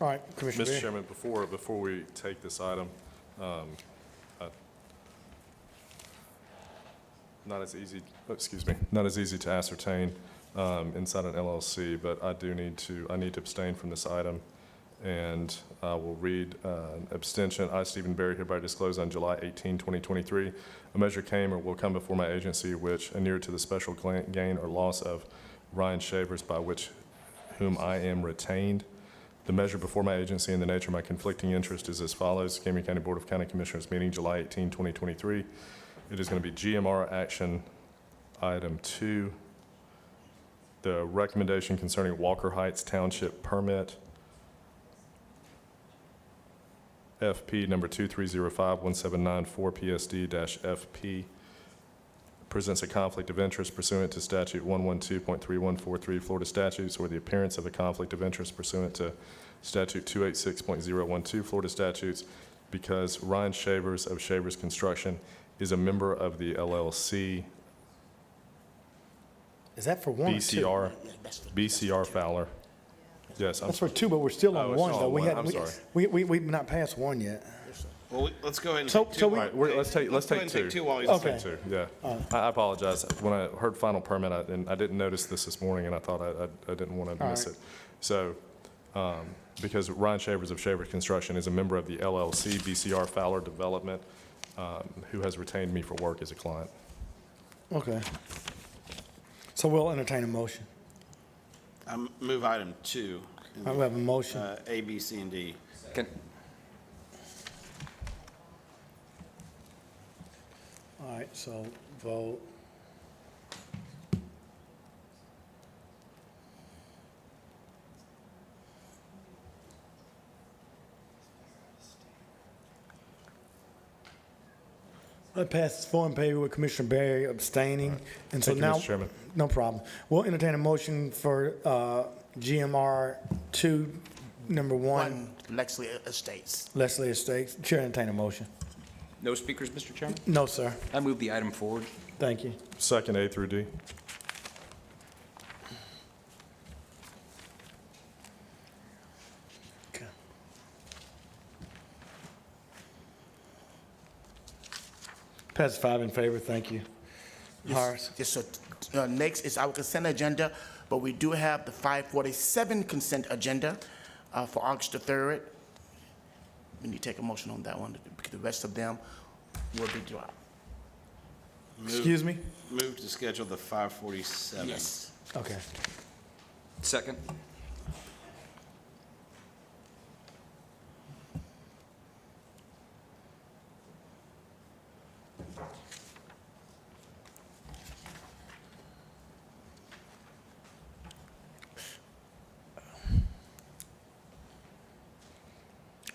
All right, Commissioner Mr. Berry. Chairman, before we take this item, not as easy to ascertain inside an LLC, but I need to abstain from this item, and I will read abstention. I, Stephen Berry, hereby disclose on July 18, 2023, a measure came or will come before my agency which inured to the special gain or loss of Ryan Shavers, by whom I am retained. The measure before my agency and the nature of my conflicting interest is as follows. Escambia County Board of County Commissioners meeting July 18, 2023. It is going to be GMR action item 2, the recommendation concerning Walker Heights Township permit, FP number 23051794 PSD-FP, presents a conflict of interest pursuant to statute 112.3143 Florida statutes, or the appearance of a conflict of interest pursuant to statute 286.012 Florida statutes, because Ryan Shavers of Shavers Construction is a member of the LLC Is that for one or two? BCR Fowler. Yes, That's for two, but we're still on Oh, it's one, on though. one. I'm sorry. We've not passed one yet. Well, let's go ahead and So- take so two. we- All right, let's take go ahead and two. take two while he's Okay. Take two, yeah. I apologize. When I heard final permit, I didn't notice this morning, and I thought I didn't want to All miss right. it. So, because Ryan Shavers of Shavers Construction is a member of the LLC BCR Fowler Development, who has retained me for work as a client. Okay. So we'll entertain a motion. Move item 2. I have a motion. A, B, C, and D. All right, so vote. That passes 4 in favor with Commissioner Berry abstaining. And so Thank you, now, Mr. Chairman. no problem. We'll entertain a motion for GMR 2, number 1, Lexley Estates. Leslie Estates. Chair entertain a motion. No speakers, Mr. Chairman? No, sir. I move the item forward. Thank you. Second, A through D. Okay. Passes 5 in favor. Thank you. Horace. Yes, sir. Next is our consent agenda, but we do have the 547 consent agenda for August the 3rd. We need to take a motion on that one, because the rest of them will be dropped. Excuse me? Move to schedule the 547. Yes. Okay. Second.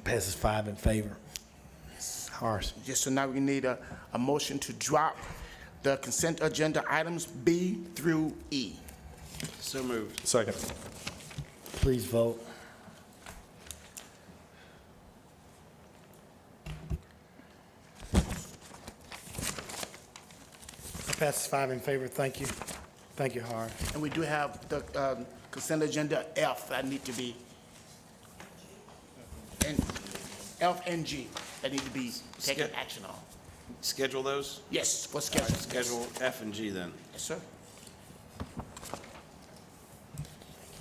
Passes 5 in favor. Horace. Yes, so now we need a motion to drop the consent agenda items B through E. So moved. Second. Please vote. Passes 5 in favor. Thank you. Thank you, Horace. And we do have the consent agenda F that need to be, and F and G that need to be taken Skip. action on. Schedule those? Yes, for All schedule. right, schedule F and G then. Yes, sir.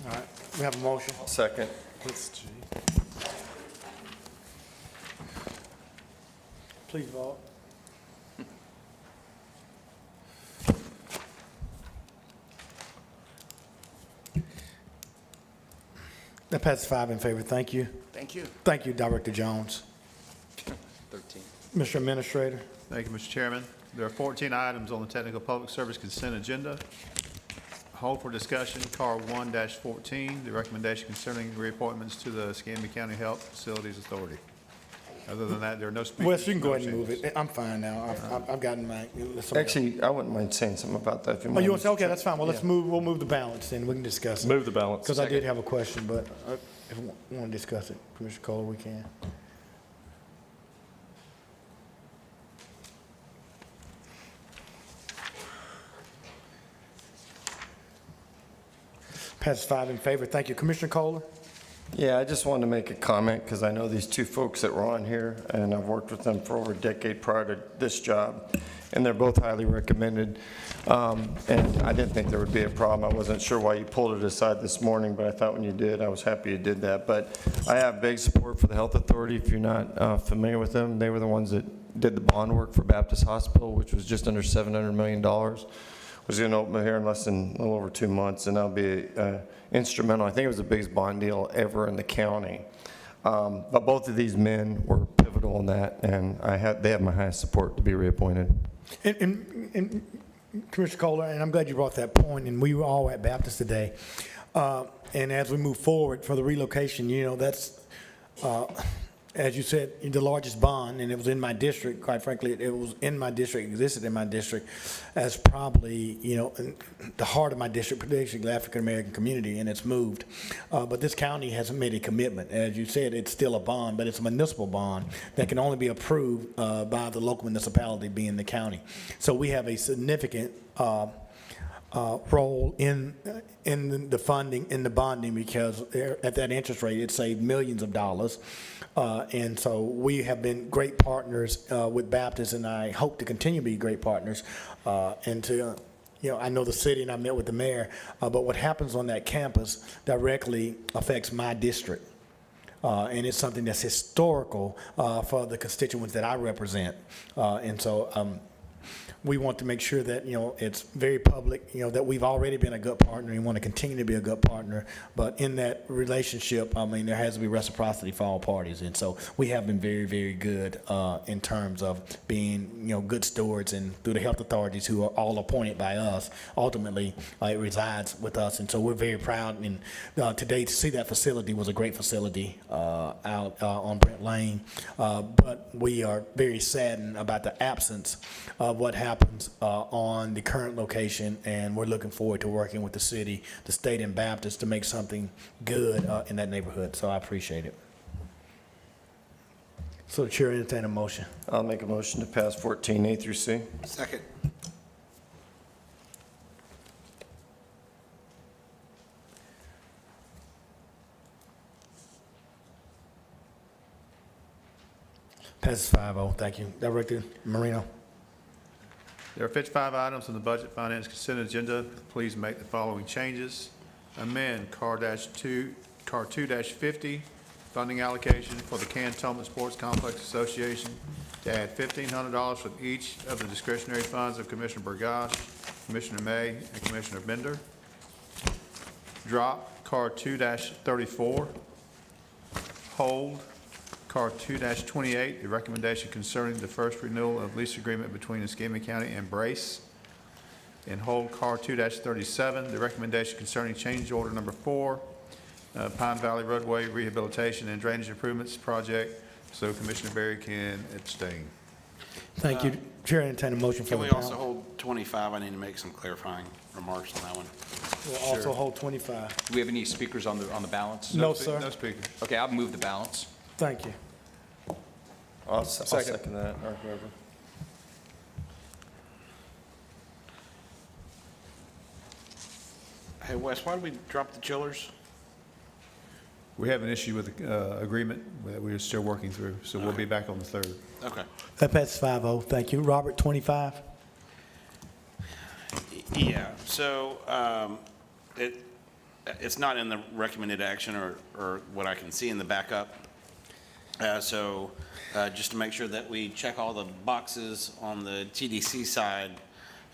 All right, we have a motion. Second. What's G? Please vote. That passes 5 in favor. Thank you. Thank you. Thank you, Director Jones. 13. Mr. Administrator. Thank you, Mr. Chairman. There are 14 items on the Technical Public Service Consent Agenda. Hold for discussion, CAR 1-14, the recommendation concerning reappointments to the Escambia County Health Facilities Authority. Other than that, there are no speakers. Wes, you can go no ahead and move changes. it. I'm fine now. I've gotten my. Actually, I wouldn't mind saying something about that if you Oh, mind. you want to say, okay, Mr. that's fine. Well, let's Yeah. move, we'll move the balance then. We can discuss it. Move the balance. Because I did have a question, but if we want to discuss it, Commissioner Kohler, we can. Passes 5 in favor. Thank you. Commissioner Kohler? Yeah, I just wanted to make a comment because I know these two folks that were on here, and I've worked with them for over a decade prior to this job, and they're both highly recommended. And I didn't think there would be a problem. I wasn't sure why you pulled it aside this morning, but I thought when you did, I was happy you did that. But I have big support for the Health Authority. If you're not familiar with them, they were the ones that did the bond work for Baptist Hospital, which was just under $700 million. Was going to open here in less than a little over 2 months, and that'll be instrumental. I think it was the biggest bond deal ever in the county. But both of these men were pivotal in that, and they have my highest support to be reappointed. And Commissioner Kohler, and I'm glad you brought that point, and we were all at Baptist today. And as we move forward for the relocation, you know, that's, as you said, the largest bond, and it was in my district. Quite frankly, it was in my district, existed in my district as probably, you know, the heart of my district, particularly the African-American community, and it's moved. But this county hasn't made a commitment. As you said, it's still a bond, but it's a municipal bond that can only be approved by the local municipality, being the county. So we have a significant role in the funding, in the bonding, because at that interest rate, it saved millions of dollars. And so we have been great partners with Baptist, and I hope to continue to be great partners. And to, you know, I know the city, and I met with the mayor, but what happens on that campus directly affects my district. And it's something that's historical for the constituents that I represent. And so we want to make sure that, you know, it's very public, you know, that we've already been a good partner and want to continue to be a good partner. But in that relationship, I mean, there has to be reciprocity for all parties. And so we have been very, very good in terms of being, you know, good stewards, and through the health authorities who are all appointed by us, ultimately it resides with us. And so we're very proud. And today to see that facility was a great facility out on Brent Lane. But we are very saddened about the absence of what happens on the current location, and we're looking forward to working with the city, the state, and Baptist to make something good in that neighborhood. So I appreciate it. So the chair entertain a motion. I'll make a motion to pass 14 A through C. Second. Passes 5-0. Thank you. Director Marino. There are 55 items on the Budget Finance Consent Agenda. Please make the following changes. Amend CAR 2-50, funding allocation for the Cantonment Sports Complex Association to add $1,500 from each of the discretionary funds of Commissioner Burgash, Commissioner May, and Commissioner Bender. Drop CAR 2-34. Hold CAR 2-28, the recommendation concerning the first renewal of lease agreement between Escambia County and Brace. And hold CAR 2-37, the recommendation concerning change order number 4, Pine Valley Roadway Rehabilitation and Drainage Improvements Project, so Commissioner Berry can abstain. Thank you. Chair entertain a motion for Can the we balance. also hold 25? I need to make some clarifying remarks on that one. We'll also hold 25. Do we have any speakers on the balance? No, sir. No speakers. Okay, I'll move the balance. Thank you. I'll second that, or whoever. Hey, Wes, why did we drop the chillers? We have an issue with the agreement that we're still working through, so we'll be back on the 3rd. Okay. That passes 5-0. Thank you. Robert, 25. Yeah, so it's not in the recommended action or what I can see in the backup. So just to make sure that we check all the boxes on the TDC side,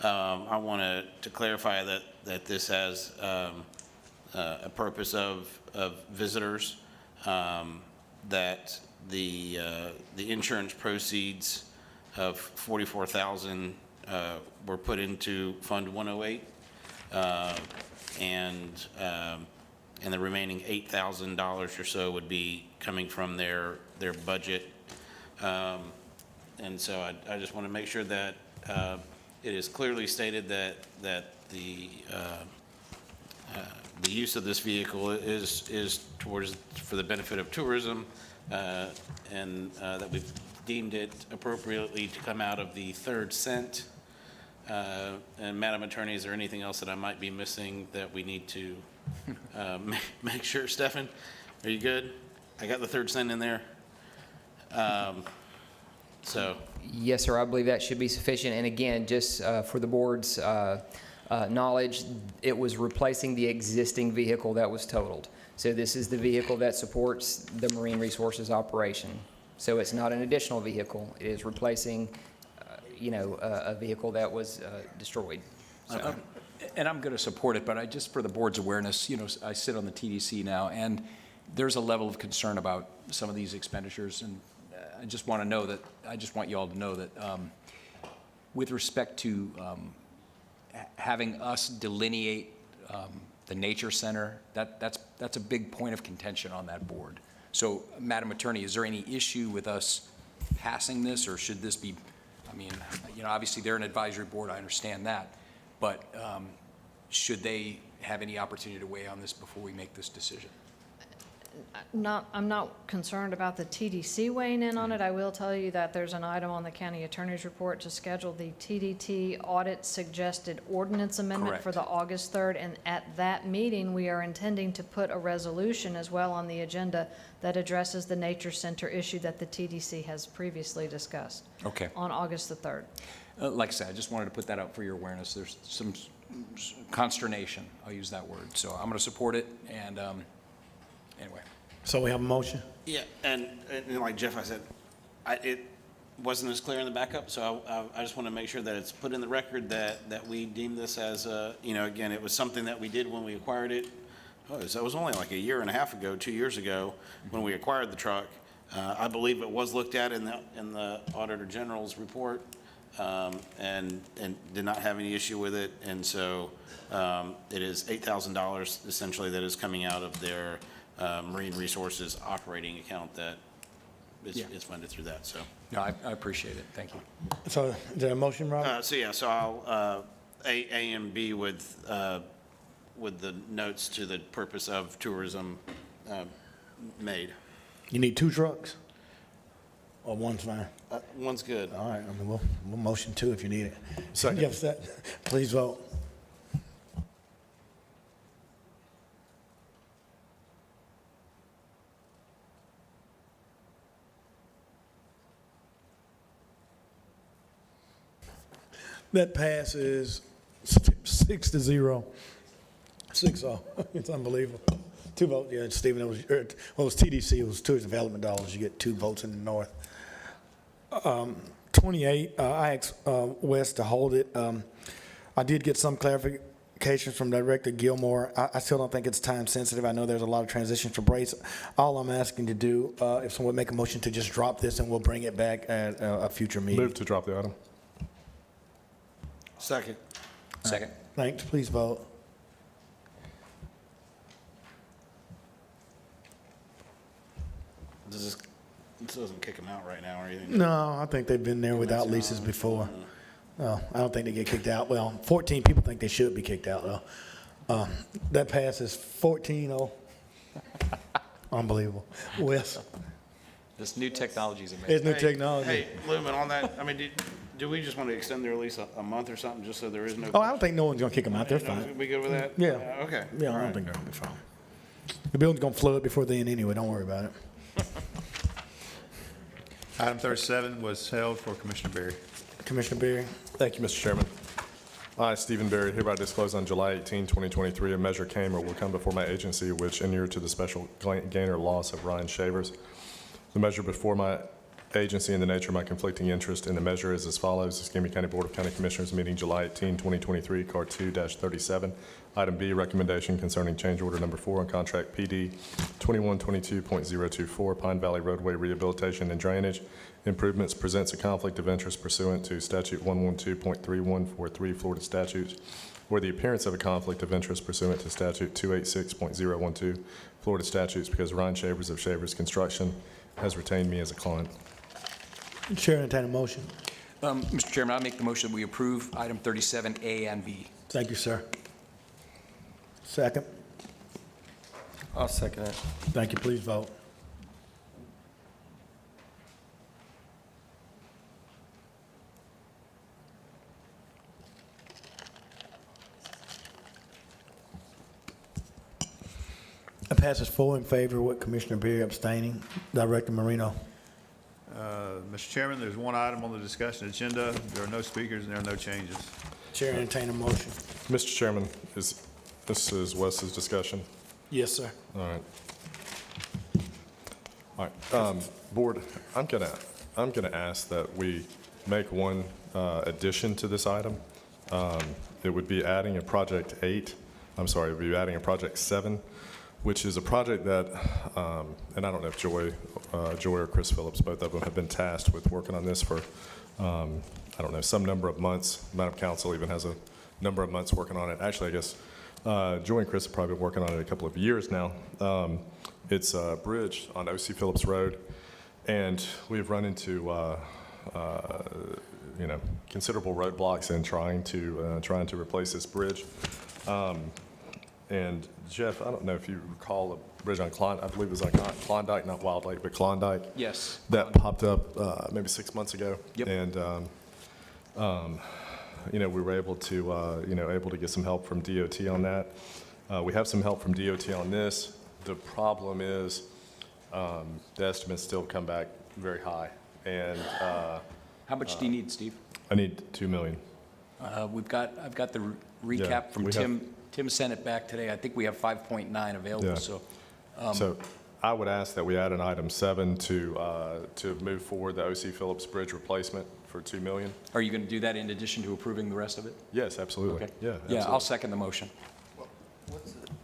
I want to clarify that this has a purpose of visitors, that the insurance proceeds of $44,000 were put into Fund 108, and the remaining $8,000 or so would be coming from their budget And so I just want to make sure that it is clearly stated that the use of this vehicle is towards, for the benefit of tourism, and that we've deemed it appropriately to come out of the third cent. And Madam Attorney, is there anything else that I might be missing that we need to make sure? Stefan, are you good? I got the third cent in there. So. Yes, sir, I believe that should be sufficient. And again, just for the board's knowledge, it was replacing the existing vehicle that was totaled. So this is the vehicle that supports the Marine Resources operation. So it's not an additional vehicle. It is replacing, a vehicle that was destroyed. So. And I'm going to support it, but just for the board's awareness, I sit on the TDC now, and there's a level of concern about some of these expenditures, and I just want you all to know that with respect to having us delineate the nature center, that's a big point of contention on that board. So, Madam Attorney, is there any issue with us passing this, or should this be, obviously they're an advisory board, I understand that, but should they have any opportunity to weigh on this before we make this decision? I'm not concerned about the TDC weighing in on it. I will tell you that there's an item on the county attorney's report to schedule the TDT audit suggested ordinance amendment for the August 3rd. And at that meeting, we are intending to put a resolution as well on the agenda that addresses the nature center issue that the TDC has previously discussed. Okay. On August the 3rd. Like I said, I just wanted to put that out for your awareness. There's some consternation, I'll use that word. So I'm going to support it, and anyway. So we have a motion? Yeah, and like Jeff, I said, it wasn't as clear in the backup, so I just want to make sure that it's put in the record that we deem this as, again, it was something that we did when we acquired it. Oh, that was only like a year and a half ago, 2 years ago, when we acquired the truck. I believe it was looked at in the Auditor General's report, and did not have any issue with it. And so it is $8,000 essentially that is coming out of their Marine Resources operating account that is funded through that. So. No, I appreciate it. Thank you. So is there a motion, Robert? So I'll A and B with the notes to the purpose of tourism made. You need 2 trucks? Or one's fine? One's good. All right, we'll motion 2 if you need it. Second. You have a set? Please vote. That passes 6-0. 6-0. It's unbelievable. 2 votes, yeah, Stephen, it was TDC, it was Tourist Development dollars. You get 2 votes in the north. 28, I asked Wes to hold it. I did get some clarification from Director Gilmore. I still don't think it's time sensitive. I know there's a lot of transitions for Brace. All I'm asking to do, if someone would make a motion to just drop this, and we'll bring it back at a future meeting. Move to drop the item. Second. Second. Thanks, please vote. This doesn't kick them out right now or anything? No, I think they've been there without leases before. No, I don't think they get kicked out. Well, 14 people think they should be kicked out, though. That passes 14-0. Unbelievable. Wes? This new technology is amazing. It's new technology. Hey, Lumen, on that, do we just want to extend their lease a month or something, just so there is no? Oh, I don't think no one's going to kick them out. They're fine. We good with that? Yeah. Okay. Yeah, All I don't right. think they're going to be fine. The building's going to flood before then anyway. Don't worry about it. Item 37 was held for Commissioner Berry. Commissioner Berry. Thank you, Mr. Chairman. I, Stephen Berry, hereby disclose on July 18, 2023, a measure came or will come before my agency which inured to the special gain or loss of Ryan Shavers. The measure before my agency and the nature of my conflicting interest in the measure is as follows. The Escambia County Board of County Commissioners meeting July 18, 2023, Card 2-37. Item B, recommendation concerning change order number 4 on contract PD 2122.024 Pine Valley Roadway Rehabilitation and Drainage Improvements presents a conflict of interest pursuant to Statute 112.3143 Florida statutes, or the appearance of a conflict of interest pursuant to Statute 286.012 Florida statutes because Ryan Shavers of Shavers Construction has retained me as a client. Chair, entertain a motion. Mr. Chairman, I make the motion that we approve item 37A and B. Thank you, sir. Second. I'll second it. Thank you. Please vote. It passes 4 in favor with Commissioner Berry abstaining. Director Marino. Mr. Chairman, there's one item on the discussion agenda. There are no speakers and there are no changes. Chair, entertain a motion. Mr. Chairman, this is Wes's discussion? Yes, sir. All right. All right, Board, I'm gonna ask that we make one addition to this item. It would be adding a project 8, I'm sorry, it would be adding a project 7, which is a project that, and I don't know if Joy or Chris Phillips, both of them have been tasked with working on this for, I don't know, some number of months. Madam Council even has a number of months working on it. Actually, I guess Joy and Chris have probably been working on it a couple of years now. It's a bridge on O.C. Phillips Road, and we've run into considerable roadblocks in trying to replace this bridge. And Jeff, I don't know if you recall a bridge on Klondike, I believe it was on Klondike, not Wild Lake, but Klondike. Yes. That popped up maybe 6 months ago. Yep. And we were able to get some help from DOT on that. We have some help from DOT on this. The problem is the estimates still come back very high. And How much do you need, Steve? I need $2 million. I've got the recap Yeah, from we Tim. have- Tim sent it back today. I think we have 5.9 available, Yeah. so. So I would ask that we add an item 7 to move forward the O.C. Phillips Bridge replacement for $2 million. Are you going to do that in addition to approving the rest of it? Yes, absolutely. Okay. Yeah, Yeah, I'll absolutely. second the motion.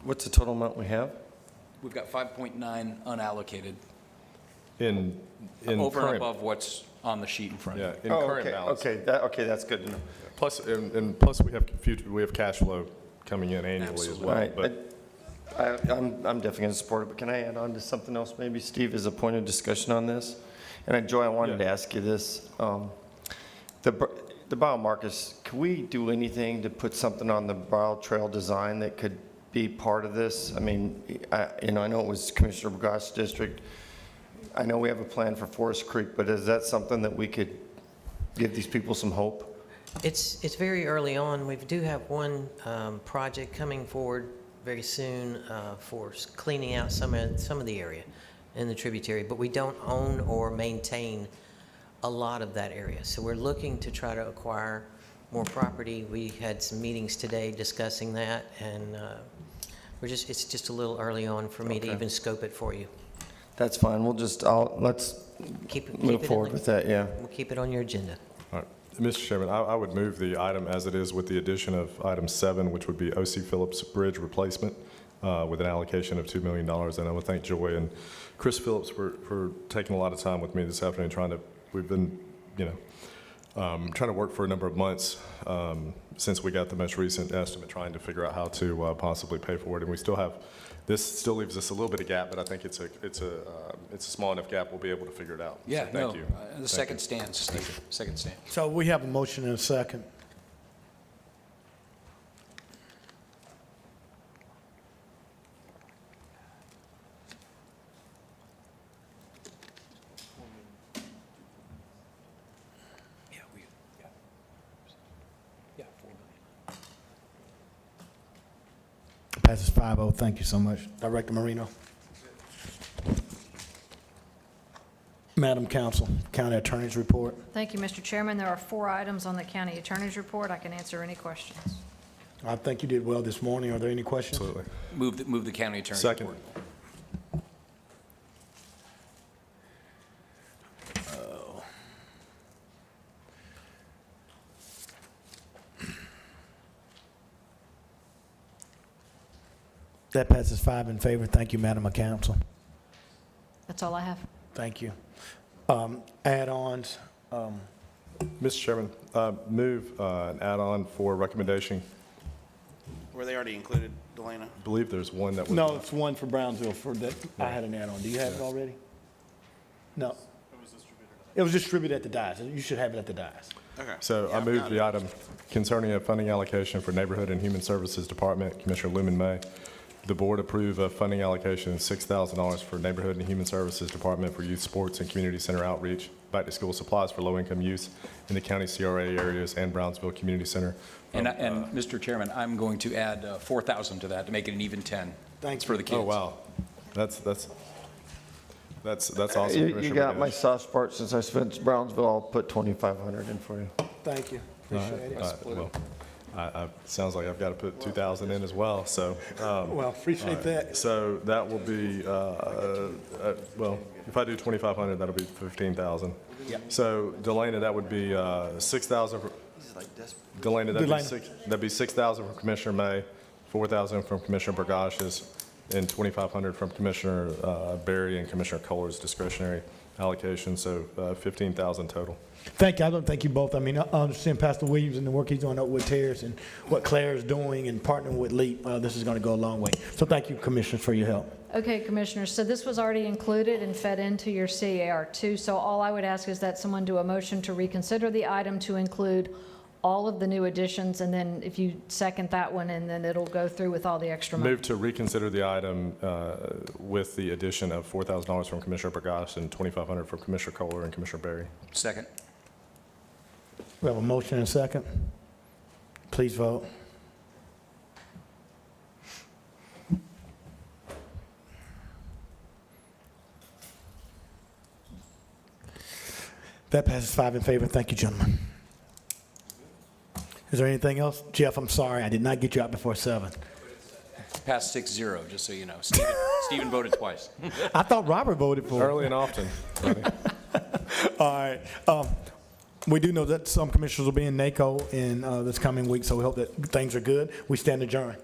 What's the total amount we have? We've got 5.9 unallocated, In over and current- above what's on the sheet in front Yeah, of you. in current balance. Okay, that's good to know. Plus, and plus we have cash flow coming in annually as well. Right. But I'm definitely going to support it, but can I add on to something else maybe, Steve, as a point of discussion on this? And Joy, I wanted to ask you this. The biomarkers, can we do anything to put something on the bio trail design that could be part of this? I mean, I know it was Commissioner Bergosh's district. I know we have a plan for Forest Creek, but is that something that we could give these people some hope? It's very early on. We do have one project coming forward very soon for cleaning out some of the area in the tributary, but we don't own or maintain a lot of that area. So we're looking to try to acquire more property. We had some meetings today discussing that, and it's just a little early on for me to Okay. even scope it for you. That's fine. Let's move forward with that, yeah. We'll keep it on your agenda. All right. Mr. Chairman, I would move the item as it is with the addition of item 7, which would be O.C. Phillips Bridge replacement with an allocation of $2 million. And I would thank Joy and Chris Phillips for taking a lot of time with me this afternoon we've been, trying to work for a number of months since we got the most recent estimate, trying to figure out how to possibly pay for it. And this still leaves us a little bit of gap, but I think it's a small enough gap, we'll be able to figure it out. Yeah, So no, thank you. the Thank second you. stands, Steve. Second stand. So we have a motion and a second. Passes 5-0. Thank you so much. Director Marino. Madam Council, County Attorney's Report. Thank you, Mr. Chairman. There are 4 items on the county attorney's report. I can answer any questions. I think you did well this morning. Are there any questions? Absolutely. Move the county attorney Second. report. That passes 5 in favor. Thank you, Madam Council. That's all I have. Thank you. Add-ons. Mr. Chairman, move an add-on for recommendation. Were they already included, Delana? I believe there's one that was. No, it's one for Brownsville for that. I had an add-on. Do you have it already? No. It was distributed at the dais. You should have it at the dais. Okay. So Yeah, I I've move got the it. item concerning a funding allocation for Neighborhood and Human Services Department, Commissioner Lumen May. The board approve a funding allocation of $6,000 for Neighborhood and Human Services Department for youth sports and community center outreach, back-to-school supplies for low-income youth in the county CRA areas and Brownsville Community Center. And Mr. Chairman, I'm going to add 4,000 to that to make it an even 10. Thanks for the kids. Oh, wow. That's awesome, You Commissioner got my Bagash. soft part. Since I spent Brownsville, I'll put 2,500 in for you. Thank you. Appreciate it. Well, sounds like I've got to put 2,000 in as well, so. Well, appreciate that. So that will be, well, if I do 2,500, that'll be 15,000. Yep. So Delana, that would be 6,000. Delana, that'd be 6,000 from Commissioner May, 4,000 from Commissioner Burgash's, and 2,500 from Commissioner Berry and Commissioner Kohler's discretionary allocation, so 15,000 total. Thank you. I don't thank you both. I mean, I understand Pastor Williams and the work he's doing up with Terrace and what Claire's doing and partnering with LEAP. This is going to go a long way. So thank you, Commissioners, for your help. Okay, Commissioners, so this was already included and fed into your CAR2, so all I would ask is that someone do a motion to reconsider the item to include all of the new additions, and then if you second that one, and then it'll go through with all the extra money. Move to reconsider the item with the addition of $4,000 from Commissioner Burgash and 2,500 from Commissioner Kohler and Commissioner Berry. Second. We have a motion and a second. Please vote. That passes 5 in favor. Thank you, gentlemen. Is there anything else? Jeff, I'm sorry. I did not get you out before 7. Passed 6-0, just so you know. Stephen voted twice. I thought Robert voted for it. Early and often. All right. We do know that some commissioners will be in NACO in this coming week, so we hope that things are good. We stand adjourned.